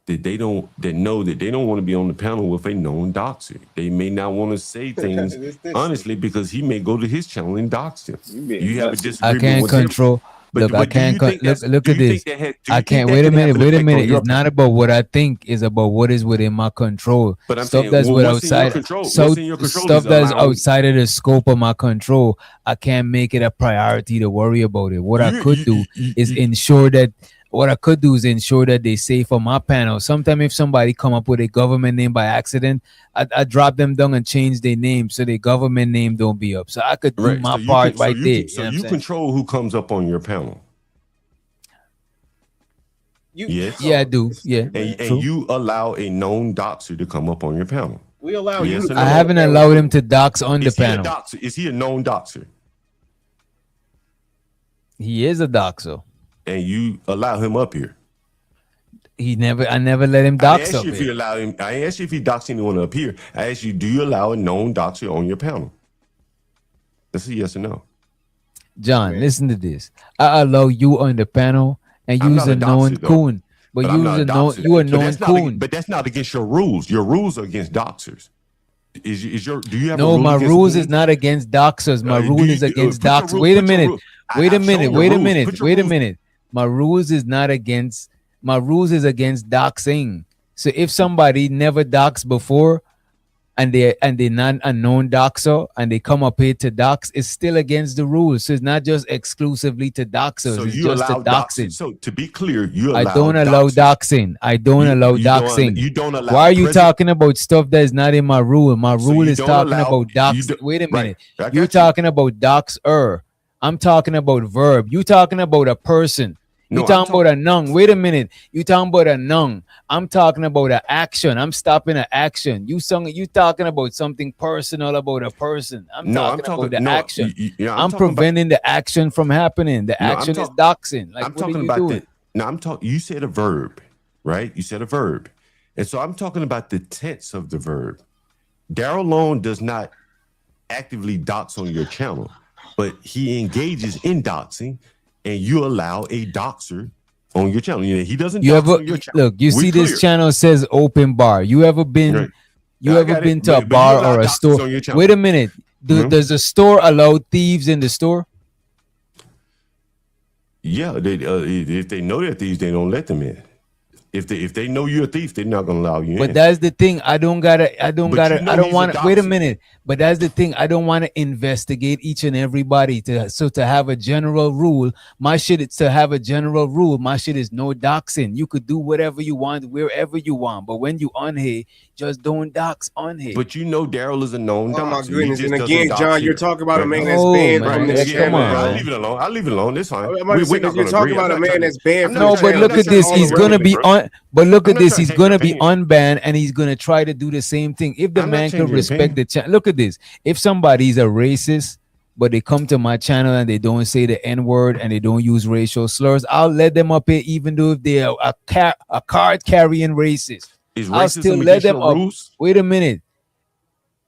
that they don't want to be on the panel with a known doxer? They may not want to say things honestly because he may go to his channel and dox him. You have a disagreement. I can't control. Look, I can't look at this. I can't. Wait a minute. It's not about what I think. It's about what is within my control. But I'm stuff saying, that's outside. Stuff that's outside of the scope of my control. I can't make it a priority to worry about it. What I could do is ensure that. What I could do is ensure that they safe on my panel. Sometimes if somebody come up with a government name by accident, I drop them down and change their name so their government name don't be up. So I could do my part there. So you control who comes up on your panel. Yes. Yeah, I do. Yeah. And you allow a known doxer to come up on your panel. We allow you. I haven't allowed him to dox on the panel. Is he a known doxer? He is a doxer. And you allow him up here. I never let him dox up here. I asked you if he doxed anyone up here. I asked you, do you allow a known doxer on your panel? That's a yes or no. John, listen to this. I allow you on the panel and use a known coon. But you a known coon. But that's not against your rules. Your rules are against doxers. Do you have No, a rule my against rules bullying? is not against doxers. My Do rule you- is against put your dox. rule- Wait a put your minute. rule- Wait a I've minute. shown the Wait a rules. minute. Put your Wait a rules. minute. My rules is not against. My rules is against doxing. So if somebody never doxed before, and they're not a known doxer and they come up here to dox, it's still against the rules. So it's not just exclusively to doxers. So It's you just to allow doxing. doxing. So to be clear, you I allow don't allow doxing. doxing. I don't allow doxing. You don't allow. Why are you talking about stuff that is not in my rule? My rule you is don't talking allow- about dox. you do- Wait a right. minute. I got You're you. talking about doxer. I'm talking about verb. You talking about a person. You No, talking about a noun. Wait a minute. You talking about a noun. I'm talking about an action. I'm stopping an action. You talking about something personal about a person. I'm talking about the action. I'm preventing the action from happening. The action is doxing. Like, I'm what are talking you about doing? No, I'm talking. You said a verb, right? You said a verb, and so I'm talking about the tense of the verb. Daryl Long does not actively dox on your channel, but he engages in doxing, and you allow a doxer on your channel. He doesn't. You dox ever on your channel. look? You We see, clear. this channel says open bar. You ever been? Right. You I ever got been it, to a but you bar allow or a doxers store? on your channel. Wait a minute. Does the store allow thieves in the store? Yeah, if they know they're thieves, they don't let them in. If they know you're a thief, they're not gonna allow you in. But that's the thing. I don't want to wait a doxer. minute. But that's the thing. I don't want to investigate each and everybody to have a general rule. My shit is to have a general rule. My shit is no doxing. You could do whatever you want, wherever you want. But when you on here, just don't dox on here. But you know Daryl is a known Oh my doxer. He goodness! just And doesn't again, dox John, here. you're talking about a man that's No, banned man, from this that's- channel. come on, bro. I'll man. leave it alone. I'll leave it alone. It's fine. I'm about to say, not you're gonna talking agree. about I'm a not man trying that's to- banned I'm from not No, this trying but to- channel. look at I'm not this. trying He's to gonna hang be your opinion, on. But look I'm at not this. trying He's to hang your gonna be opinion. unbanned, and he's gonna try to do the same thing. If the I'm not man can changing your respect opinion. the channel, look at this. If somebody's a racist, but they come to my channel and they don't say the N word and they don't use racial slurs, I'll let them up here, even though if they're a card carrying racist. Is I'll still racism let against them your up. rules? Wait a minute.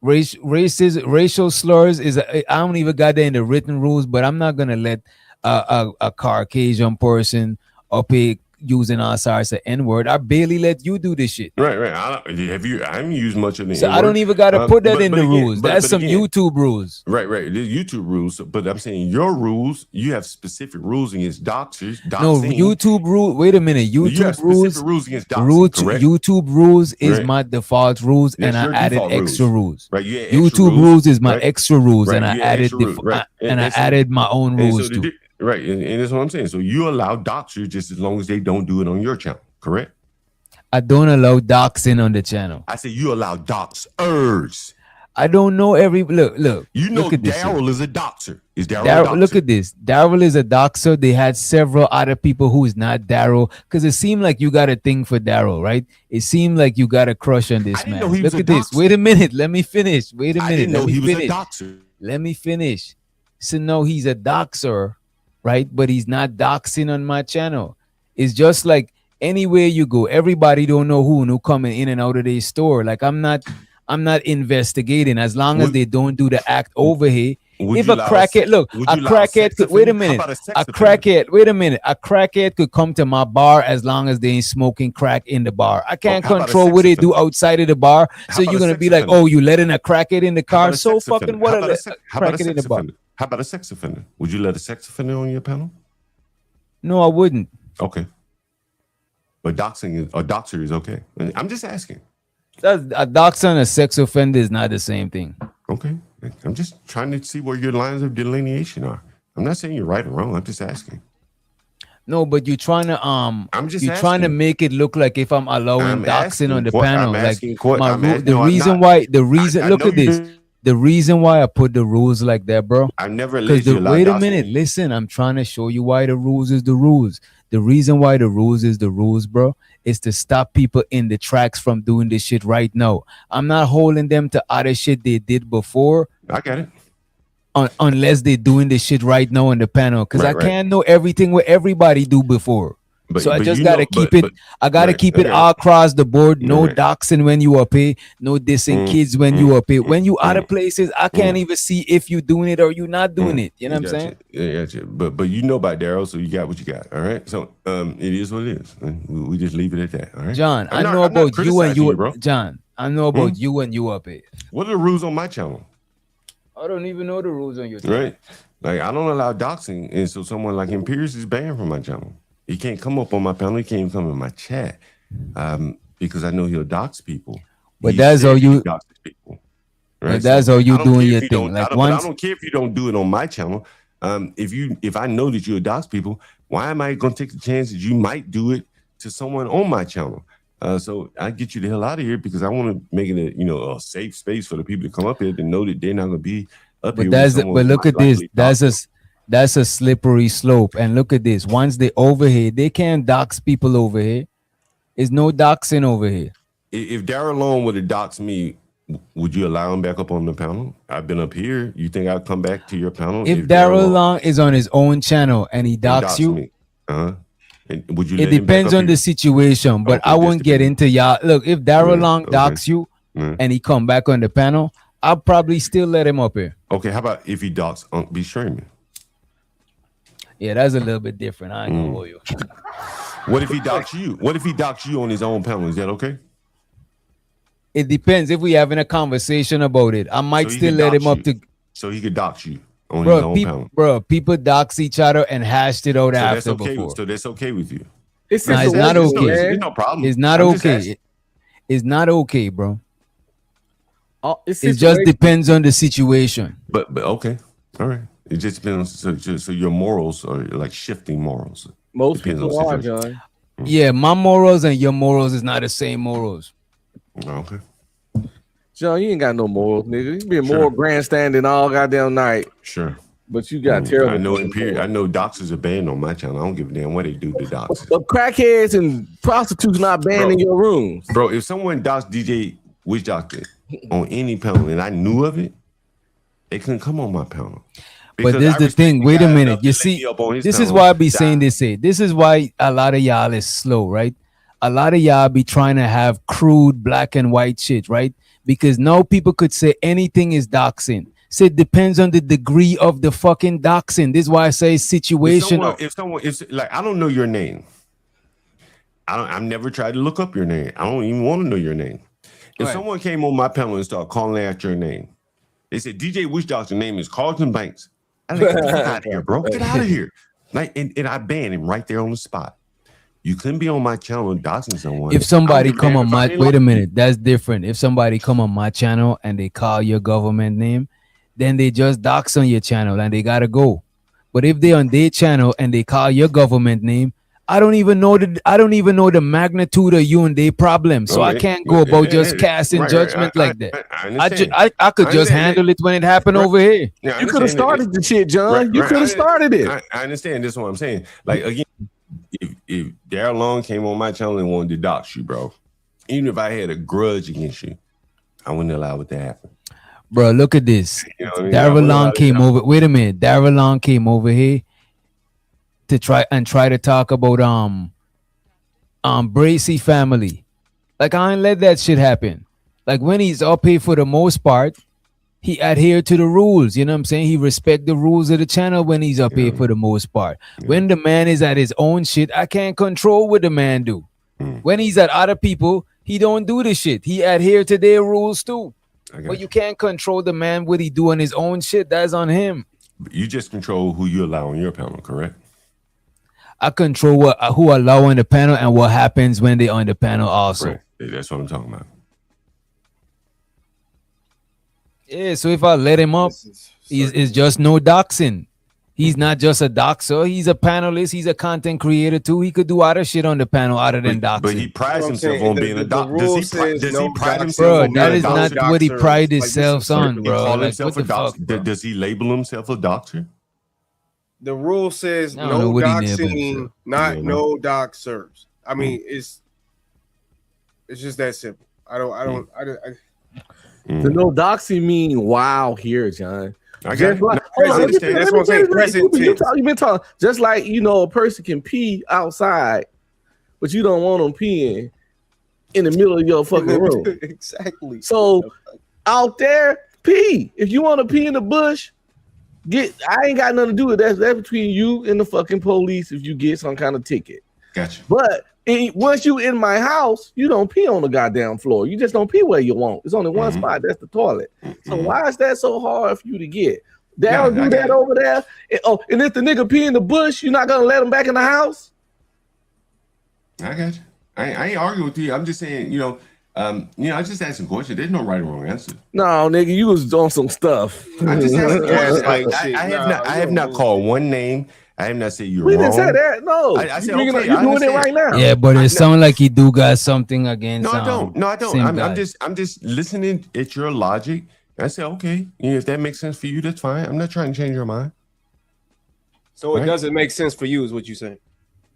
Racial slurs is I don't even got that in the written rules, but I'm not gonna let a Caucasian person up here using all sorts of N-word. I barely let you do this shit. Right. I haven't used much of the So I N-word. don't even gotta put that but- in but the again- rules. but- That's but some again- YouTube rules. Right. There's YouTube rules, but I'm saying your rules. You have specific rules against doxers. No, doxing. YouTube rule. Wait a minute. You have YouTube specific rules. rules against doxing, correct? YouTube rules is Right. my default rules, That's and I your added default extra rules. Right. You add extra YouTube rules is my right? extra rules, Right, and I you add added extra rules, right. and I And so- added my own And so rules too. Right, and that's what I'm saying. So you allow doxers just as long as they don't do it on your channel, correct? I don't allow doxing on the channel. I say you allow doxers. I don't know every look. You know look at this shit. Daryl is a doxer. Is Daryl a Daryl, doxer? look at this. Daryl is a doxer. They had several other people who is not Daryl, because it seemed like you got a thing for Daryl, right? It seemed like you got a crush on this didn't man. know he was Look a at this. doxer. Wait a minute. Let me finish. Wait a I minute. didn't know Let me he was finish. a doxer. Let me finish. So no, he's a doxer, right? But he's not doxing on my channel. It's just like anywhere you go, everybody don't know who coming in and out of their store. Like I'm not investigating as long as Would- they don't do the act over here. Would If you a allow crackhead, look, would a you allow crackhead sex could wait a offender? How minute. about a sex A offender? crackhead, wait a minute. A crackhead could come to my bar as long as they ain't smoking crack in the bar. I can't how about a control sex what they do offender? outside of the bar. How So about you're a gonna sex be like, offender? oh, you letting a crackhead in the How car? about a So sex fucking offender? what How a about a sex- how about a crackhead in the sex bar. offender? How about a sex offender? Would you let a sex offender on your panel? No, I wouldn't. Okay. But doxer is okay. I'm just asking. That's a doxer and a sex offender is not the same thing. Okay. I'm just trying to see where your lines of delineation are. I'm not saying you're right or wrong. I'm just asking. No, but you're trying to I'm just you're trying to asking. make it look like if I'm allowing I'm doxing on the asking panel. I'm Like asking my I'm rule, asking- the no, I'm reason not. why the reason I look know at this. you- The reason why I put the rules like that, bro. I've never Because let you allow wait a doxing. minute, listen. I'm trying to show you why the rules is the rules. The reason why the rules is the rules, bro, is to stop people in the tracks from doing this shit right now. I'm not holding them to other shit they did before. I got it. Unless they're doing this shit right now on the panel, because Right, I can't know everything what everybody do before. But- So I but just you gotta know- keep but- it. but- I gotta right, keep it okay. all across the board. No Right. doxing when you up here. No dissing kids when you up here. When you other places, I can't even see if you doing it or you not doing it. You know what I'm saying? Yeah, gotcha. But you know about Daryl, so you got what you got. All right. So it is what it is. We just leave it at that. All right. John, I'm I know not about you and criticizing you, bro. John. I know about you when you up here. What are the rules on my channel? I don't even know the rules on your channel. Right? Like I don't allow doxing, and so someone like Imperius is banned from my channel. He can't come up on my panel. He can't even come in my chat because I know he'll dox people. But that's how you. People, right? But that's how you doing your thing. Like I don't care if you don't do it on my channel. If I know that you'll dox people, why am I going to take the chance that you might do it to someone on my channel? So I get you the hell out of here because I want to make it a safe space for the people to come up here to know that they're not going to be up here. But look at this. That's a slippery slope. And look at this. Once they over here, they can't dox people over here. There's no doxing over here. If Darrell Long would have doxed me, would you allow him back up on the panel? I've been up here. You think I'd come back to your panel? If Darrell Long is on his own channel and he dox you, would you? It depends on the situation, but I won't get into y'all. Look, if Darrell Long dox you and he come back on the panel, I'll probably still let him up here. Okay, how about if he dox Unc B. Streaming? Yeah, that's a little bit different. I ain't gonna hold you. What if he dox you? What if he dox you on his own panel? Is that okay? It depends. If we having a conversation about it, I might still let him up to. So he could dox you on his own panel. Bro, people dox each other and hashed it out after that's okay. before. So that's okay with you? It's not okay. There's no problem. It's not okay. It's not okay, bro. It just depends on the situation. But okay, all right. It just depends. So your morals are like shifting morals. Most people are, John. Yeah, my morals and your morals is not the same morals. Okay. John, you ain't got no morals, nigga. You been moral grandstanding all goddamn night. Sure. But you got terrible. I know doxers are banned on my channel. I don't give a damn what they do to doxers. But crackheads and prostitutes not banned in your rooms. Bro, if someone doxed DJ Witch Doctor on any panel and I knew of it, they couldn't come on my panel. But this is the thing. Wait a minute. You see, this is why I be saying this. This is why a lot of y'all is slow, right? A lot of y'all be trying to have crude black and white shit, right? Because now people could say anything is doxing. So it depends on the degree of the fucking doxing. This is why I say situational. If someone like, I don't know your name. I've never tried to look up your name. I don't even want to know your name. If someone came on my panel and started calling out your name, they said DJ Witch Doctor's name is Carlton Banks. I like, get out of here, bro. Get out of here. Like, and I banned him right there on the spot. You couldn't be on my channel doxing someone. If somebody come on my wait a minute, that's different. If somebody come on my channel and they call your government name, then they just dox on your channel and they gotta go. But if they on their channel and they call your government name, I don't even know the magnitude of you and their problem. So I can't go about just casting judgment like that. I could just handle it when it happened over here. You could have started the shit, John. You could have started it. I understand. This is what I'm saying. Like, again, if Darrell Long came on my channel and wanted to dox you, bro, even if I had a grudge against you, I wouldn't allow it to happen. Bro, look at this. Darrell Long came over. Wait a minute. Darrell Long came over here to try to talk about Bracy family. Like, I ain't let that shit happen. Like, when he's up here, for the most part, he adhere to the rules. You know what I'm saying? He respect the rules of the channel when he's up here for the most part. When the man is at his own shit, I can't control what the man do. When he's at other people, he don't do the shit. He adhere to their rules too. But you can't control the man what he do on his own shit. That's on him. You just control who you allow on your panel, correct? I control who allow on the panel and what happens when they on the panel also. Right. That's what I'm talking about. Yeah, so if I let him up, it's just no doxing. He's not just a doxer. He's a panelist. He's a content creator too. He could do other shit on the panel other than doxing. But he prides himself on being a doxer. Does he pride himself bro, on being that a is doxer? not what he prides himself on, bro. Call Like, himself a doxer. Does he label himself a doxer? The rule says I don't know no what he labeled doxing, not no doxers. I mean, it's just that simple. The no doxing mean wow here, John. I got it. That's what I'm saying. Present tense. You've been talking just like, you know, a person can pee outside, but you don't want them peeing in the middle of your fucking room. Exactly. So out there, pee. If you want to pee in the bush, I ain't got nothing to do with that. That's between you and the fucking police if you get some kind of ticket. Gotcha. But once you in my house, you don't pee on the goddamn floor. You just don't pee where you want. It's only one spot. That's the toilet. So why is that so hard for you to get? They'll do that over there. And if the nigga pee in the bush, you're not gonna let him back in the house? I got you. I ain't arguing with you. I'm just saying, I just asking questions. There's no right or wrong answer. No, nigga, you was doing some stuff. I just asking questions. I have not called one name. I have not said you're we wrong. didn't say that. No, I said you're okay. doing it right now. Yeah, but it sounds like you do got something against. No, I don't. No, I don't. I'm just listening at your logic. I say, okay, if that makes sense for you, that's fine. I'm not trying to change your mind. So it doesn't make sense for you, is what you're saying.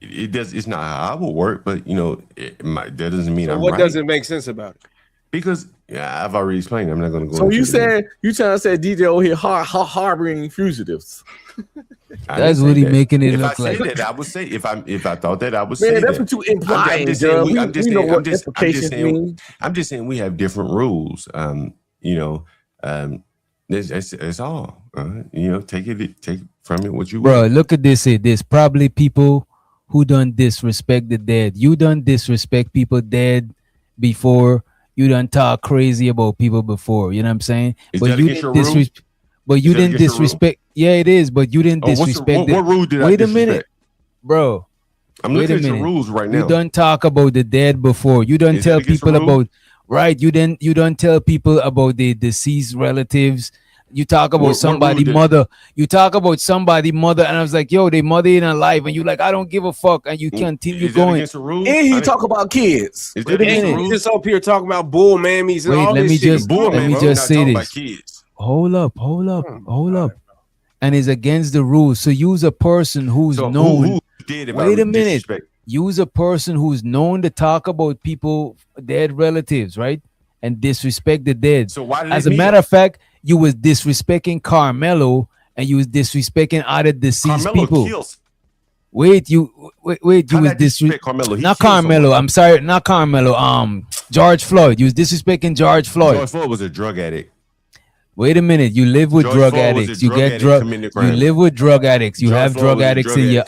It does. It's not how I would work, but that doesn't mean so I'm what right. doesn't make sense about it? Because I've already explained. I'm not going to go. So you trying to say DJ over here harboring fugitives? That's what he making it look like. If I said that, I would say. If I thought that, I would say. Man, that's what you implying. I'm just saying we have different rules. It's all. Take it from it what you. Bro, look at this. There's probably people who done disrespect the dead. You done disrespect people dead before. You done talk crazy about people before. You know what I'm saying? But you didn't disrespect. But you didn't disrespect. Yeah, it is. But you didn't disrespect. What rule did I disrespect? Wait a minute, bro. I'm looking at your rules right now. You done talk about the dead before. You done tell people about. Right, you don't tell people about the deceased relatives. You talk about somebody mother. You talk about somebody mother, and I was like, "Yo, they mother ain't alive," and you like, "I don't give a fuck," and you continue going. And he talk about kids. He's just up here talking about bull mammies and all let this me shit. let me just say this. Hold up. And it's against the rules. So use a person who's known. Wait a minute. Use a person who's known to talk about people, dead relatives, right? And disrespect the dead. So why as a matter of fact, you was disrespecting Carmelo and you was disrespecting other deceased people. Kills. Wait, you was disrespecting Carmelo. Not Carmelo. I'm sorry, not Carmelo. George Floyd. You was disrespecting George Floyd. George Floyd was a drug addict. Wait a minute. You live with drug addicts. You get drug. You live with drug addicts. You have drug addicts in your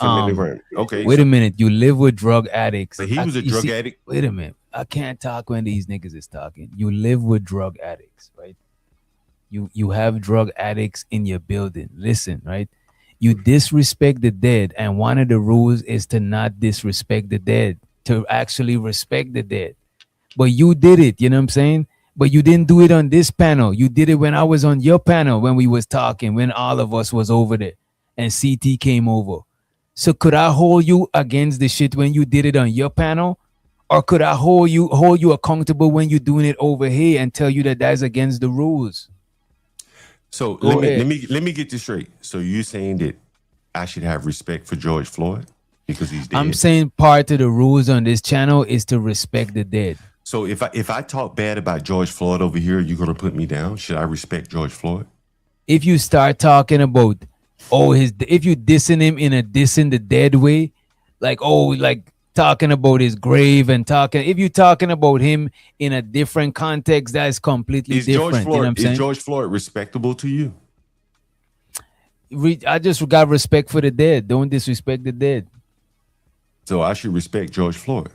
Okay. Wait a minute. You live with drug addicts. But he was a drug addict. Wait a minute. I can't talk when these niggas is talking. You live with drug addicts, right? You have drug addicts in your building. Listen, right? You disrespect the dead, and one of the rules is to not disrespect the dead, to actually respect the dead. But you did it. You know what I'm saying? But you didn't do it on this panel. You did it when I was on your panel, when we was talking, when all of us was over there and CT came over. So could I hold you against the shit when you did it on your panel? Or could I hold you accountable when you're doing it over here and tell you that that's against the rules? So let me get this straight. So you're saying that I should have respect for George Floyd because he's dead? I'm saying part of the rules on this channel is to respect the dead. So if I talk bad about George Floyd over here, you're gonna put me down? Should I respect George Floyd? If you start talking about if you dissing him in a dissing the dead way, like talking about his grave and if you're talking about him in a different context, that's completely different. Is George Floyd respectable to you? I just got respect for the dead. Don't disrespect the dead. So I should respect George Floyd.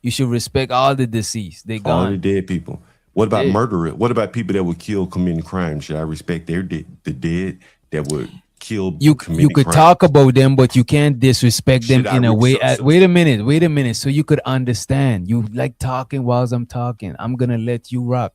You should respect all the deceased. They gone. All the dead people. What about murderers? What about people that would kill committing crime? Should I respect the dead that would kill? You could talk about them, but you can't disrespect them in a way. Wait a minute. So you could understand. You like talking whilst I'm talking. I'm gonna let you rock.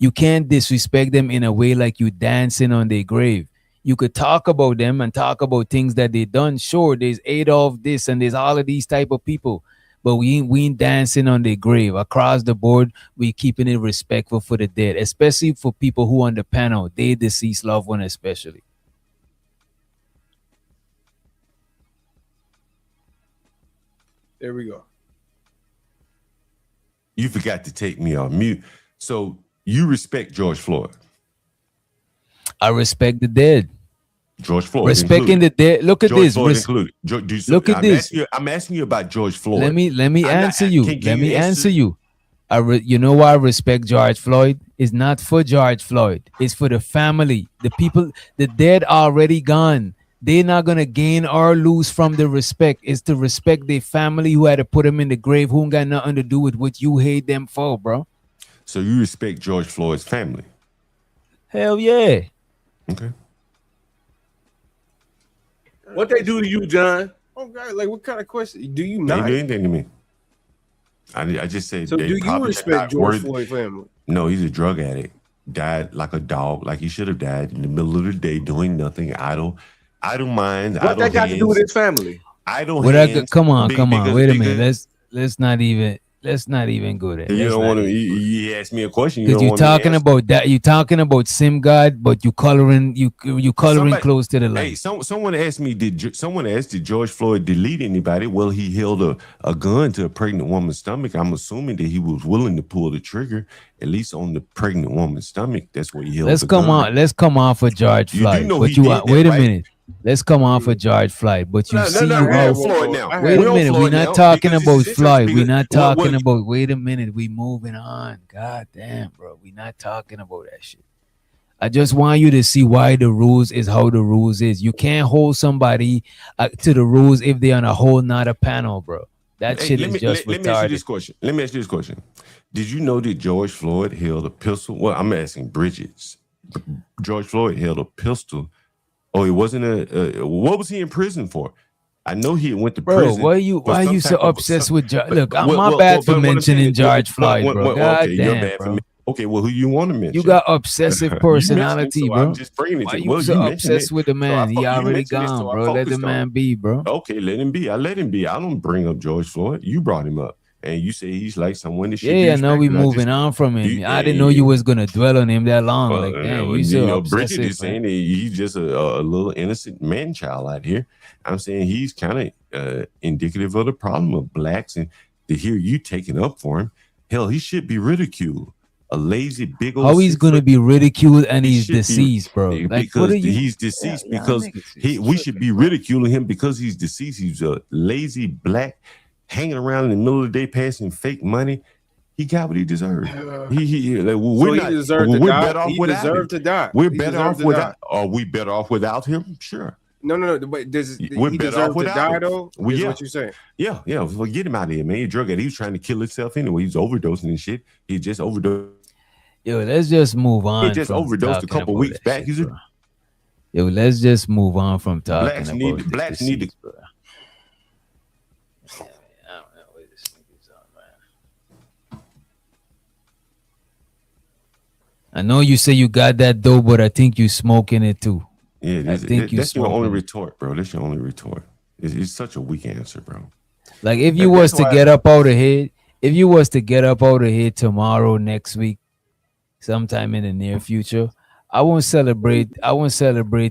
You can't disrespect them in a way like you dancing on their grave. You could talk about them and talk about things that they done. Sure, there's Adolf this and there's all of these type of people. But we ain't dancing on their grave. Across the board, we keeping it respectful for the dead, especially for people who on the panel, they deceased loved one especially. There we go. You forgot to take me off mute. So you respect George Floyd? I respect the dead. George Floyd respecting included. the dead. Look at George this. Floyd included. Look at this. I'm asking you about George Floyd. Let me answer you. Let me answer you. You know why I respect George Floyd? It's not for George Floyd. It's for the family. The people, the dead already gone. they're not gonna gain or lose from the respect. It's to respect their family who had to put them in the grave, who ain't got nothing to do with what you hate them for, bro. So you respect George Floyd's family? Hell yeah. Okay. What they do to you, John? Oh God, like what kind of question do you They not? do anything to me. I just said. So they do you probably respect not George worthy. Floyd family? No, he's a drug addict. Died like a dog, like he should have died in the middle of the day doing nothing. Idle minds. What that got to do with his family? Idle What hands. come on. Wait a minute. because Let's not even go there. You Let's don't not want to. even- You asked me a question. You Because don't you're want me to talking answer. about that, you're talking about Sim God, but you coloring close to the line. Hey, someone asked me, did George Floyd delete anybody? Well, he held a gun to a pregnant woman's stomach. I'm assuming that he was willing to pull the trigger, at least on the pregnant woman's stomach. That's where he held Let's the come gun. on. Let's come off of George You do Floyd. know But he you did are, that, wait a right? minute. Let's come off of George Floyd. But you No, see, no, you we're on out. Floyd now. Wait a We're on minute. We're Floyd not now talking because about it's situation, Floyd. We're because- not well, talking about. Wait a minute. We moving on. God damn, bro. We're not talking about that shit. I just want you to see why the rules is how the rules is. You can't hold somebody to the rules if they're on a whole nother panel, bro. That Hey, shit let is me just let me ask you this retarded. question. Let me ask you this question. Did you know that George Floyd held a pistol? Well, I'm asking Bridget's. George Floyd held a pistol. Oh, it wasn't what was he in prison for? I know he went to Bro, prison. why you for some so type of- obsessed with George? but- Look, well, my well, bad for but what I'm saying mentioning is- George Floyd, bro. well, God okay, you're damn, bad for bro. me. Okay, well, who you want to mention? You got obsessive You personality, mentioned it, so bro. I'm just bringing it Why to you well, so you mentioned obsessed it, with the so man? He you already mentioned it, so gone, I bro. Let the focused on man it. be, bro. Okay, let him be. I let him be. I don't bring up George Floyd. You brought him up, and you say he's like someone that should be Yeah, I know we respected. moving on from him. I didn't know you was gonna dwell on him that long. Well, Like, damn, well, you so Bridget obsessive, is man. saying that he's just a little innocent man child out here. I'm saying he's kind of indicative of the problem of blacks, and to hear you taking up for him, hell, he should be ridiculed. A lazy big old. How he's gonna be ridiculed and he's should be- deceased, bro? Like, because what are you? he's deceased Yeah, because niggas we should be ridiculing him because he's deceased. He's a lazy black hanging around in the middle of the day passing fake money. He got what he deserved. Like, we're he not. deserved to We're die? better off He without him. deserved to die. We're He better deserved off to without. die. Are we better off without him? Sure. No. But We're he better deserved off to without die him. though? Well, Is yeah. what you're saying? Yeah. Well, get him out of here, man. He a drug addict. He was trying to kill himself anyway. He was overdosing and shit. He just overdosed. Yo, let's just move on. He just from overdosed a talking couple about weeks that back. shit, He's a bro. Yo, let's just move on from talking blacks about need the blacks need to. deceased, bro. I don't know where this nigga's on, man. I know you say you got that dope, but I think you smoking it too. Yeah, I think you that's your only smoking it. retort, bro. That's your only retort. It's such a weak answer, bro. Like if you was to get up out of here, if you was to get up out of here tomorrow, next week, sometime in the near future, I won't celebrate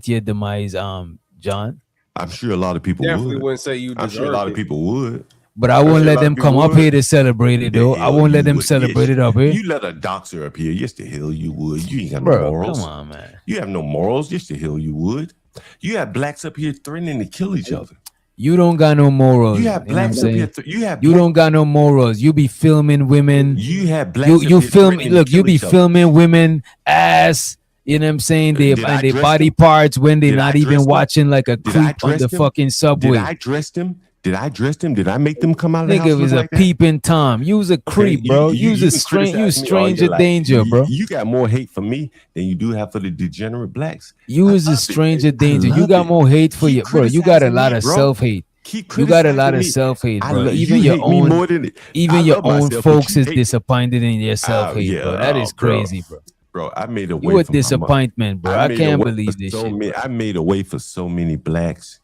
your demise, John. I'm sure a lot of people Definitely would. wouldn't say you I'm sure a deserved lot of it. people would. But I I'm won't sure a let lot them of people come up would. here to celebrate it The though. I hell won't you let them would. celebrate Yes, it up here. You let a doxer up here. Yes, the hell you would. You ain't got no Bro, morals. come on, man. You have no morals. Yes, the hell you would. You have blacks up here threatening to kill each other. You don't got no morals. You have know what I'm blacks up here. saying? You don't got no morals. You be filming women. You have blacks You up here film. threatening to Look, you kill be each other. filming women ass. You know what I'm saying? They Did I and their dress body them? parts when they're Did I not dress even them? watching like a Did I creep on dress the them? fucking subway. Did I dress them? Did I dress them? Did I make them come out of the house Nigga was looking a like that? peeping Tom. You was a creep, bro. You was a can strange. You criticize me all you stranger like. danger, bro. You got more hate for me than you do have for the degenerate blacks. You was a stranger danger. You love got it. more hate for Keep you, bro. You got a criticizing lot me, of bro. self hate. Keep You got a lot criticizing of me. self hate, I bro. love- Even you your hate me own, more than even I your love own myself, but folks you is hate me. disappointed in your self hate, Yeah, bro. That is bro. crazy, bro. Bro, I made a way You a for my mom. disappointment, bro. I made a can't way believe for this so shit, many. bro. I made a way for so many blacks.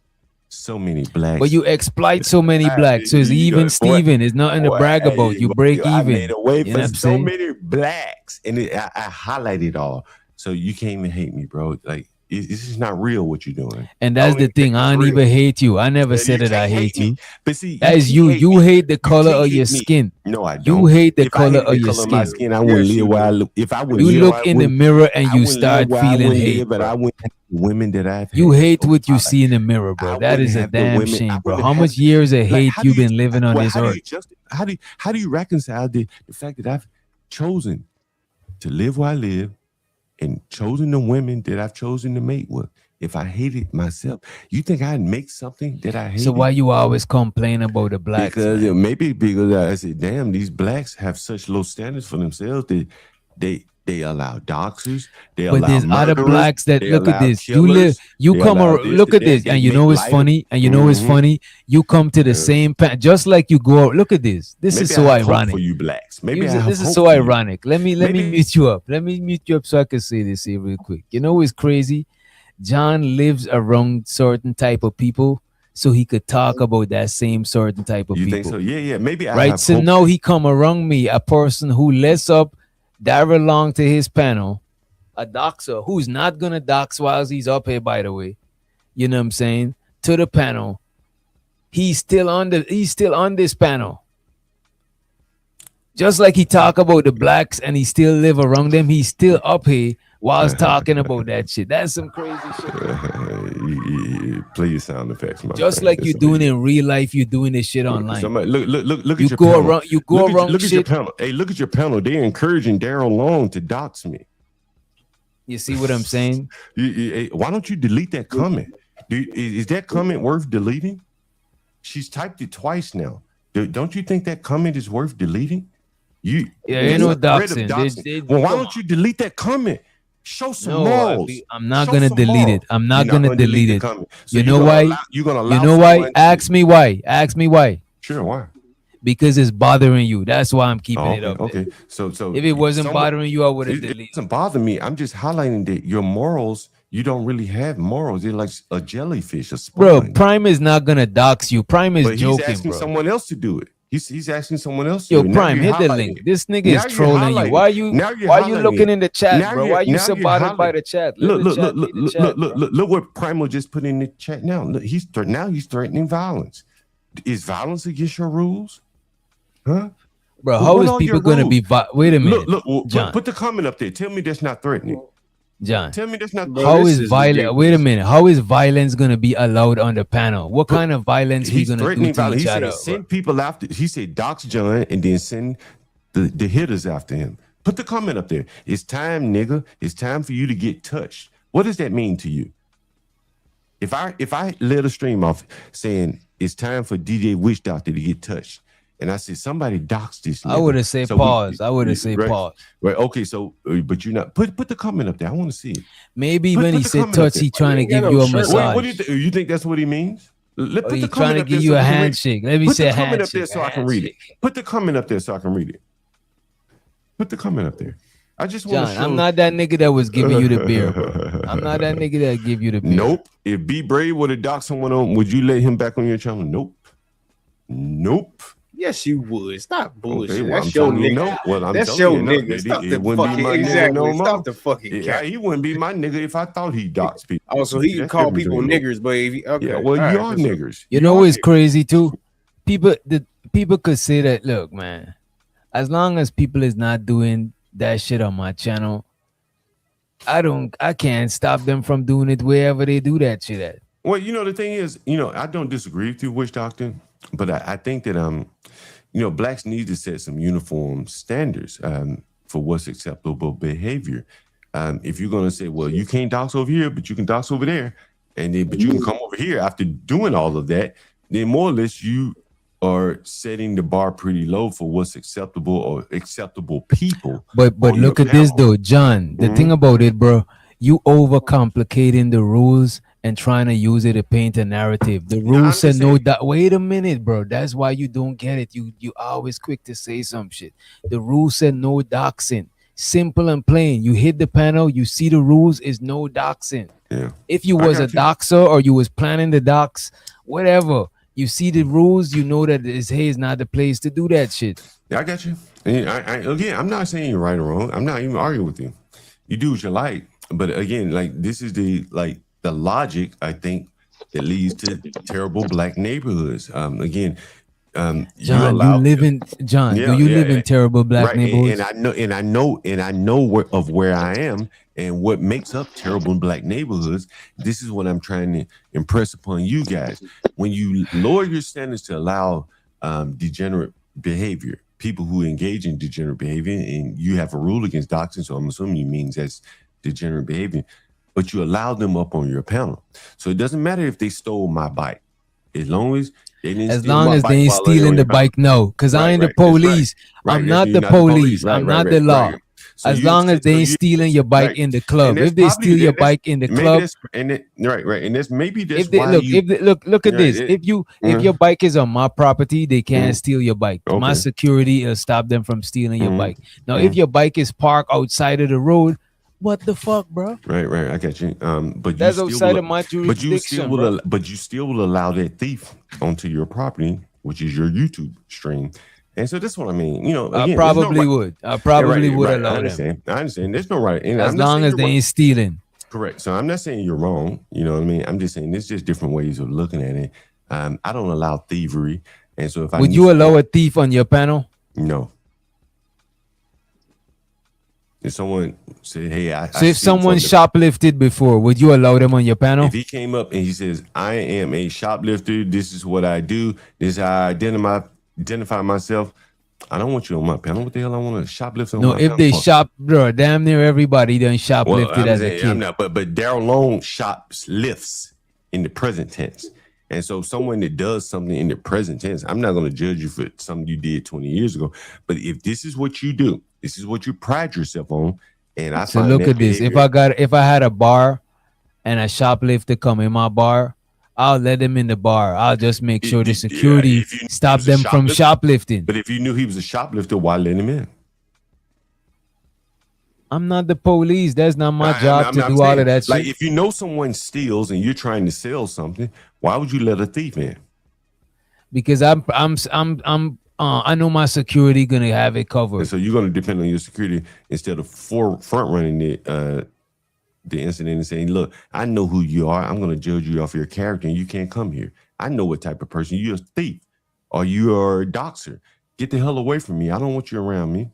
So many blacks. But you exploit so many blacks. So it's You even boy, Steven. It's nothing to boy, brag about. You break I even. made a way You know for what I'm so saying? many blacks, and I highlighted it all. So you can't even hate me, bro. Like it's just not real what you're doing. And that's the thing. I don't even hate you. I never said that I hate you. But see, that is you. You hate the color of your skin. No, I don't. You hate the If I color hated of the your color of my skin. skin, I wouldn't live where I live. If I wouldn't You live, look in the mirror and you start feeling hate. But I wouldn't have the women that I've You had. hate what you see in the mirror, bro. That is a have the damn women- I shame, bro. wouldn't How have- much years of Like, hate how you do been living on well, this how do earth? how do you reconcile the fact that I've chosen to live where I live and chosen the women that I've chosen to mate with? if I hated myself, you think I'd make something that I hated? So why you always complain about the blacks? Because man? maybe because I said, damn, these blacks have such low standards for themselves that they allow doxers, they But allow there's other murderers, blacks that they look at allow this. killers, You they come allow around, this, look at this, they and you make know it's light of. funny, and you know it's funny. You come to the same just like you go out. Look at this. This Maybe is I so have hope ironic for you blacks. Maybe I have This is hope so for you. ironic. Let me mute you up. Let me mute you up so I can say this here real quick. You know what's crazy? John lives around certain type of people, so he could talk about that same certain type of You people. think so? Yeah. Maybe I Right. have So hope. now he come around me, a person who lets up that belong to his panel, a doxer who's not gonna dox while he's up here, by the way. You know what I'm saying? To the panel. He's still on this panel. Just like he talk about the blacks and he still live around them, he's still up here whilst talking about that shit. That's some crazy shit. Play your sound effects, my Just friend. like you're doing in real life, you're doing this shit online. Somebody, look You at your go panel. around, you go around Look at shit. your panel. Hey, look at your panel. They're encouraging Daryl Long to dox me. You see what I'm saying? Why don't you delete that comment? Is that comment worth deleting? She's typed it twice now. Don't you think that comment is worth deleting? Ain't no doxing. Well, why don't you delete that comment? Show some morals. I'm not gonna delete it. I'm not gonna delete it. So You know why? You're gonna allow You know why? someone Ask me why. Ask me why. Sure, why? Because it's bothering you. That's why I'm keeping it up. Okay. So if it wasn't bothering you, I would have it deleted. doesn't bother me. I'm just highlighting that your morals. You don't really have morals. They're like a jellyfish, a sponge. Bro, Prime is not gonna dox you. Prime is But joking, he's asking bro. someone else to do it. He's asking someone else. Yo, to do it. Prime, hit the highlighting link. it. This nigga Now is you're trolling you. highlighting Why it. you Now you're why you highlighting looking it. in the chat, Now bro? you're- Why you now so you're bothered by highlighting- the chat? Let the chat be the chat, bro. Look what Primal just put in the chat now. Look, he's threatening violence. Is violence against your rules? Huh? Bro, how is people gonna be wait a minute. Look, John. put the comment up there. Tell me that's not threatening. John, Tell me that's not. how is violence? Wait a minute. How is violence gonna be allowed on the panel? What kind of violence we He's gonna do threatening to violence. each He other? said send people after. He said dox John and then send the hitters after him. Put the comment up there. It's time, nigga. It's time for you to get touched. What does that mean to you? If I let a stream off saying it's time for DJ Witch Doctor to get touched, and I said somebody doxed this nigga. I would have said pause. I would have said right, pause. Right. Okay. So, but you're not. Put the comment up there. I want to see it. Maybe Put when he the said comment up touch, there. he trying to give you a massage. What do you think that's what he means? Put he the trying comment to up give there you so a I can read it. handshake. Let me Put say the a comment up there handshake, so a I can read it. handshake. Put the comment up there so I can read it. Put the comment up there. I just want to John, show. I'm not that nigga that was giving you the beer, bro. I'm not that nigga that give you the beer. Nope. If Be Brave would have docked someone on, would you let him back on your channel? Nope. Nope. Yes, you would. Stop bullshit. Okay, well, That's I'm your telling you nigga. no. Well, I'm That's telling your you no. nigga. Stop It the wouldn't be fucking my nigga exactly. no more. Stop the fucking Yeah, cap. he wouldn't be my nigga if I thought he doxed people. Oh, so he can That's call different people between- niggers, but if he, okay. Yeah, well, all you right, are that's- niggers. You know what's crazy too? People could say that. Look, man, as long as people is not doing that shit on my channel, I can't stop them from doing it wherever they do that shit at. Well, the thing is, I don't disagree with you, Witch Doctor, but I think that blacks need to set some uniform standards for what's acceptable behavior. If you're gonna say, well, you can't dox over here, but you can dox over there, but you can come over here after doing all of that, then more or less you are setting the bar pretty low for what's acceptable or acceptable people. But look at this though, John. The thing about it, bro, you overcomplicating the rules and trying to use it to paint a narrative. The rules said no. Wait a minute, bro. That's why you don't get it. You always quick to say some shit. The rules said no doxing. Simple and plain. You hit the panel. You see the rules is no doxing. Yeah. If you was a doxer or you was planning the dox, whatever. You see the rules, you know that it's not the place to do that shit. Yeah, I got you. And again, I'm not saying you're right or wrong. I'm not even arguing with you. You do what you like, but again, like this is the logic I think that leads to terrible black neighborhoods. Again, John, you live in terrible black neighborhoods? And I know where I am and what makes up terrible black neighborhoods. This is what I'm trying to impress upon you guys. When you lower your standards to allow degenerate behavior, people who engage in degenerate behavior, and you have a rule against doxing, so I'm assuming you means that's degenerate behavior. but you allow them up on your panel. So it doesn't matter if they stole my bike, as long as they didn't As steal long my as bike they ain't while they're stealing on the your panel. bike, no. Because I ain't the That's right. police. Right. I'm That's not you're the not the police. Right. I'm not the law. Right. So As long as they so ain't stealing your bike right. in the And club. that's If they probably steal your that's, bike in the maybe club, that's and it, right. And that's maybe that's if they why you look at this. it, If your bike is on my property, they can't steal your bike. My okay. security will stop them from stealing your bike. Now, if Mhm. your bike is parked outside of the road, what the fuck, bro? Right. I got you. But That's you still outside will, of my jurisdiction, but you still will allow that thief onto your property, which is your YouTube stream. And so that's what I mean. You know, I again, probably would. I probably would I allow understand. them. I understand. There's no right. And As I'm not long saying as you're they right. ain't stealing. Correct. So I'm not saying you're wrong. You know what I mean? I'm just saying there's just different ways of looking at it. I don't allow thievery. And so if I Would you allow a thief on your panel? No. If someone said, "Hey, So if someone shoplifted before, would you allow them on your panel? If he came up and he says, "I am a shoplifter. This is what I do. This is how I identify myself," I don't want you on my panel. What the hell I want to shoplift on No, my if panel they for? bro, damn near everybody done Well, shoplifted as a kid. I'm not, but Daryl Long shoplifts in the present tense. And so someone that does something in the present tense, I'm not going to judge you for something you did 20 years ago. But if this is what you do, this is what you pride yourself on, and I So find look that at this. behavior, If I had a bar and a shoplifter come in my bar, I'll let them in the bar. I'll just make sure the security if you knew he stop was a them from shoplifting. But if you knew he was a shoplifter, why let him in? I'm not the police. That's not my job to do all of that like shit. if you know someone steals and you're trying to sell something, why would you let a thief in? Because I know my security gonna have it covered. And so you're going to depend on your security instead of front running the incident and saying, "Look, I know who you are. I'm going to judge you off your character, and you can't come here. I know what type of person you're, a thief, or you are a doxer. Get the hell away from me. I don't want you around me."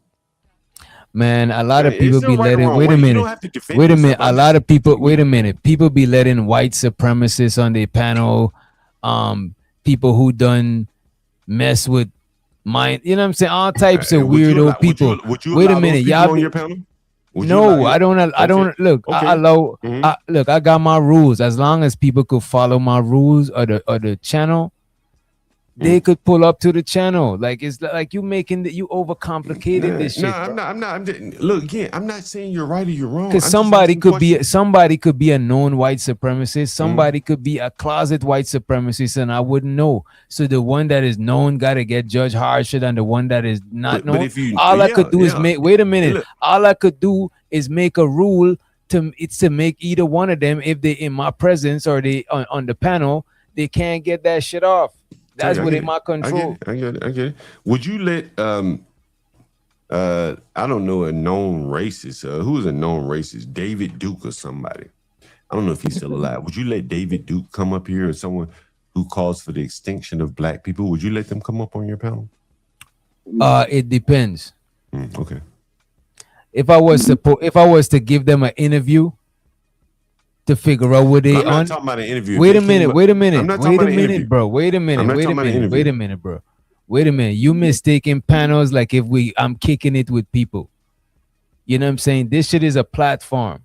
Man, a lot of It's people no be right or letting. wrong Wait way. a You minute. don't have to defend Wait a yourself. minute. A I'm lot of people. Wait a minute. People be letting white supremacists on their panel. People who done mess with mind. You know what I'm saying? All types of weirdo people. Wait a minute, y'all on be, your panel? no, I don't. I don't look. Okay. I allow. Look, I got my rules. As long as people could follow my rules or the channel, they could pull up to the channel. Like it's like you making you overcomplicated this shit. No, I'm not. I'm just, look again. I'm not saying you're right or you're wrong. Because somebody could be a known white supremacist. Somebody could be a closet white supremacist, and I wouldn't know. So the one that is known got to get judged harsher than the one that is not known. All I could do is make. Wait a minute. Look. All I could do is make a rule to make either one of them, if they in my presence or they on the panel, they can't get that shit off. That's within my control. I get it. Would you let I don't know, a known racist, who's a known racist, David Duke or somebody? I don't know if he's still alive. Would you let David Duke come up here, or someone who calls for the extinction of black people? Would you let them come up on your panel? It depends. Okay. If I was to give them an interview to figure out what they I'm not on. talking about an interview. Wait a minute, I'm not talking about an interview. bro. Wait a minute, bro. Wait a minute. You mistaking panels like if I'm kicking it with people. You know what I'm saying? This shit is a platform.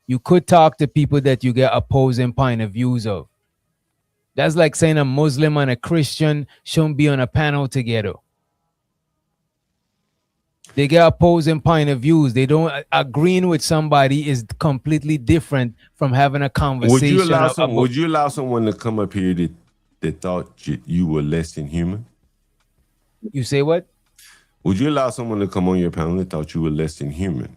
You could talk to people that you get opposing point of views of. That's like saying a Muslim and a Christian shouldn't be on a panel together. They get opposing point of viees. They don't agreeing with somebody is completely different from having a conversation. Would you allow someone to come up here that thought you were less than human? You say what? Would you allow someone to come on your panel that thought you were less than human?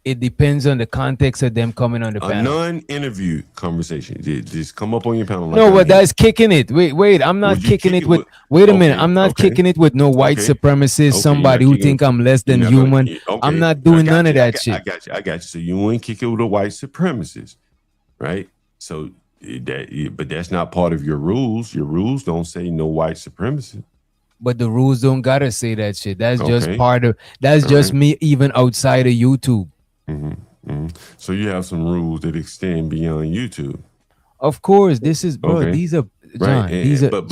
It depends on the context of them coming on the panel. A non-interview conversation. Just come up on your panel. No, but that's kicking it. Wait. I'm not kicking it with. Wait a minute. I'm not kicking it with no white supremacist. Somebody who think I'm less than human. I'm not doing none of that shit. I got you. So you wouldn't kick it with a white supremacist, right? So but that's not part of your rules. Your rules don't say no white supremacy. But the rules don't gotta say that shit. That's just part of. That's just me, even outside of YouTube. So you have some rules that extend beyond YouTube. Of course, this is bro. These are John, these are but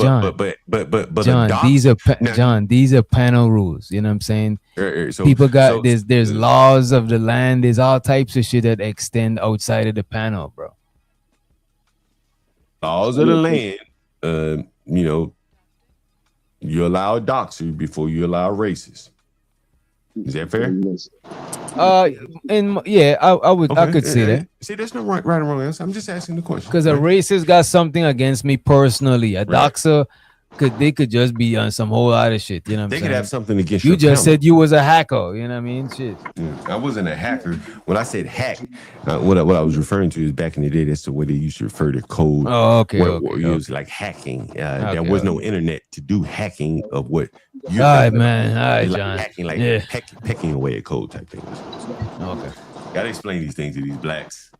John, these are panel rules. You know what I'm saying? People got there's laws of the land. There's all types of shit that extend outside of the panel, bro. Laws of the land. You know, you allow a doxer before you allow racist. Is that fair? And yeah, I could say that. See, there's no right or wrong answer. I'm just asking the question. Because a racist got something against me personally. A doxer could just be on some whole other shit. You know what I'm saying? They could have something against you. You Just said you was a hacker. You know what I mean? Shit. I wasn't a hacker. When I said hack, what I was referring to is back in the day, that's the way they used to refer to code. Oh, okay. It was like hacking. There was no internet to do hacking of what you're all right, man. All right, like John. Hacking, like pecking away at code type thing. Okay. Gotta explain these things to these blacks.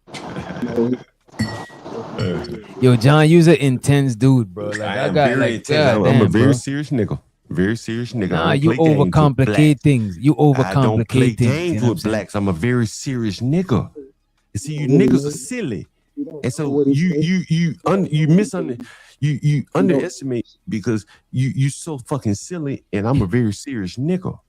Yo, John, you's an intense dude, bro. Like I got like, I'm a very serious nigga. Very serious nigga. Nah, you overcomplicate things. You overcomplicate I don't play things. Games with blacks. I'm a very serious nigga. You see, you niggas are silly, and so you underestimate because you so fucking silly, and I'm a very serious nigga.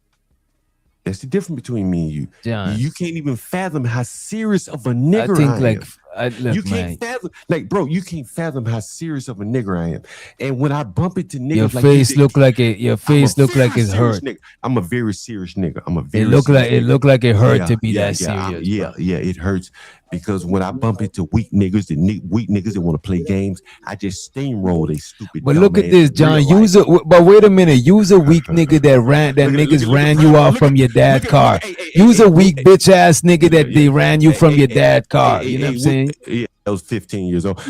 That's the difference between me and you. John, you can't even fathom how serious of a nigger I am. Look, you can't fathom, like, bro. You can't fathom how serious of a nigger I am. And when I bump into niggas, your face look like it. Your face look like it's hurt. Nigga. I'm a very serious nigga. I'm a very. It look like it hurt to be that serious. Yeah, it hurts because when I bump into weak niggas that want to play games, I just steamroll they stupid. But look at this, John. But wait a minute. Use a weak nigga that ran you off from your dad's car. Use a weak bitch ass nigga that they ran you from your dad's car. You know what I'm saying? Yeah, I was 15 years old.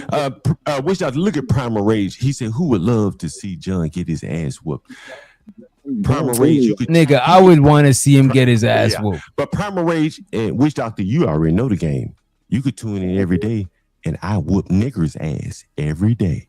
Wish y'all look at Primal Rage. He said, "Who would love to see John get his ass whooped?" Primal Rage, nigga, I would want to see him get his ass whooped. But Primal Rage and Witch Doctor, you already know the game. You could tune in every day, and I whoop niggers' ass every day.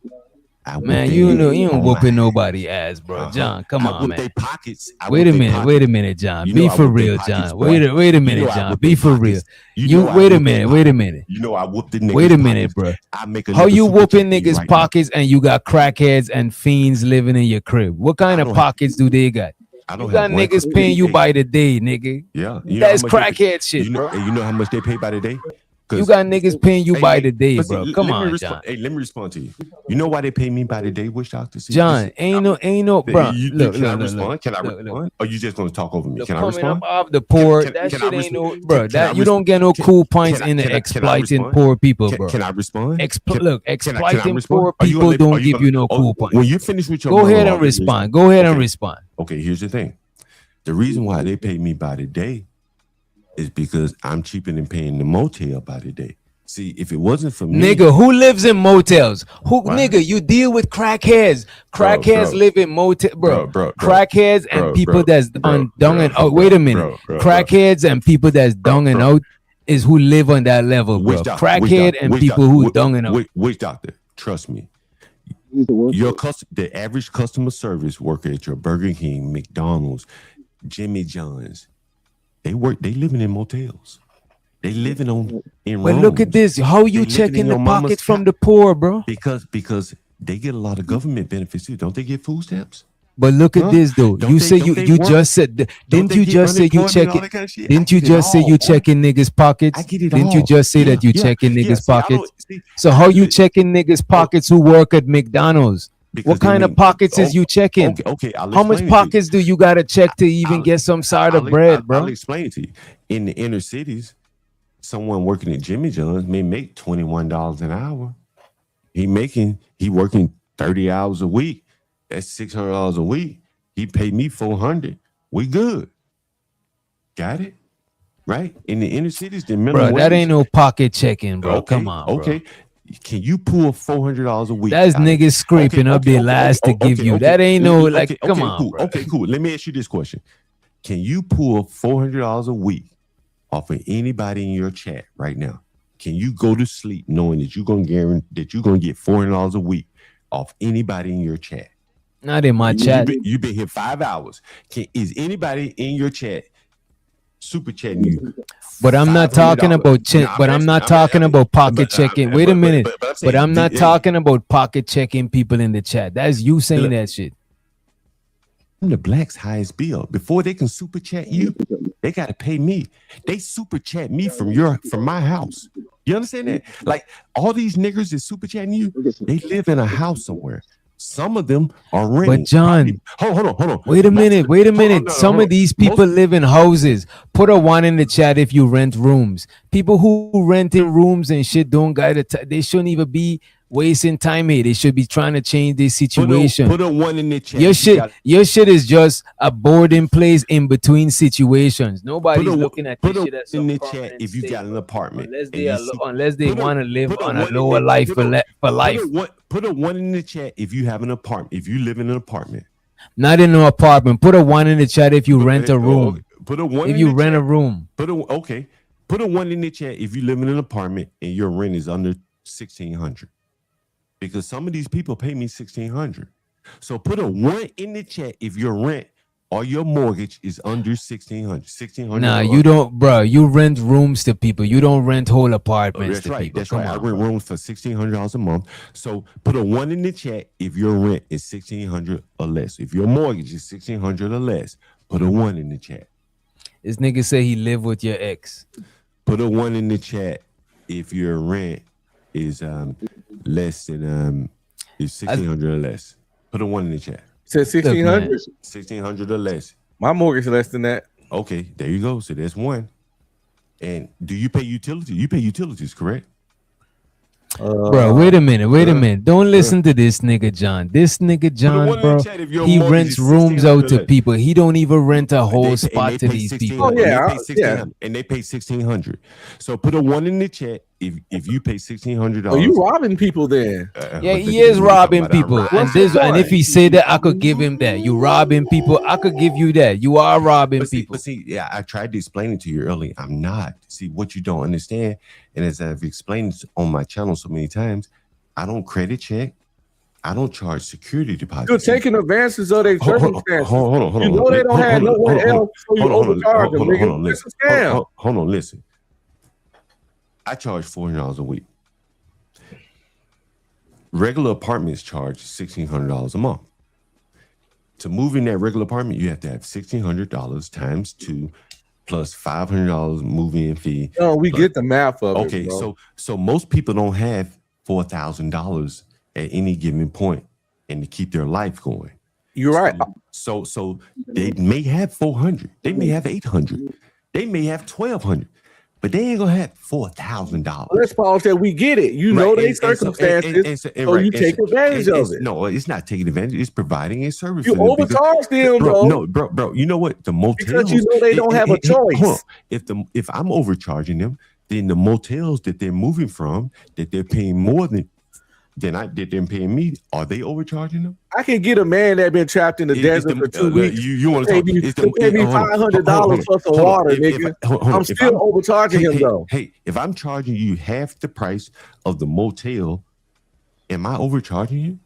Man, you ain't whooping nobody ass, bro. John, come on, man. Pockets. Wait a minute, John. Be for real, John. Wait a minute, John. Be for real. Wait a minute. You know I whooped the niggas. Wait a minute, bro. How you whooping niggas' pockets and you got crackheads and fiends living in your crib? What kind of pockets do they got? You got niggas paying you by the day, nigga. Yeah, that's crackhead shit, bro. You know how much they pay by the day? You got niggas paying you by the day, bro. Come on, John. Hey, let me respond to you. You know why they pay me by the day, Wish Doctor? John, ain't no, bro. Can I respond? Can I respond? Or you just gonna talk over me? Can I respond? Off the poor, that shit ain't no, bro. That you don't get no cool points in the exploiting poor people, bro. Can I respond? Look, exploiting poor people don't give you no cool points. When you finish with your, go ahead and respond. Go ahead and respond. Okay, here's the thing. The reason why they pay me by the day is because I'm cheaper than paying the motel by the day. See, if it wasn't for me, nigga, who lives in motels? Nigga, you deal with crackheads. Crackheads live in motel, bro. Crackheads and people that's on dung and out. Wait a minute, crackheads and people that's dung and out is who live on that level, bro. Crackhead and people who dung and out. Witch Doctor, trust me. The average customer service worker at your Burger King, McDonald's, Jimmy John's, they living in motels. They living in But look at this. How you checking the pockets from the poor, bro? Because they get a lot of government benefits too. Don't they get food stamps? But look at this though. You say you just said, didn't you just say you checking? Didn't you just say you checking niggas' pockets? Didn't you just say that you checking niggas' pockets? So how you checking niggas' pockets who work at McDonald's? What kind of pockets is you checking? Okay, how much pockets do you gotta check to even get some side of bread, bro? I'll explain it to you. In the inner cities, someone working at Jimmy John's may make $21 an hour. He working 30 hours a week. That's $600 a week. He paid me $400. We good. Got it? Right? In the inner cities, the minimum bro, that ain't no pocket checking, bro. Okay, come on, bro. Okay. Can you pull $400 a week? That's niggas scraping up their last to give you. That ain't no like. Come on, cool. Bro. Okay, cool. Let me ask you this question: can you pull $400 a week off of anybody in your chat right now? Can you go to sleep knowing that you're gonna guarantee that you're gonna get $400 a week off anybody in your chat? Not in my chat. You've been here 5 hours. Is anybody in your chat super chatting you But I'm not talking about but I'm not talking about pocket checking. Wait a minute. But I'm not talking about pocket checking people in the chat. That's you saying that shit. I'm the Black's highest bill. Before they can super chat you, they gotta pay me. They super chat me from my house. You understand that? Like all these niggers that super chatting you, they live in a house somewhere. Some of them are renting. But John, hold on. Wait a minute. Some of these people live in houses. Put a 1 in the chat if you rent rooms. People who rent in rooms and shit don't they shouldn't even be wasting time here. They should be trying to change this situation. Put a 1 in the chat. Your shit is just a boarding place in between situations. Nobody's looking at this shit as in the chat if you got an apartment. Unless they want to live on a lower life for life. Put a 1 in the chat if you have an apartment. If you live in an apartment. Not in an apartment. Put a 1 in the chat if you rent a room. Put a 1 if you rent a room. Put a 1 in the chat if you live in an apartment and your rent is under $1,600. Because some of these people pay me $1,600. So put a 1 in the chat if your rent or your mortgage is under $1,600. Nah, you don't, bro. You rent rooms to people. You don't rent whole apartments to people. That's right. I rent rooms for $1,600 a month. So put a 1 in the chat if your rent is $1,600 or less. If your mortgage is $1,600 or less, put a 1 in the chat. This nigga say he live with your ex. Put a 1 in the chat if your rent is less than is $1,600 or less. Put a 1 in the chat. Said $1,600. $1,600 or less. My mortgage is less than that. Okay, there you go. So that's 1. And do you pay utilities? You pay utilities, correct? Bro, wait a minute. Don't listen to this nigga John. This nigga John, bro, he rents rooms out to people. He don't even rent a whole spot to these people. Oh yeah, and they pay $1,600. So put a 1 in the chat if you pay $1,600. Oh, you robbing people then? Yeah, he is robbing people. And if he say that, I could give him that. You robbing people, I could give you that. You are robbing people. But see, yeah, I tried to explain it to you earlier. I'm not. See, what you don't understand, and as I've explained on my channel so many times, I don't credit check. I don't charge security deposits. You're taking advances of their circumstances. Hold on. You know they don't have no one else, so you overcharge them, nigga. It's a scam. Hold on, listen. I charge $400 a week. Regular apartments charge $1,600 a month. To move in that regular apartment, you have to have $1,600 times 2 plus $500 move-in fee. Oh, we get the math of it. Okay, bro. so most people don't have $4,000 at any given point and to keep their life going. You're right. So they may have 400, they may have 800, they may have 1,200. But they ain't gonna have $4,000. Let's pause there. We get it. You know their circumstances, so you take advantage of it. No, it's not taking advantage. It's providing a service. You overcharge them, bro. No, bro. You know what? The motels, because you know they don't have a choice. If I'm overcharging them, then the motels that they're moving from, that they're paying more than they're paying me, are they overcharging them? I can get a man that been trapped in the desert for 2 weeks. You want to pay me $500 for some water, nigga. I'm still overcharging him though. Hey, if I'm charging you half the price of the motel, am I overcharging you?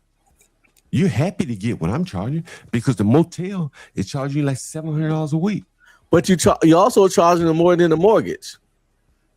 You're happy to get what I'm charging because the motel is charging you like $700 a week. But you're also charging them more than the mortgage.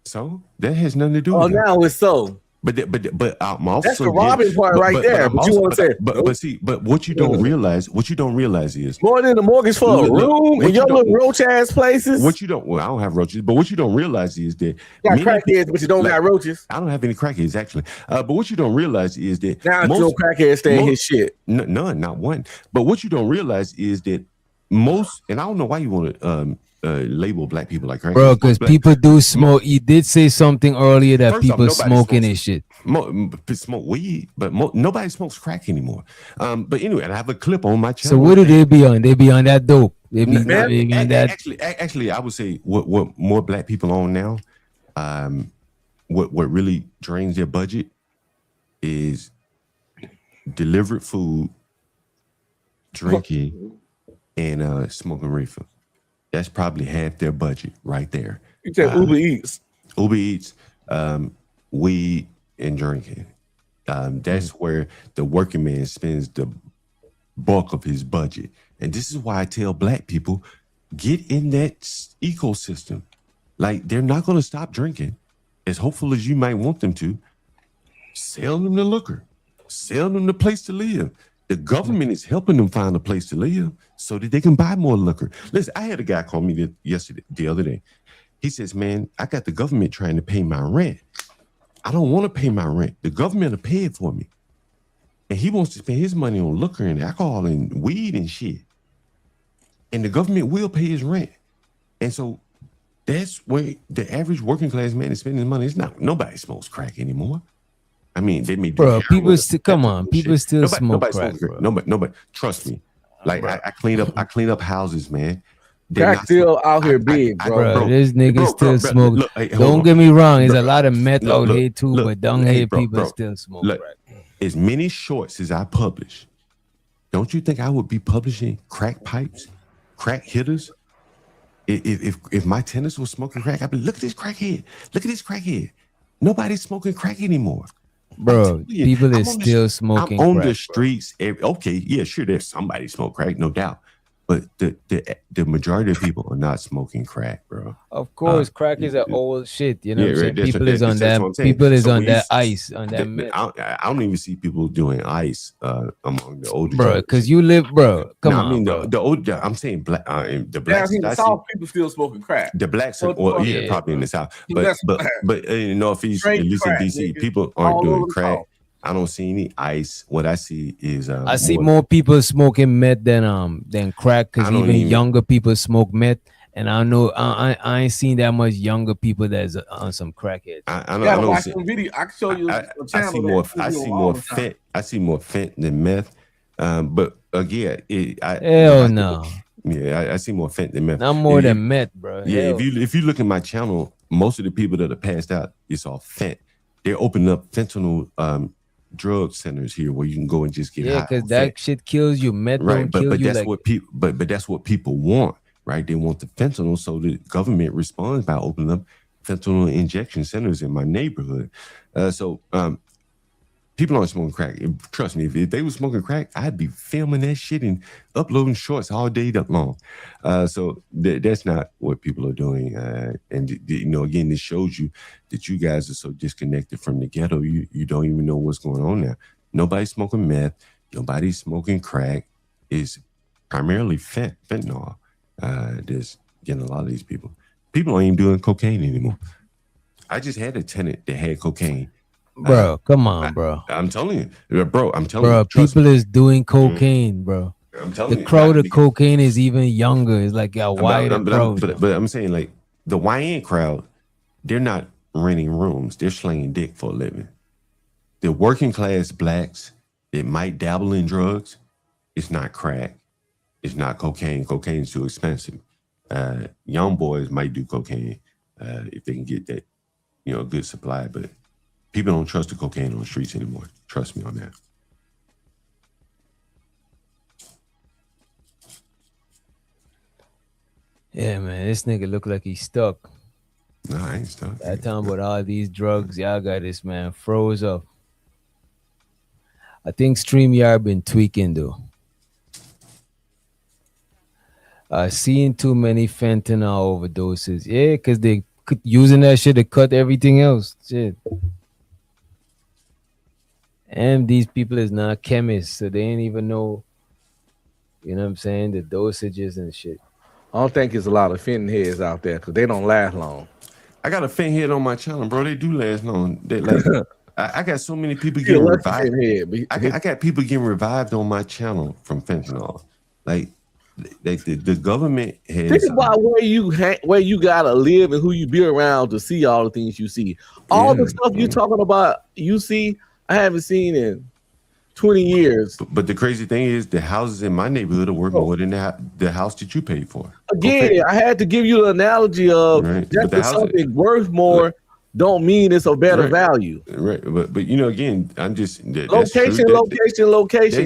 So that has nothing to do with it. Oh, now it's so. But I'm also that's the robbing part right there. But you want to say, but what you don't realize, is more than the mortgage for a room in your little roach ass places. What you don't, well, I don't have roaches, but what you don't realize is that you got crackheads, but you don't got roaches. I don't have any crackheads actually. But what you don't realize is that now no crackheads stay in his shit. None, not one. But what you don't realize is that most, and I don't know why you want to label black people like crackheads. Bro, because people do smoke. You did say something earlier that people smoking and shit. Smoke weed, but nobody smokes crack anymore. But anyway, and I have a clip on my channel. So what do they be on? They be on that dope. They be on that. Actually, I would say what more black people on now, what really drains their budget is delivered food, drinking, and smoking reefer. That's probably half their budget right there. You said Uber Eats. Uber Eats, weed, and drinking. That's where the working man spends the bulk of his budget. And this is why I tell black people, get in that ecosystem. Like they're not going to stop drinking, as hopeful as you might want them to. Sell them the liquor, sell them the place to live. The government is helping them find a place to live so that they can buy more liquor. Listen, I had a guy call me the other day. He says, "Man, I got the government trying to pay my rent. I don't want to pay my rent. The government will pay it for me." And he wants to spend his money on liquor and alcohol and weed and shit. And the government will pay his rent. And so that's where the average working class man is spending his money. It's not, nobody smokes crack anymore. I mean, they may do bro. People still come on. People still smoke crack, bro. Nobody. Trust me. Like I clean up houses, man. Crack still out here big, bro. This nigga still smoke. Look, hey, don't get me wrong. There's a lot of meth out here too, but don't hear people still smoke crack. As many shorts as I publish, don't you think I would be publishing crack pipes, crack hitters? If my tenants was smoking crack, I'd be, look at this crackhead. Look at this crackhead. Nobody's smoking crack anymore. Bro, people is still smoking I'm on crack, the streets. Okay, yeah, sure, there's somebody smoke crack, no doubt. But the majority of people are not smoking crack, bro. Of course, crack is an old shit. You know what I'm saying? Right, People is on that. People is on that ice, on that. I don't even see people doing ice among the older. Bro, because you live, bro. Come on, I mean, bro. the older. I'm saying black. The blacks. Down in the South, people still smoking crack. The blacks, probably in the South, but in the Northeast, at least in DC, people aren't doing crack. I don't see any ice. What I see is I see more people smoking meth than crack, because even younger people smoke meth, and I know I ain't seen that much younger people that's on some crackheads. I don't see video. I can show you. I see more fent than meth, but again, hell no. Yeah, I see more fent than meth. Not more than meth, bro. Yeah, hell. if you look at my channel, most of the people that are passed out, it's all fent. They're opening up fentanyl drug centers here where you can go and just get high. Because that shit kills you. Meth don't kill you. That's what people. But that's what people want, right? They want the fentanyl, so the government responds by opening up fentanyl injection centers in my neighborhood. People aren't smoking crack. Trust me, if they were smoking crack, I'd be filming that shit and uploading shorts all day long. So that's not what people are doing. And again, this shows you that you guys are so disconnected from the ghetto. You don't even know what's going on there. Nobody's smoking meth. Nobody's smoking crack. It's primarily fentanyl. That's getting a lot of these people. People ain't even doing cocaine anymore. I just had a tenant that had cocaine. Bro, come on, bro. I'm telling you, bro. People is doing cocaine, bro. I'm telling you, the crowd of cocaine is even younger. It's like a wider crowd. But I'm saying, like, the YN crowd, they're not renting rooms. They're slinging dick for a living. The working class blacks that might dabble in drugs, it's not crack. It's not cocaine. Cocaine's too expensive. Young boys might do cocaine if they can get that, good supply, but people don't trust the cocaine on the streets anymore. Trust me on that. Yeah, man, this nigga look like he's stuck. No, I ain't stuck. That time with all these drugs, y'all got this man froze up. I think StreamYard been tweaking though. Seeing too many fentanyl overdoses. Yeah, because they using that shit to cut everything else. Shit. And these people is not chemists, so they ain't even know, you know what I'm saying, the dosages and shit. I don't think there's a lot of fentanyl heads out there because they don't last long. I got a fent head on my channel, bro. They do last long. They like I got so many people getting revived. I got people getting revived on my channel from fentanyl. Like the government has. Think about where you gotta live and who you be around to see all the things you see. All the stuff you're talking about, you see, I haven't seen in 20 years. But the crazy thing is, the houses in my neighborhood are worth more than the house that you paid for. Again, I had to give you the analogy of just because something worth more don't mean it's a better value. Right, but again, I'm just location.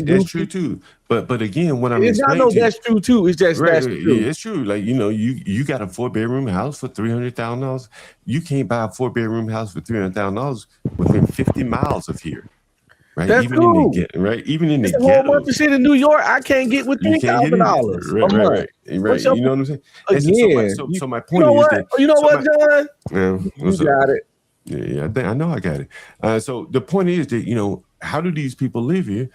That's true too. But again, what I'm it's not that's true too. It's just that's true. Yeah, it's true. Like you got a 4-bedroom house for $300,000. You can't buy a 4-bedroom house for $300,000 within 50 miles of here. right? That's Even in cool. the right, even in the It's a whole bunch of ghettos, shit in New York I can't get with you can't get either. $10,000 Right, a right, month. right, right. What's your You know what I'm saying? again? So my You point know is what? that You know what, John? what's You up? got it. Yeah, I know I got it. So the point is that how do these people live here?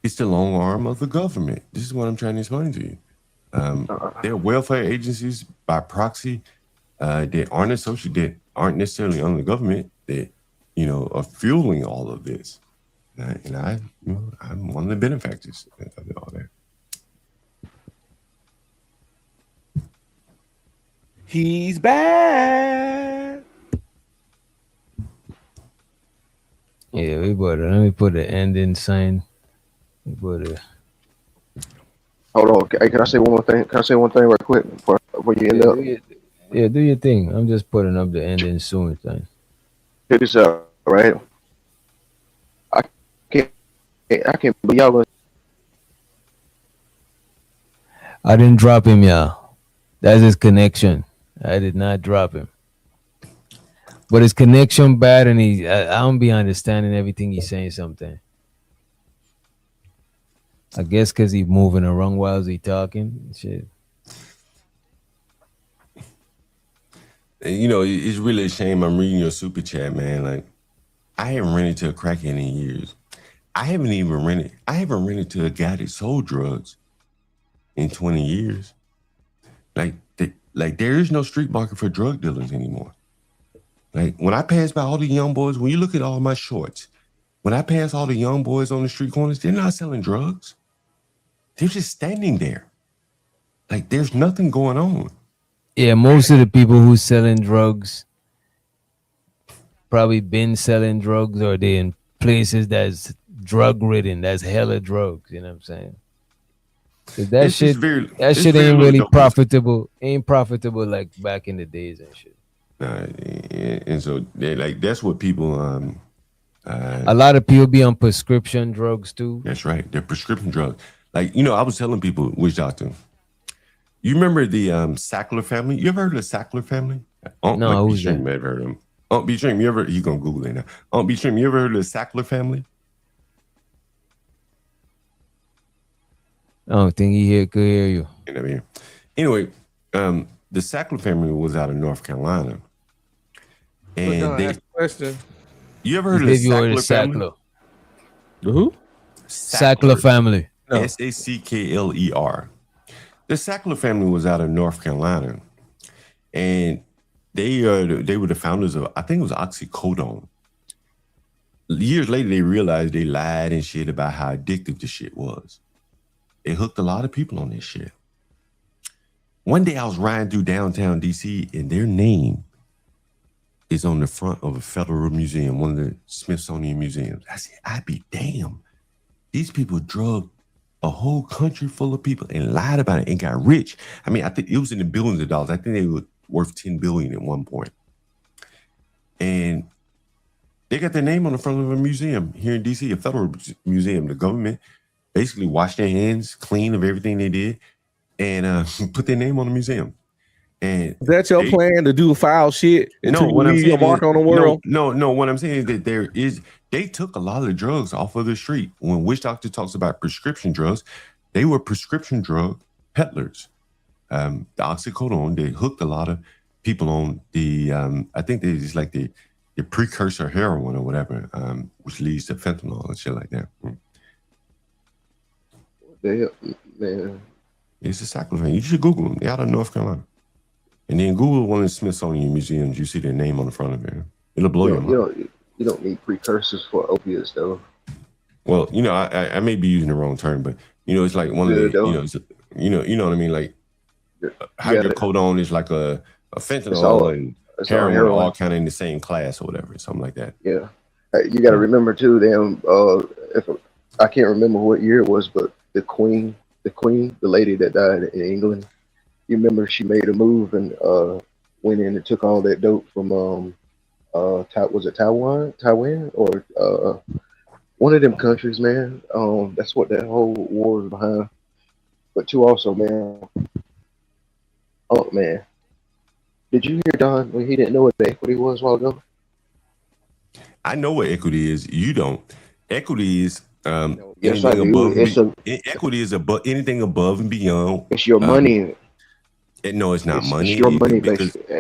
It's the long arm of the government. This is what I'm trying to explain to you. They're welfare agencies by proxy that aren't necessarily under the government that are fueling all of this. I'm one of the benefactors of all that. He's back. Yeah, let me put the ending sign. We put Hold on. Hey, can I say one more thing? Can I say one thing right quick before you end up? do your thing. I'm just putting up the ending soon sign. Check this out, right? I I can't believe y'all. I didn't drop him, y'all. That's his connection. I did not drop him. But his connection bad, and I don't be understanding everything he's saying. Something. I guess because he's moving around while he talking. Shit. And, it's really a shame I'm reading your super chat, man. Like, I haven't rented to a crackhead in years. I haven't rented to a guy that sold drugs in 20 years. Like there is no street market for drug dealers anymore. Like when I pass by all the young boys, when you look at all my shorts, when I pass all the young boys on the street corners, they're not selling drugs. They're just standing there. Like there's nothing going on. Yeah, most of the people who selling drugs probably been selling drugs, or they in places that's drug ridden, that's hella drugs. You know what I'm saying? That shit ain't really profitable. Ain't profitable like back in the days and shit. And so that's what people. A lot of people be on prescription drugs too. That's right. They're prescription drugs. Like I was telling people, which doctor? You remember the Sackler family? You ever heard of the Sackler family? No, who's that? You may have heard of them. Aunt B Stream, you gonna Google it now? Aunt B Stream, you ever heard of the Sackler family? I don't think could hear you. Anyway, the Sackler family was out of North Carolina. And ask a question. You ever heard of the Sackler family? The who? Sackler family. No. Sackler. The Sackler family was out of North Carolina, and they were the founders of, I think it was oxycodone. Years later, they realized they lied and shit about how addictive the shit was. They hooked a lot of people on this shit. One day I was riding through downtown DC, and their name is on the front of a federal museum, one of the Smithsonian museums. I said, I'd be damn. These people drugged a whole country full of people and lied about it and got rich. I mean, I think it was in the billions of dollars. I think they were worth $10 billion at one point. And they got their name on the front of a museum here in DC, a federal museum. The government basically washed their hands clean of everything they did and put their name on the museum. And is that your plan to do foul shit until you leave your mark on the world? No. What I'm saying is that they took a lot of drugs off of the street. When Witch Doctor talks about prescription drugs, they were prescription drug peddlers. The oxycodone, they hooked a lot of people on the, I think they just like the precursor heroin or whatever, which leads to fentanyl and shit like that. Man. It's a sacrifice. You should Google them. They're out of North Carolina. And then Google one of the Smithsonian museums. You see their name on the front of it. It'll blow your mind. You don't need precursors for opiates, though. Well, I may be using the wrong term, but it's like one of the, you know what I mean. Like hydrocodone is like a fentanyl and heroin all kind of in the same class or whatever, something like that. Yeah, you got to remember too. If I can't remember what year it was, but the queen, the lady that died in England. You remember she made a move and went in and took all that dope from was it Taiwan or one of them countries, man. That's what that whole war is behind. But too also, man. Oh man, did you hear Don when he didn't know what the equity was a while ago? I know what equity is. You don't. Equity is Yes, I anything do. above. Equity is above anything above and beyond. It's your money. No, it's not money. It's your money, Because basically.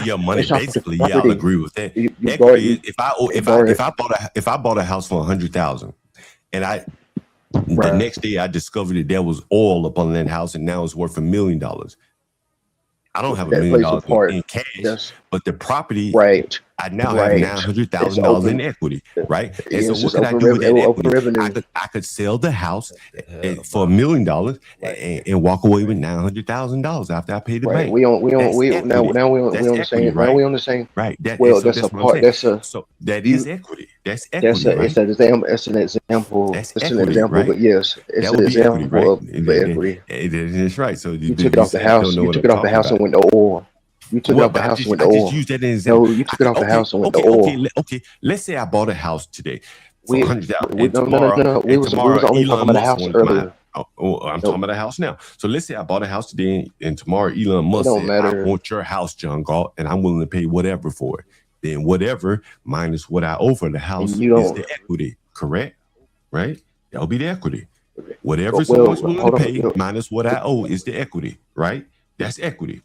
your money, It's off the basically. Yeah, I'll property. agree with that. You Equity is borrow if I bought a house for $100,000, and the next day I discovered that there was oil up on that house, and now it's worth $1 million. I don't have $1 million in cash, but the property, I now have $900,000 in equity, right? And so what could I do with that equity? I could sell the house for $1 million and walk away with $900,000 after I pay the bank. We on the same. Right. So that is equity. That's equity. It's an example. It's an example. That's it's equity, an example, right? but yes, it's an example of equity. That's right. So you took it off the house. You took it off the house and went to oil. You took it off the house and went to oil. I just used that as an example. No, you took it off the house and went to oil. Okay. Let's say I bought a house today for $100,000. No. We was only talking about a house earlier. I'm talking about a house now. So let's say I bought a house today, and tomorrow Elon Musk said, I want your house, John Galt, and I'm willing to pay whatever for it. Then whatever minus what I owe for the house is the equity, correct? Right? That'll be the equity. Whatever someone's willing to pay minus what I owe is the equity, right? That's equity.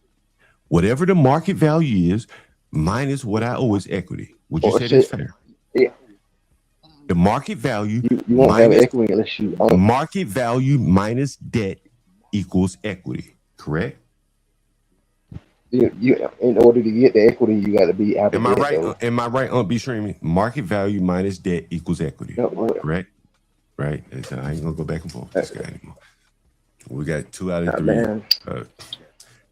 Whatever the market value is minus what I owe is equity. Would you say that's fair? Yeah. The market value you won't have equity unless you own. Market value minus debt equals equity, correct? You in order to get the equity, you got to be out of debt. Am I right on B streaming? Market value minus debt equals equity, correct? Right. I ain't gonna go back and forth with this guy anymore. We got 2 out of 3.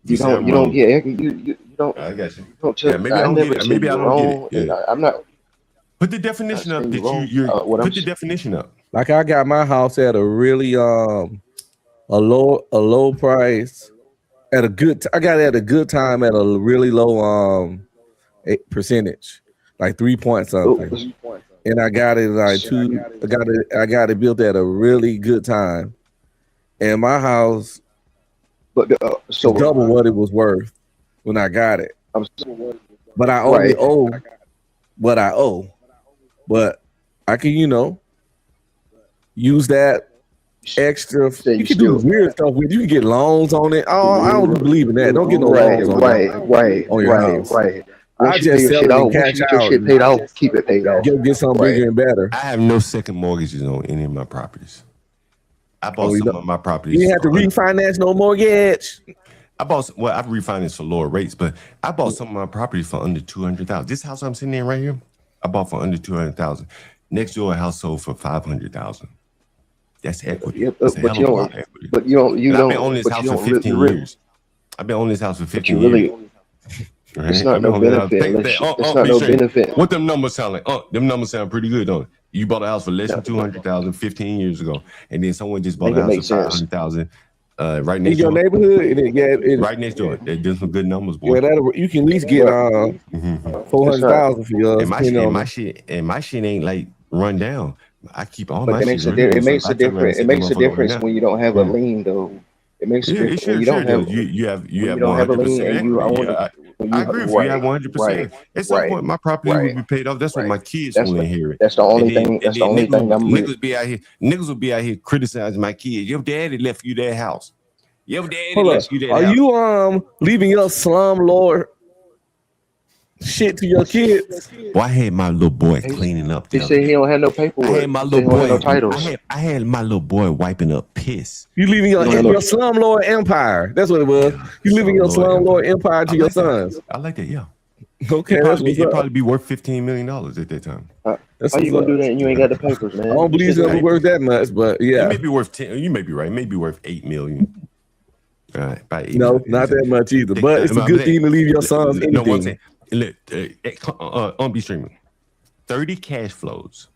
You don't get equity. You don't. I got you. Maybe I don't get it. Maybe I don't get it. Yeah. I'm not. Put the definition up. Put the definition up. Like I got my house at a really a low price at a good. I got it at a good time at a really low percentage, like 3 point something. And I got it like I got it built at a really good time, and my house, so double what it was worth when I got it. But I only owe what I owe. But I can, use that extra. You can do weird stuff with. You can get loans on it. Oh, I don't believe in that. Don't get no loans on your house. Right. I just sell it and cash out. Shit paid off. Keep it paid off. Get something bigger and better. I have no second mortgages on any of my properties. I bought some of my properties. You have to refinance no mortgage. I've refinanced for lower rates, but I bought some of my properties for under $200,000. This house I'm sitting in right here, I bought for under $200,000. Next door, a house sold for $500,000. That's equity. That's a hell of a lot of equity. But you don't. I've been owning this house for 15 years. I've been owning this house for 15 years. Right? It's not no benefit. It's not no benefit. What them numbers sound like? Them numbers sound pretty good, don't it? You bought a house for less than $200,000 15 years ago, and then someone just bought a house for $500,000 right next door. In your neighborhood, right next door. They're doing some good numbers, boy. Yeah, you can at least get $400,000 for yours. And my shit ain't like run down. I keep all my shit. It makes a difference. It makes a difference when you don't have a lien, though. It makes a difference when you don't have. You have don't have a lien and you own it. I agree with you. You have 100%. At some point, my property will be paid off. That's what my kids want to hear it. That's the only thing. That's the only thing. Niggas will be out here criticizing my kids. Your daddy left you that house. Your daddy left you that house. Are you leaving your slumlord shit to your kids? Well, I had my little boy cleaning up. He said he don't have no paperwork. I had my little boy. No titles. I had my little boy wiping up piss. You leaving your slumlord empire? That's what it was. You leaving your slumlord empire to your sons. I like that. Yeah. Okay. It'd probably be worth $15 million at that time. How you gonna do that and you ain't got the papers, man? I don't believe it's gonna be worth that much, but yeah. It may be worth 10. You may be right. It may be worth $8 million. By 8 no, not that much either. But it's a good thing to leave your sons anything. Look, on be streaming 30 cash flows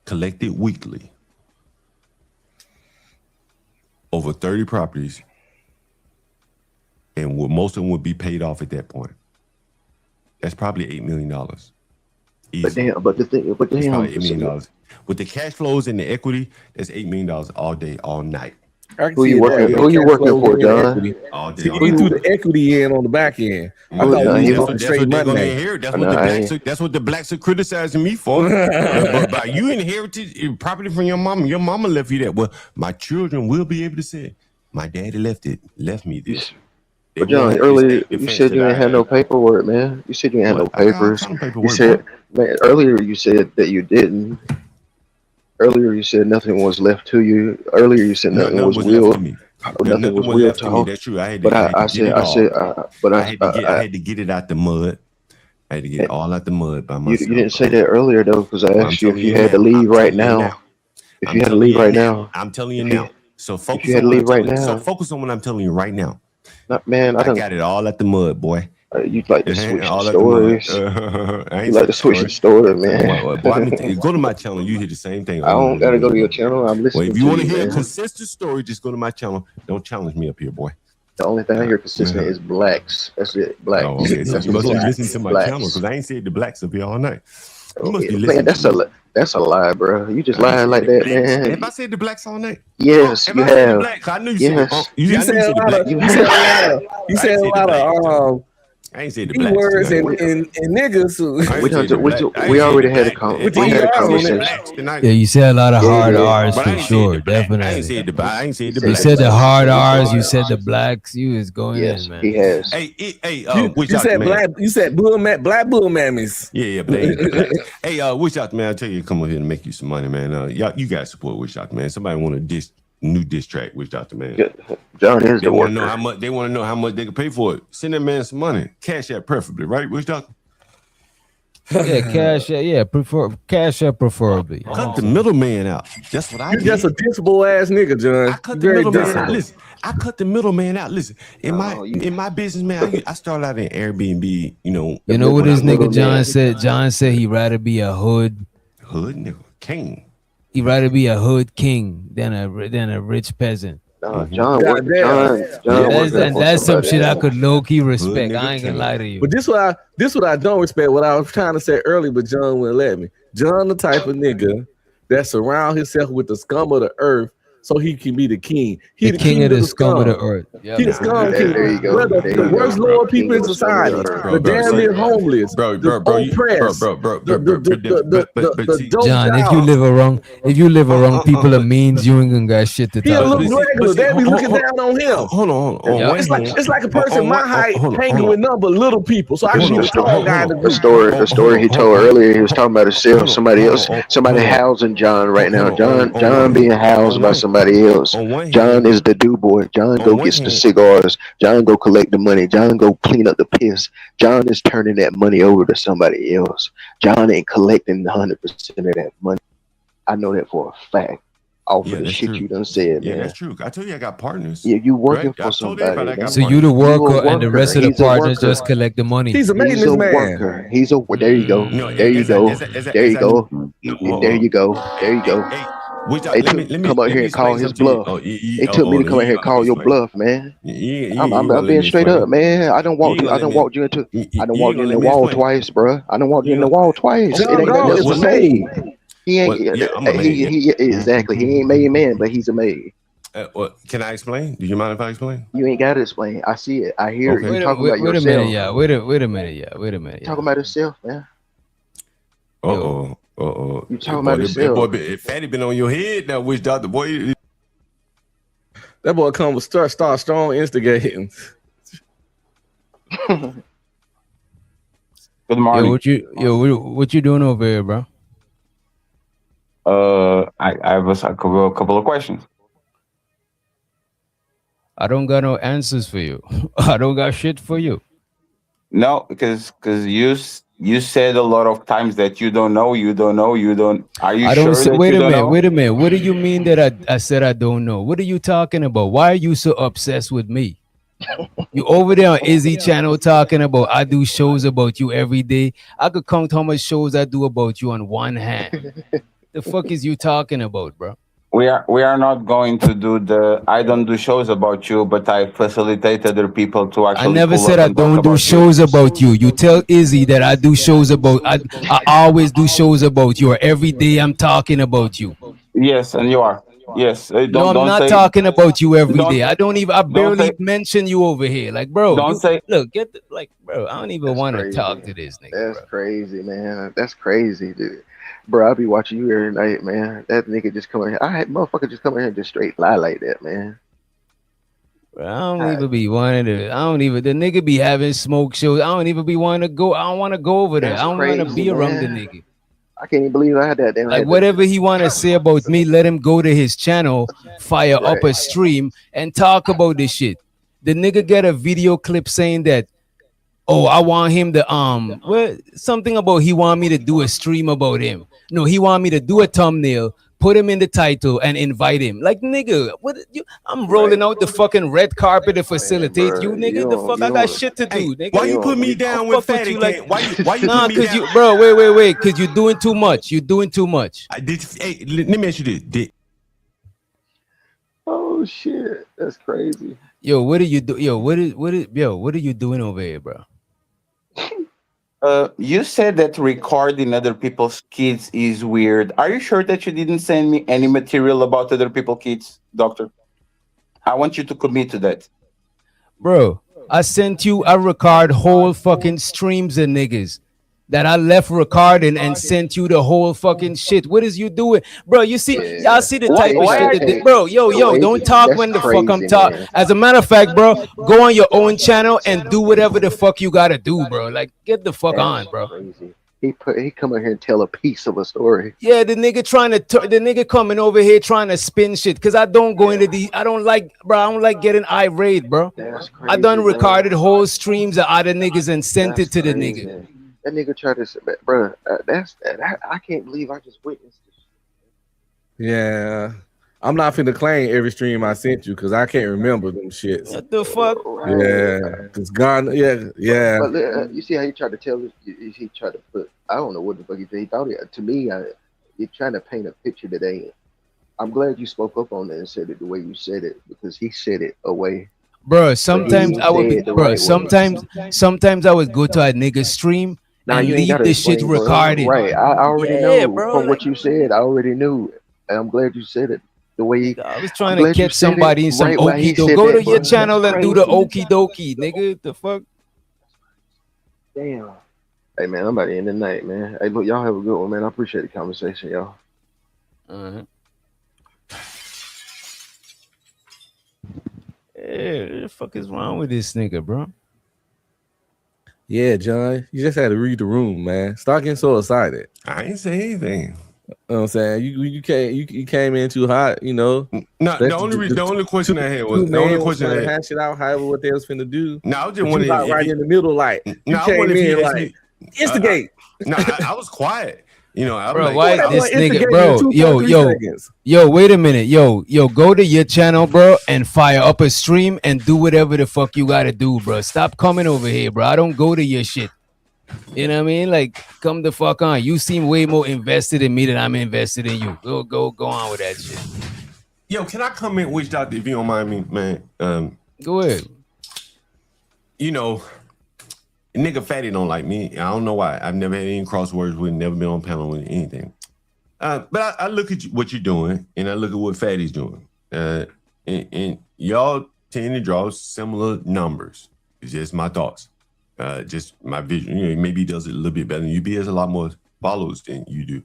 collected weekly over 30 properties, and most of them would be paid off at that point. That's probably $8 million. Easy. But the thing, $8 million with the cash flows and the equity. That's $8 million all day, all night. I can Who see you it that working? way. Who you Cash working flow for, in the John? equity. All day, See, all he day. threw the equity in on the back end. I Who- thought nah, we was he- talking That's straight what they're gonna money. inherit. That's Nah, what the I blacks. ain't. That's what the blacks are criticizing me for. But you inherited property from your mama. Your mama left you that. Well, my children will be able to say, my daddy left me this. They But won't John, have the earlier state you defense said that you ain't I had no have. paperwork, man. You said you ain't had no What? I got all papers. kind of You paperwork, said, boy. man, earlier you said that you didn't. Earlier you said nothing was left to you. Earlier you said No, nothing nothing was was left to willed. me. Nothing Nothing was was willed left to to me. hold. That's true. But I had to get it all. I I had to get it out the mud. I had to get it all out the mud by you myself, didn't say bro. that earlier though, because I Well, I'm asked you if telling you you had to now. leave I'm right telling you now. now. If I'm you had to telling leave you right now. now. I'm telling you If you now. So if you focus had on to what I'm leave right telling. So now, focus on what I'm telling you right now. not man. I got it all at the mud, boy. You like to switch the All at the mud. stories. I You ain't like switch to the switch the story. story, man. Boy, go to my channel. You hear the same thing I over don't and gotta over go to and your over. channel. I'm Well, listening if you to want to you, hear a man. consistent story, just go to my channel. Don't challenge me up here, boy. The only thing I hear consistent is blacks. That's it. Blacks. Oh, okay. So That's you must be listening consistent. to my channel Blacks. because I ain't said the blacks up here all night. You Oh, must yeah. be Man, listening to me. that's a lie, bro. You just I ain't lying said like the that, blacks. Have man. I said the blacks all night? Yes, Have you I said the have. blacks? I knew you said. Yes, You I knew said you a said the lot of blacks. you you said a lot have. of you I said ain't a said the lot blacks. of I ain't said the B blacks words tonight. and niggas I We ain't done. said the black. I We ain't said the already had a black. with we the had a ER I on said the it. conversation. blacks tonight. Yeah, you said a lot of Yeah, hard yeah. R's But I for ain't said the sure, black. I ain't definitely. said the. I ain't said the You He said blacks. the said hard he said R's, you hard said the R's. blacks, you was going Yes, in, man. he has. Wish You out the said man. black bull mammies. Yeah, but they ain't the blacks. Hey, Wish out the man. I tell you, come over here and make you some money, man. Y'all, you guys support Wish out the man. Somebody want a new diss track, Wish out the man. John is They the want to know worker. how much. They want to know how much they can pay for it. Send that man some money, cash out preferably, right? Wish out. Yeah, cash up preferably. Cut the middleman out. That's what I You did. just a dissable ass nigga, John. I cut You the very middleman out. dissable. Listen, I cut the middleman out. Listen, in you my business, man, I started out in Airbnb. You know, You know what the this nigga John middleman. said? John said he'd rather be a hood. hood nigga, king. He'd rather be a hood king than a rich peasant. John God working. damn. John working for That's some somebody. shit I could low key Hood respect. nigga I ain't gonna king. lie to you. But this what I don't respect. What I was trying to say earlier, but John wouldn't let me. John, the type of nigga that surround himself with the scum of the earth, so he can be the king. He The king of the scum of the earth. He the scum king. There you go. We're There the you worst go. lower people King in of the scum of the society. earth. The damn near homeless, the oppressed, the doped John, if you live out. around people of means, you ain't gonna got shit to He'll talk look about. regular. They be looking down on him. Hold on. Yeah. It's like a person my height hanging with nothing but little people. So I can be the tall guy in the group. The story he told earlier, he was talking about himself. Somebody housing John right now. John being housed by somebody else. John is the do boy. John go gets the cigars. John go collect the money. John go clean up the piss. John is turning that money over to somebody else. John ain't collecting 100% of that money. I know that for a fact. Off of the shit true. you done said, Yeah, man. that's true. I told you I got partners. Yeah, you working right? for somebody. Man. So you the worker, and the rest of the partners just collect the money. He's a maintenance man. Worker. He's a there you go. There you go. There you go. There you go. There you go. They took come out here and call his bluff. They took me to come out here and call your bluff, man. I'm being straight up, man. I don't walk you into the wall twice, bro. I don't walk you in the wall twice. It ain't nothing else to say. He ain't. He exactly. He ain't made man, but he's a maid. Can I explain? Do you mind if I explain? You ain't got to explain. I see it. I hear it. You talking about wait yourself. a minute, yeah. Wait a minute, yeah. Talking about yourself, man. Uh-oh. You talking about yourself. That boy, if Fatty been on your head now, which Dr. Boy. That boy come with start strong instigating. Good morning. What you doing over here, bro? I have a couple of questions. I don't got no answers for you. I don't got shit for you. No, because you said a lot of times that you don't know. Are you sure that wait you a don't minute. know? Wait a minute. What do you mean that I said I don't know? What are you talking about? Why are you so obsessed with me? You over there on Izzy channel talking about I do shows about you every day. I could count how much shows I do about you on one hand. The fuck is you talking about, bro? We are not going to do I don't do shows about you, but I facilitate other people to actually. I never pull said up I and talk don't do about shows about you. You tell Izzy that I do shows about. I always do shows about you. Or every day I'm talking about you. Yes, and you are. Yes. No, I'm Don't not say. talking about you every Don't day. I don't even. I don't barely say. mention you over here. Like, bro, Don't you say. look get the, like, bro. I don't even That's want to crazy. talk to this nigga, That's bro. crazy, man. That's crazy, dude. Bro, I be watching you every night, man. That nigga just come in here. I had motherfucker just come in here and just straight lie like that, man. Bro, I don't I, even be wanting to. I don't even. The nigga be having smoke shows. I don't even be wanting to go. I don't want to go over there. I that's don't want to crazy, be around the man. nigga. I can't even believe I had that. Damn, Like had to whatever he want to say about me, let him go to his channel, fire up right. a stream, and talk about this shit. The nigga get a video clip saying that, oh, I want him to well, something about he want me to do a stream about him. No, he want me to do a thumbnail, put him in the title, and invite him. Like nigga, what you? I'm Right. rolling out the fucking red carpet to Man, facilitate you, bro, nigga. The fuck, I got shit to Hey, do, nigga. why you you put don't, me you, I'll down with fuck with Fatty you like, Cat? Why you put nah, me cause down? you, bro, wait, cause you're doing too much. You're doing too much. Hey, let me ask you this. oh shit, that's crazy. Yo, what are you do? Yo, what are you doing over here, bro? You said that recording other people's kids is weird. Are you sure that you didn't send me any material about other people's kids, doctor? I want you to commit to that. Bro, I sent you, I record whole fucking streams of niggas that I left recording and sent you the whole fucking shit. What is you doing? Bro, you see, y'all Yeah. see the Why? type of Why shit are? that Hey, bro, the yo, way don't talk that's when the fuck I'm crazy, talking. man. As a matter of fact, bro, go on your own channel and do whatever the fuck you gotta do, bro. Like, get the fuck on, That's bro. crazy. He come in here and tell a piece of a story. Yeah, the nigga trying to the nigga coming over here trying to spin shit. Cause I don't go into the I don't like, bro. I don't like getting irate, bro. That's I crazy, done bro. recorded whole streams of other niggas and sent That's it to the nigga. crazy. That nigga tried to say, bro. I can't believe I just witnessed this. Yeah. I'm not finna claim every stream I sent you because I can't remember them shits. What the fuck? Right. Yeah. It's gone. Yeah. But you see how he tried to tell us? He tried to put. I don't know what the fuck he did. He thought to me, you're trying to paint a picture that ain't. I'm glad you spoke up on that and said it the way you said it because he said it away. Bro, But he sometimes didn't I would say be, it the bro. right way. Sometimes I would go to a nigga stream Now and you ain't leave gotta the shit explain, bro. recorded. Right? I already Yeah, know bro. from what Like, you said. I already knew, and I'm glad you said it the way. nigga, I was I'm trying to glad you catch said it somebody in some right why he okie doke. said Go to that, your bro. That's channel and do the crazy. okie dokie, nigga. The fuck? Damn. Hey man, I'm about to end the night, man. Hey, look, y'all have a good one, man. I appreciate the conversation, y'all. Uh-huh. Yeah, what the fuck is wrong with this nigga, bro? Yeah, John. You just had to read the room, man. Stop getting so excited. I ain't say anything. You know what I'm saying? You came in too hot, you know. No, Let the only question I had was the man was trying to hash it out however what they was finna do. No, I was just But you wondering got right in the middle, like you I came wonder if he in asked like me. instigate. No, I was quiet. You know, I was Bro, like, why that this boy nigga, instigated bro? in 2.3 seconds. Yo, wait a minute, yo, go to your channel, bro, and fire up a stream and do whatever the fuck you gotta do, bro. Stop coming over here, bro. I don't go to your shit. You know what I mean? Like, come the fuck on. You seem way more invested in me than I'm invested in you. Go on with that shit. Yo, can I comment, Witch Doctor, if you don't mind me, man? Go ahead. You know, nigga Fatty don't like me. I don't know why. I've never had any crosswords with, never been on panel with anything. But I look at what you're doing, and I look at what Fatty's doing. And y'all tend to draw similar numbers. It's just my thoughts. Just my vision. You know, maybe he does it a little bit better than you. He has a lot more followers than you do.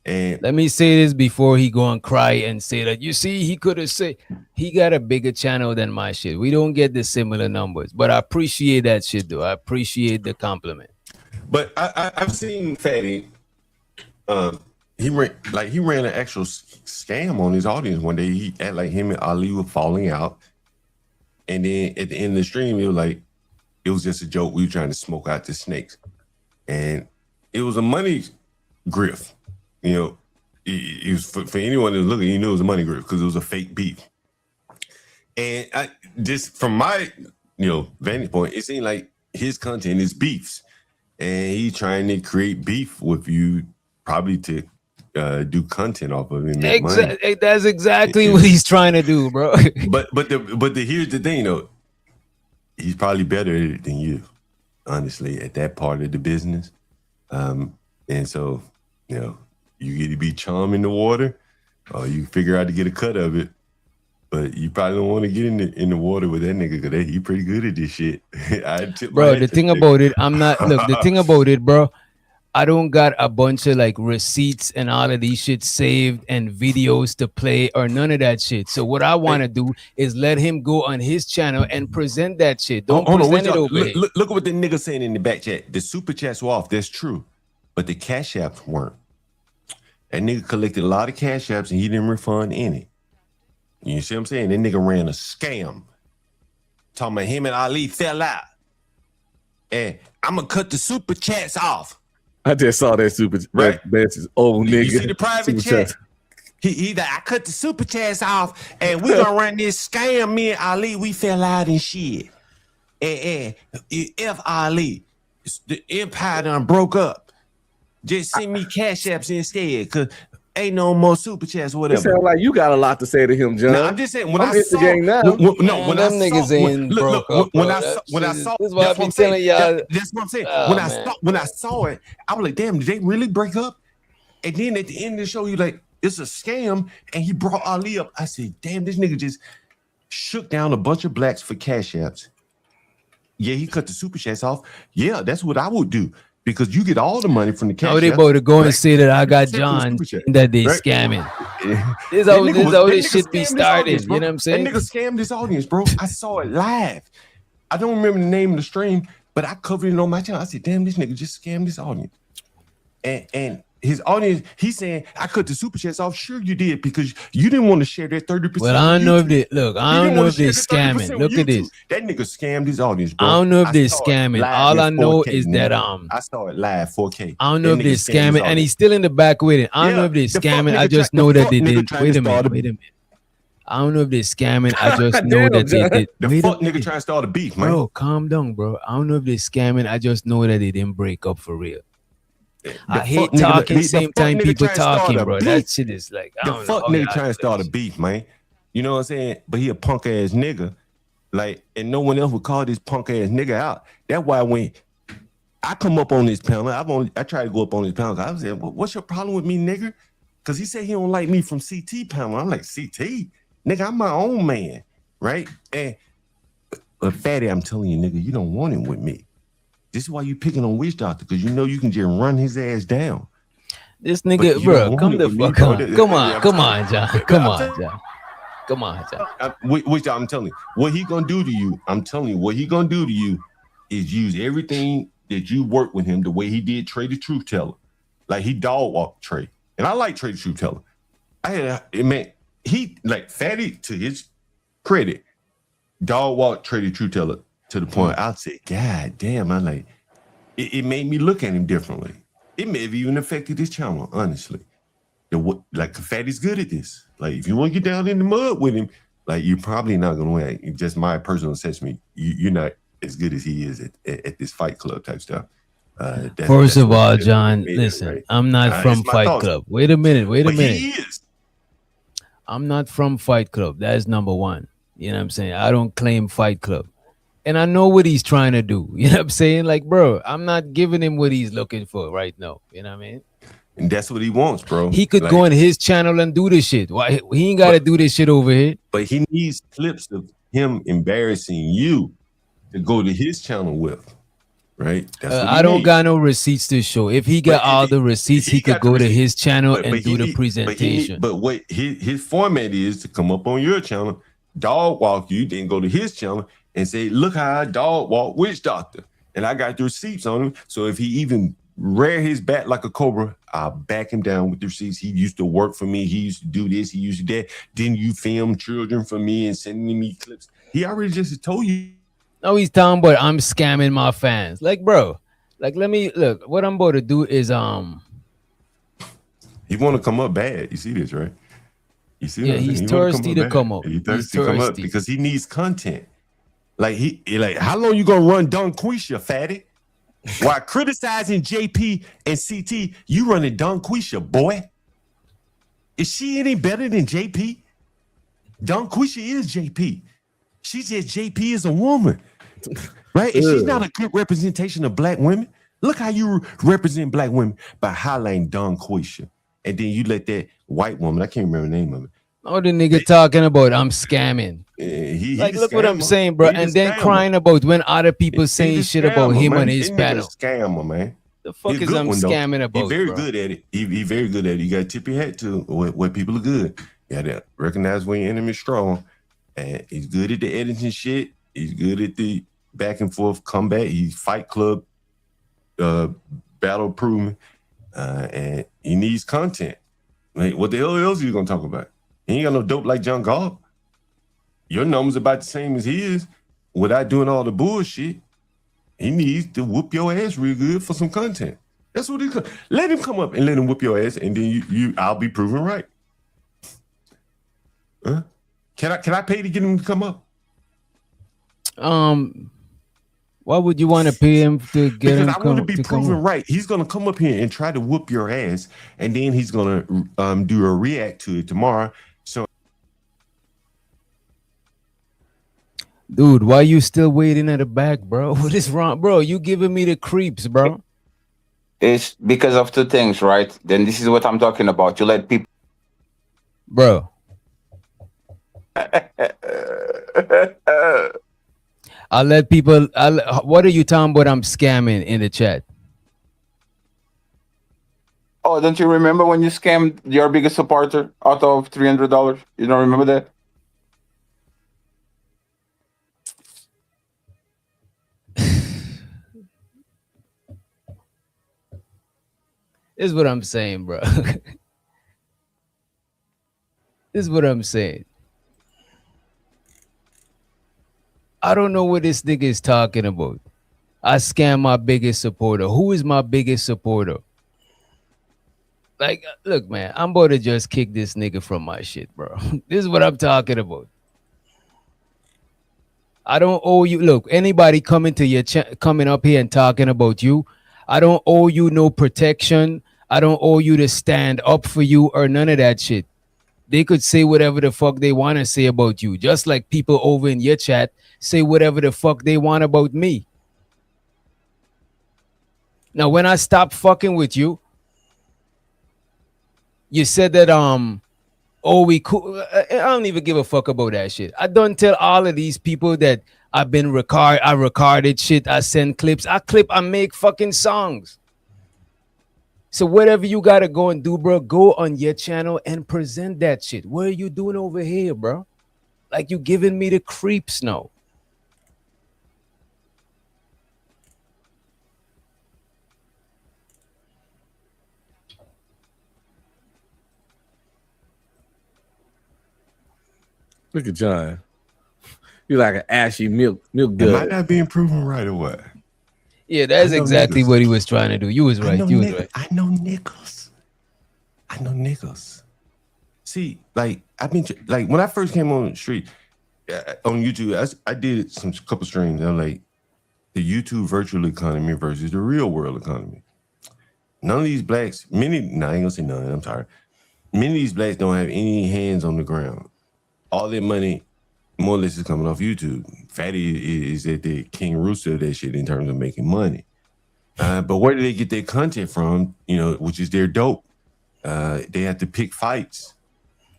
And let me say this before he go and cry and say that, you see, he could have said he got a bigger channel than my shit. We don't get the similar numbers, but I appreciate that shit though. I appreciate the compliment. But I've seen Fatty. He ran an actual scam on his audience one day. He had like him and Ali were falling out, and then at the end of the stream, it was just a joke. We were trying to smoke out the snakes, and it was a money grift. You know, it was for anyone that was looking, you knew it was a money grift because it was a fake beef. And just from my vantage point, it seemed like his content is beefs, and he's trying to create beef with you, probably to do content off of it and make money. That's exactly what he's trying to do, bro. but here's the thing though, he's probably better than you, honestly, at that part of the business. And so, you get to be charming the water, You figure out to get a cut of it. But you probably don't want to get in the water with that nigga because he pretty good at this shit. I tip my Bro, hat the to thing the about it, I'm not look, the thing about it, bro, I don't got a bunch of like receipts and all of these shit saved and videos to play or none of that shit. So what I want to do is let him go on his channel and present that shit. Don't Hold on, present it over here. look at what the nigga saying in the back chat. The super chats were off. That's true, but the cash apps weren't. That nigga collected a lot of cash apps and he didn't refund any. You see what I'm saying? That nigga ran a scam. Talking about him and Ali fell out. And I'm gonna cut the super chats off. I just saw that super right. That's his old nigga. You see the private chat? He like, I cut the super chats off and we gonna run this scam. Me and Ali, we fell out and shit. And F Ali, the empire done broke up. Just send me cash apps instead, cause ain't no more super chats, whatever. It sounds like you got a lot to say to him, John. No, I'm just saying when I'm I saw now. when them niggas ain't broke up. When I saw this is why I be telling y'all. That's what I'm saying. Oh, When I saw it, I was like, damn, did they really break up? And then at the end of the show, you like, it's a scam, and he brought Ali up. I said, damn, this nigga just shook down a bunch of blacks for cash apps. Yeah, he cut the super chats off. Yeah, that's what I would do. Because you get all the money from the cash. How they about to go and say that I got John that they scamming? This how this shit be started. You know what I'm saying? That nigga scammed this audience, bro. I saw it live. I don't remember the name of the stream, but I covered it on my channel. I said, damn, this nigga just scammed this audience. And his audience, he's saying, I cut the super chats off. Sure you did, because you didn't want to share that 30%. Well, I don't know if they look. I don't know if they're scamming. Look at this. That nigga scammed his audience, bro. I don't know if they're scamming. All I know is that I saw it live 4K. I don't know if they're scamming, and he's still in the back with it. I don't know if they're scamming. I just know that they did. Wait a minute. I don't know if they're scamming. I just know that they did. The fuck nigga trying to start a beef, man. Bro, calm down, bro. I don't know if they're scamming. I just know that they didn't break up for real. I hate talking same time people talking, bro. That shit is like, I don't know. The fuck nigga trying to start a beef, man. You know what I'm saying? But he a punk ass nigga. Like, and no one else would call this punk ass nigga out. That's why when I come up on this panel, I try to go up on this panel. I was saying, well, what's your problem with me, nigga? Because he said he don't like me from CT panel. I'm like, CT? Nigga, I'm my own man, right? But Fatty, I'm telling you, nigga, you don't want him with me. This is why you picking on Witch Doctor, because you know you can just run his ass down. This nigga, bro, come the fuck on. Come on, John. Come on, John. Witch Doctor, I'm telling you, what he gonna do to you, I'm telling you, what he gonna do to you is use everything that you work with him the way he did Trey the Truth Teller. Like he dog walked Trey. And I like Trey the Truth Teller. He, like Fatty, to his credit, dog walked Trey the Truth Teller to the point I said, God damn, I like it made me look at him differently. It may have even affected his channel, honestly. Like Fatty's good at this. Like if you want to get down in the mud with him, like you're probably not gonna win. Just my personal assessment, you're not as good as he is at this Fight Club type stuff. First of all, John, listen, right? I'm not from Fight Club. Wait a minute. He is. I'm not from Fight Club. That is number one. You know what I'm saying? I don't claim Fight Club. And I know what he's trying to do. You know what I'm saying? Like, bro, I'm not giving him what he's looking for right now. You know what I mean? And that's what he wants, bro. He could go on his channel and do this shit. Why he ain't got to do this shit over here? But he needs clips of him embarrassing you to go to his channel with, right? I don't got no receipts to show. If he got all the receipts, he could go to his channel and do the presentation. But what his format is to come up on your channel, dog walk you, then go to his channel and say, look how I dog walk Witch Doctor. And I got the receipts on him. So if he even rear his back like a cobra, I'll back him down with the receipts. He used to work for me. He used to do this. He used to do that. Then you film children for me and sending me clips. He already just told you. No, he's talking about I'm scamming my fans. Like, bro, like, let me look. What I'm about to do is he want to come up bad. You see this, right? You see? Yeah, he's thirsty to come up. He's thirsty to come up because he needs content. Like how long you gonna run Don Quisha, Fatty? While criticizing JP and CT, you running Don Quisha, boy. Is she any better than JP? Don Quisha is JP. She says JP is a woman, right? And she's not a good representation of black women. Look how you represent black women by highlighting Don Quisha and then you let that white woman, I can't remember the name of it. Oh, the nigga talking about I'm scamming. He Like, the look what I'm scammer. saying, bro. He the And then scammer. crying about when other people He the saying shit about scammer, him on man. his That nigga a panel. scammer, man. The He a fuck is good I'm one though. scamming He about, very bro? good at it. He very good at it. You got to tip your hat to where people are good. You got to recognize when your enemy's strong. And he's good at the editing shit. He's good at the back and forth combat. He's Fight Club, battle proven, and he needs content. Like, what the hell else are you gonna talk about? He ain't got no dope like John Gall. Your numbers about the same as his without doing all the bullshit. He needs to whoop your ass real good for some content. That's what let him come up and let him whoop your ass, and then I'll be proven right. Huh? Can I pay to get him to come up? Why would you want to pay him to get Because him I want to come be to come proven up? right. He's gonna come up here and try to whoop your ass, and then he's gonna do a react to it tomorrow. So, Dude, why you still waiting at the back, bro? What is wrong, bro? You giving me the creeps, bro. It's because of two things, right? Then this is what I'm talking about. You let people, bro. I'll let people. What are you talking about? I'm scamming in the chat. Oh, don't you remember when you scammed your biggest supporter out of $300? You don't remember that? This is what I'm saying, bro. This is what I'm saying. I don't know what this nigga is talking about. I scam my biggest supporter. Who is my biggest supporter? Like, look, man, I'm about to just kick this nigga from my shit, bro. This is what I'm talking about. I don't owe you. Look, anybody coming to your coming up here and talking about you, I don't owe you no protection. I don't owe you to stand up for you or none of that shit. They could say whatever the fuck they want to say about you, just like people over in your chat say whatever the fuck they want about me. Now, when I stopped fucking with you, you said that oh, we cool. I don't even give a fuck about that shit. I don't tell all of these people that I've been I recorded shit. I send clips. I make fucking songs. So whatever you gotta go and do, bro, go on your channel and present that shit. What are you doing over here, bro? Like, you giving me the creeps now. Look at John. You like an ashy milk am dud. I not being proven right or what? Yeah, that's exactly what he was trying to do. You was right. You was right. I know niggas. I know niggas. See, like, I've been like when I first came on the street on YouTube, I did some couple streams. I'm like, the YouTube virtual economy versus the real world economy. None of these blacks, I ain't gonna say none, I'm sorry. Many of these blacks don't have any hands on the ground. All their money, more or less, is coming off YouTube. Fatty is at the king rooster of that shit in terms of making money. But where do they get their content from? You know, which is their dope. They have to pick fights.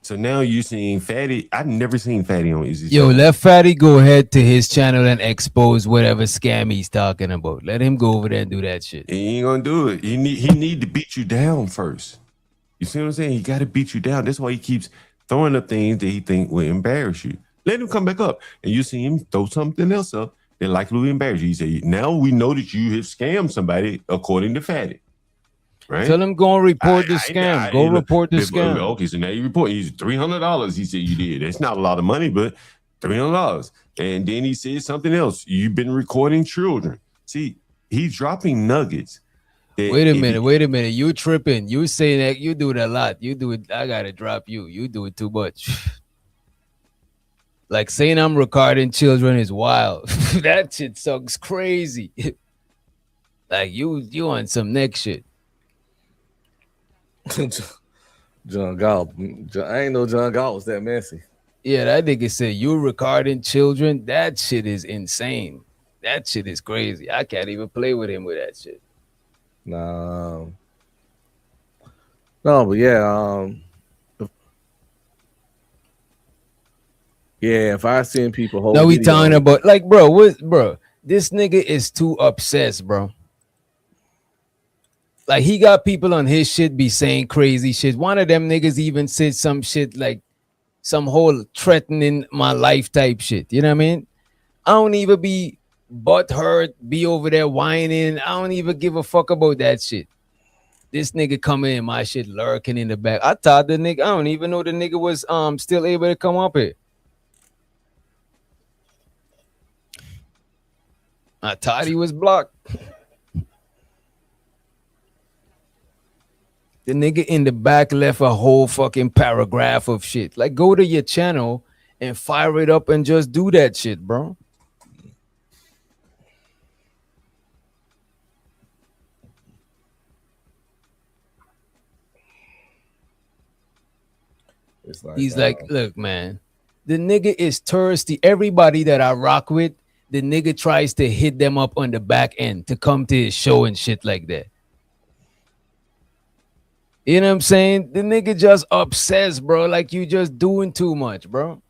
So now you're seeing Fatty. I've never seen Fatty on Izzy's Yo, channel. let Fatty go ahead to his channel and expose whatever scam he's talking about. Let him go over there and do that shit. He ain't gonna do it. He need to beat you down first. You see what I'm saying? He got to beat you down. That's why he keeps throwing up things that he think will embarrass you. Let him come back up, and you see him throw something else up that likely will embarrass you. He say, "Now we know that you have scammed somebody according to Fatty." Right? Tell him go and report the scam. Go report the scam. Okay, so now you report. He's $300. He said you did. That's not a lot of money, but $300. And then he said something else. You've been recording children. See, he's dropping nuggets. Wait a minute. You tripping. You saying that you do it a lot. You do it. I gotta drop you. You do it too much. Like, saying I'm recording children is wild. That shit sucks crazy. Like, you on some next shit. John Gall. I ain't know John Gall was that messy. Yeah, that nigga said you recording children. That shit is insane. That shit is crazy. I can't even play with him with that shit. No, No, but yeah, yeah. If I send people whole Now we talking videos, about like, bro, what, bro? This nigga is too obsessed, bro. Like he got people on his shit be saying crazy shit. One of them niggas even said some shit like some whole threatening my life type shit. You know what I mean? I don't even be butt hurt, be over there whining. I don't even give a fuck about that shit. This nigga coming in my shit lurking in the back. I thought the nigga, I don't even know the nigga was still able to come up here. I thought he was blocked. The nigga in the back left a whole fucking paragraph of shit. Like, go to your channel and fire it up and just do that shit, bro. He's like, look, man, the nigga is thirsty. Everybody that I rock with, the nigga tries to hit them up on the back end to come to his show and shit like that. You know what I'm saying? The nigga just obsessed, bro. Like you just doing too much, bro.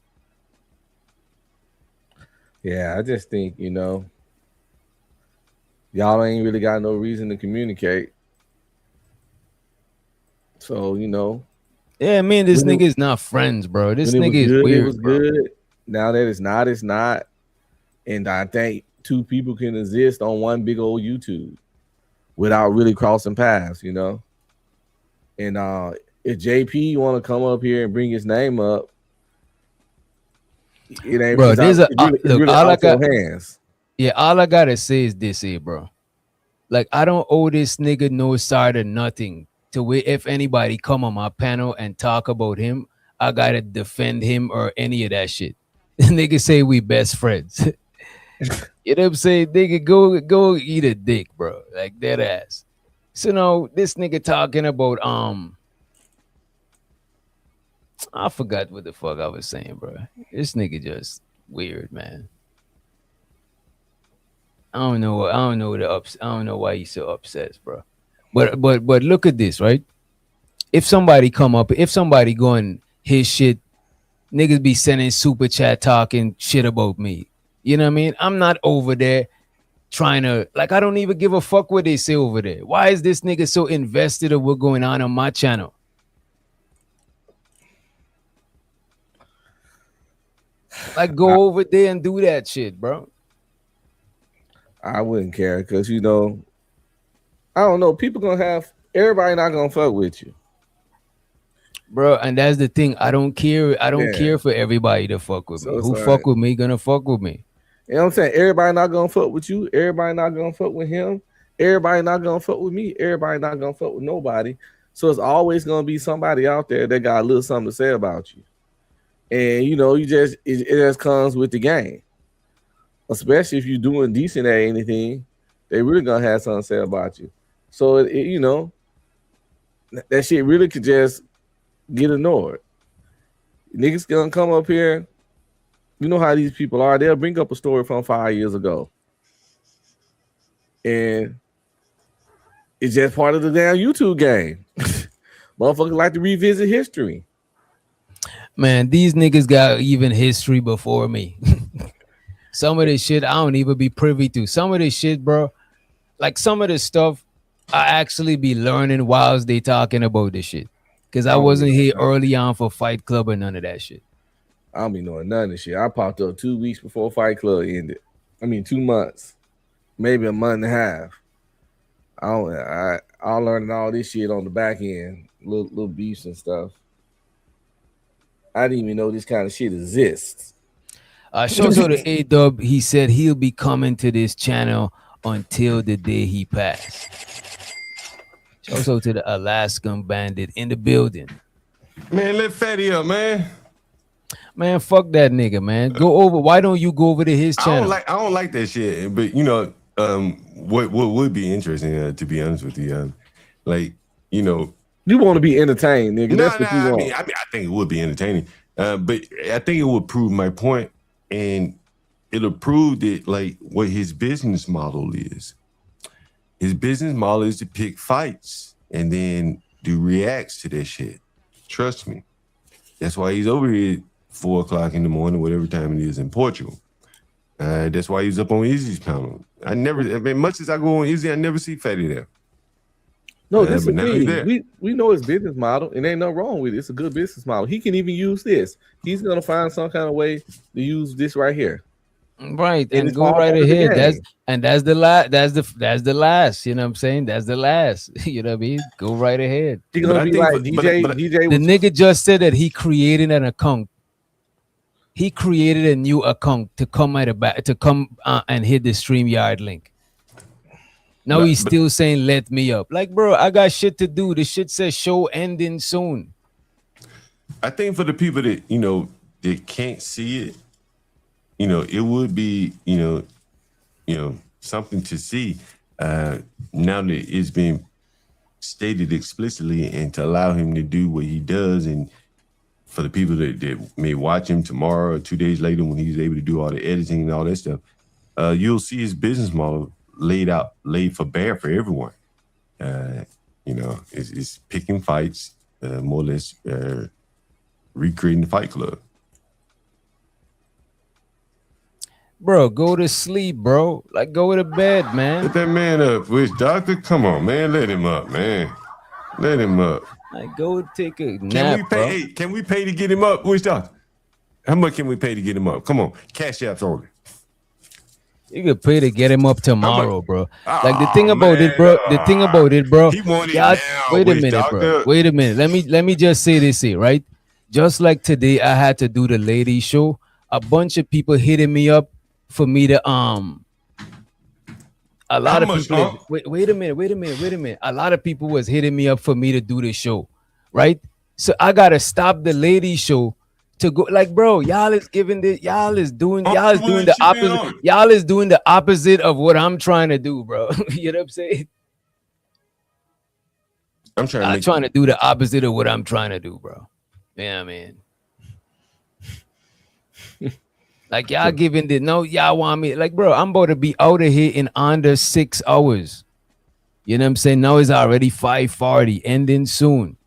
yeah, I just think y'all ain't really got no reason to communicate. So Yeah, me and this nigga is not friends, bro. This when it was nigga is good, weird, it was bro. good. Now that it's not, it's not. And I think two people can exist on one big old YouTube without really crossing paths, And if JP want to come up here and bring his name up, it ain't. Bro, It's look, really all I out your got, hands. yeah, all I gotta say is this here, bro. Like, I don't owe this nigga no side or nothing. To where if anybody come on my panel and talk about him, I gotta defend him or any of that shit. Nigga say we best friends. You know what I'm saying? Nigga, go eat a dick, bro. Like that ass. So no, this nigga talking about I forgot what the fuck I was saying, bro. This nigga just weird, man. I don't know. I don't know I don't know why he's so obsessed, bro. But look at this, right? If somebody come up, if somebody going his shit, niggas be sending super chat talking shit about me. You know what I mean? I'm not over there trying to, like, I don't even give a fuck what they say over there. Why is this nigga so invested in what's going on my channel? Like, go over there and do that shit, bro. I wouldn't care because I don't know. People everybody not gonna fuck with you, bro. And that's the thing. I don't care. I don't care for everybody to fuck with me. Who fuck with me gonna fuck with me. You know what I'm saying? Everybody not gonna fuck with you. Everybody not gonna fuck with him. Everybody not gonna fuck with me. Everybody not gonna fuck with nobody. So it's always gonna be somebody out there that got a little something to say about you. And it just comes with the game. Especially if you're doing decent at anything, they really gonna have something to say about you. So that shit really could just get ignored. Niggas gonna come up here. You know how these people are. They'll bring up a story from 5 years ago. And it's just part of the damn YouTube game. Motherfuckers like to revisit history. Man, these niggas got even history before me. Some of this shit I don't even be privy to. Some of this shit, bro, like some of this stuff I actually be learning whilst they talking about this shit. Because I wasn't here early on for Fight Club or none of that shit. I don't be knowing none of this shit. I popped up 2 weeks before Fight Club ended. 2 months, maybe a month and a half. I'm learning all this shit on the back end, little beefs and stuff. I didn't even know this kind of shit exists. Shows to A-Dub, he said he'll be coming to this channel until the day he passed. Shows to the Alaskan Bandit in the building. Man, let Fatty up, man. Man, fuck that nigga, man. Go over. Why don't you go over to his channel? I don't like that shit. But what would be interesting, to be honest with you, you want to be entertained, nigga. That's what you want. I think it would be entertaining. But I think it would prove my point, and it'll prove that what his business model is. His business model is to pick fights and then reacts to that shit. Trust me. That's why he's over here at 4 o'clock in the morning, whatever time it is in Portugal. That's why he's up on Izzy's panel. Much as I go on Izzy, I never see Fatty there. No, this is the thing. We know his business model, and ain't nothing wrong with it. It's a good business model. He can even use this. He's gonna find some kind of way to use this right here. Right, and go right ahead. That's the last. That's the last. You know what I'm saying? That's the last. You know what I mean? Go right ahead. He's gonna be like DJ. The nigga just said that he created an account. He created a new account to come at the back and hit the StreamYard link. Now he's still saying let me up. Like, bro, I got shit to do. The shit says show ending soon. I think for the people that that can't see it, it would be something to see now that it's been stated explicitly, and to allow him to do what he does, and for the people that may watch him tomorrow or 2 days later when he's able to do all the editing and all that stuff, you'll see his business model laid for bear for everyone. It's picking fights, more or less recreating the Fight Club. Bro, go to sleep, bro. Like, go to bed, man. Let that man up, Witch Doctor. Come on, man. Let him up, man. Let him up. Like, go take a nap, bro. Hey, can we pay to get him up, Witch Doctor? How much can we pay to get him up? Come on, cash apps only. You could pay to get him up tomorrow, bro. Like, the thing about it, bro. He wanted now. Wait a minute, bro. Wait a minute. Let me just say this here, right? Just like today, I had to do the ladies show. A bunch of people hitting me up for me to a lot of people. Wait a minute. A lot of people was hitting me up for me to do the show, right? So I gotta stop the ladies show to go. Like, bro, y'all is doing the opposite. Y'all is doing the opposite of what I'm trying to do, bro. You know what I'm saying? I'm trying to do the opposite of what I'm trying to do, bro. Yeah, man. Like, y'all y'all want me. Like, bro, I'm about to be out of here in under 6 hours. You know what I'm saying? Now it's already 5:40, ending soon.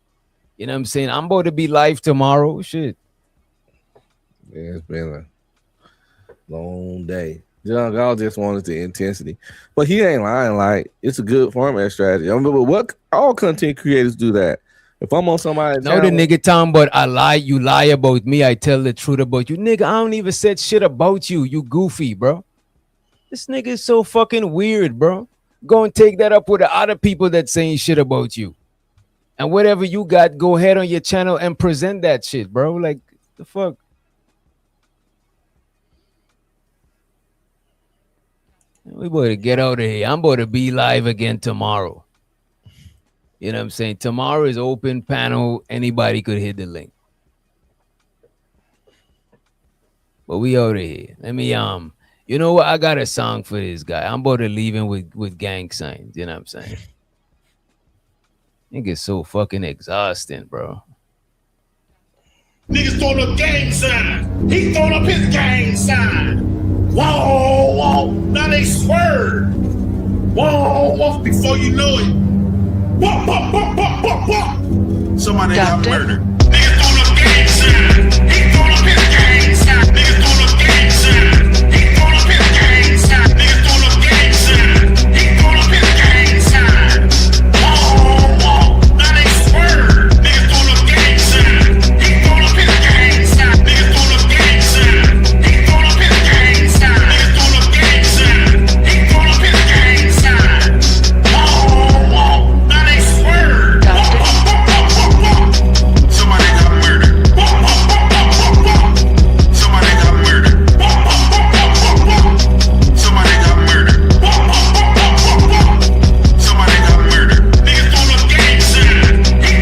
You know what I'm saying? I'm about to be live tomorrow. Shit. Yeah, it's been a long day. John Gall just wanted the intensity. But he ain't lying. Like, it's a good format strategy. I mean, but what all content creators do that. If I'm on somebody's no, the nigga Tom, but I lie, you lie about me, I tell the truth about you. Nigga, I don't even said shit about you. You goofy, bro. This nigga is so fucking weird, bro. Go and take that up with the other people that saying shit about you. And whatever you got, go ahead on your channel and present that shit, bro. Like, the fuck? We better get out of here. I'm about to be live again tomorrow. You know what I'm saying? Tomorrow is open panel. Anybody could hit the link. But we out of here. Let me you know what? I got a song for this guy. I'm about to leave him with gang signs. You know what I'm saying? It gets so fucking exhausting, bro. Niggas throwing up gang sign. He throwing up his gang sign. Whoa, whoa. Now they swerve. Whoa, whoa. Before you know it. Somebody got murdered.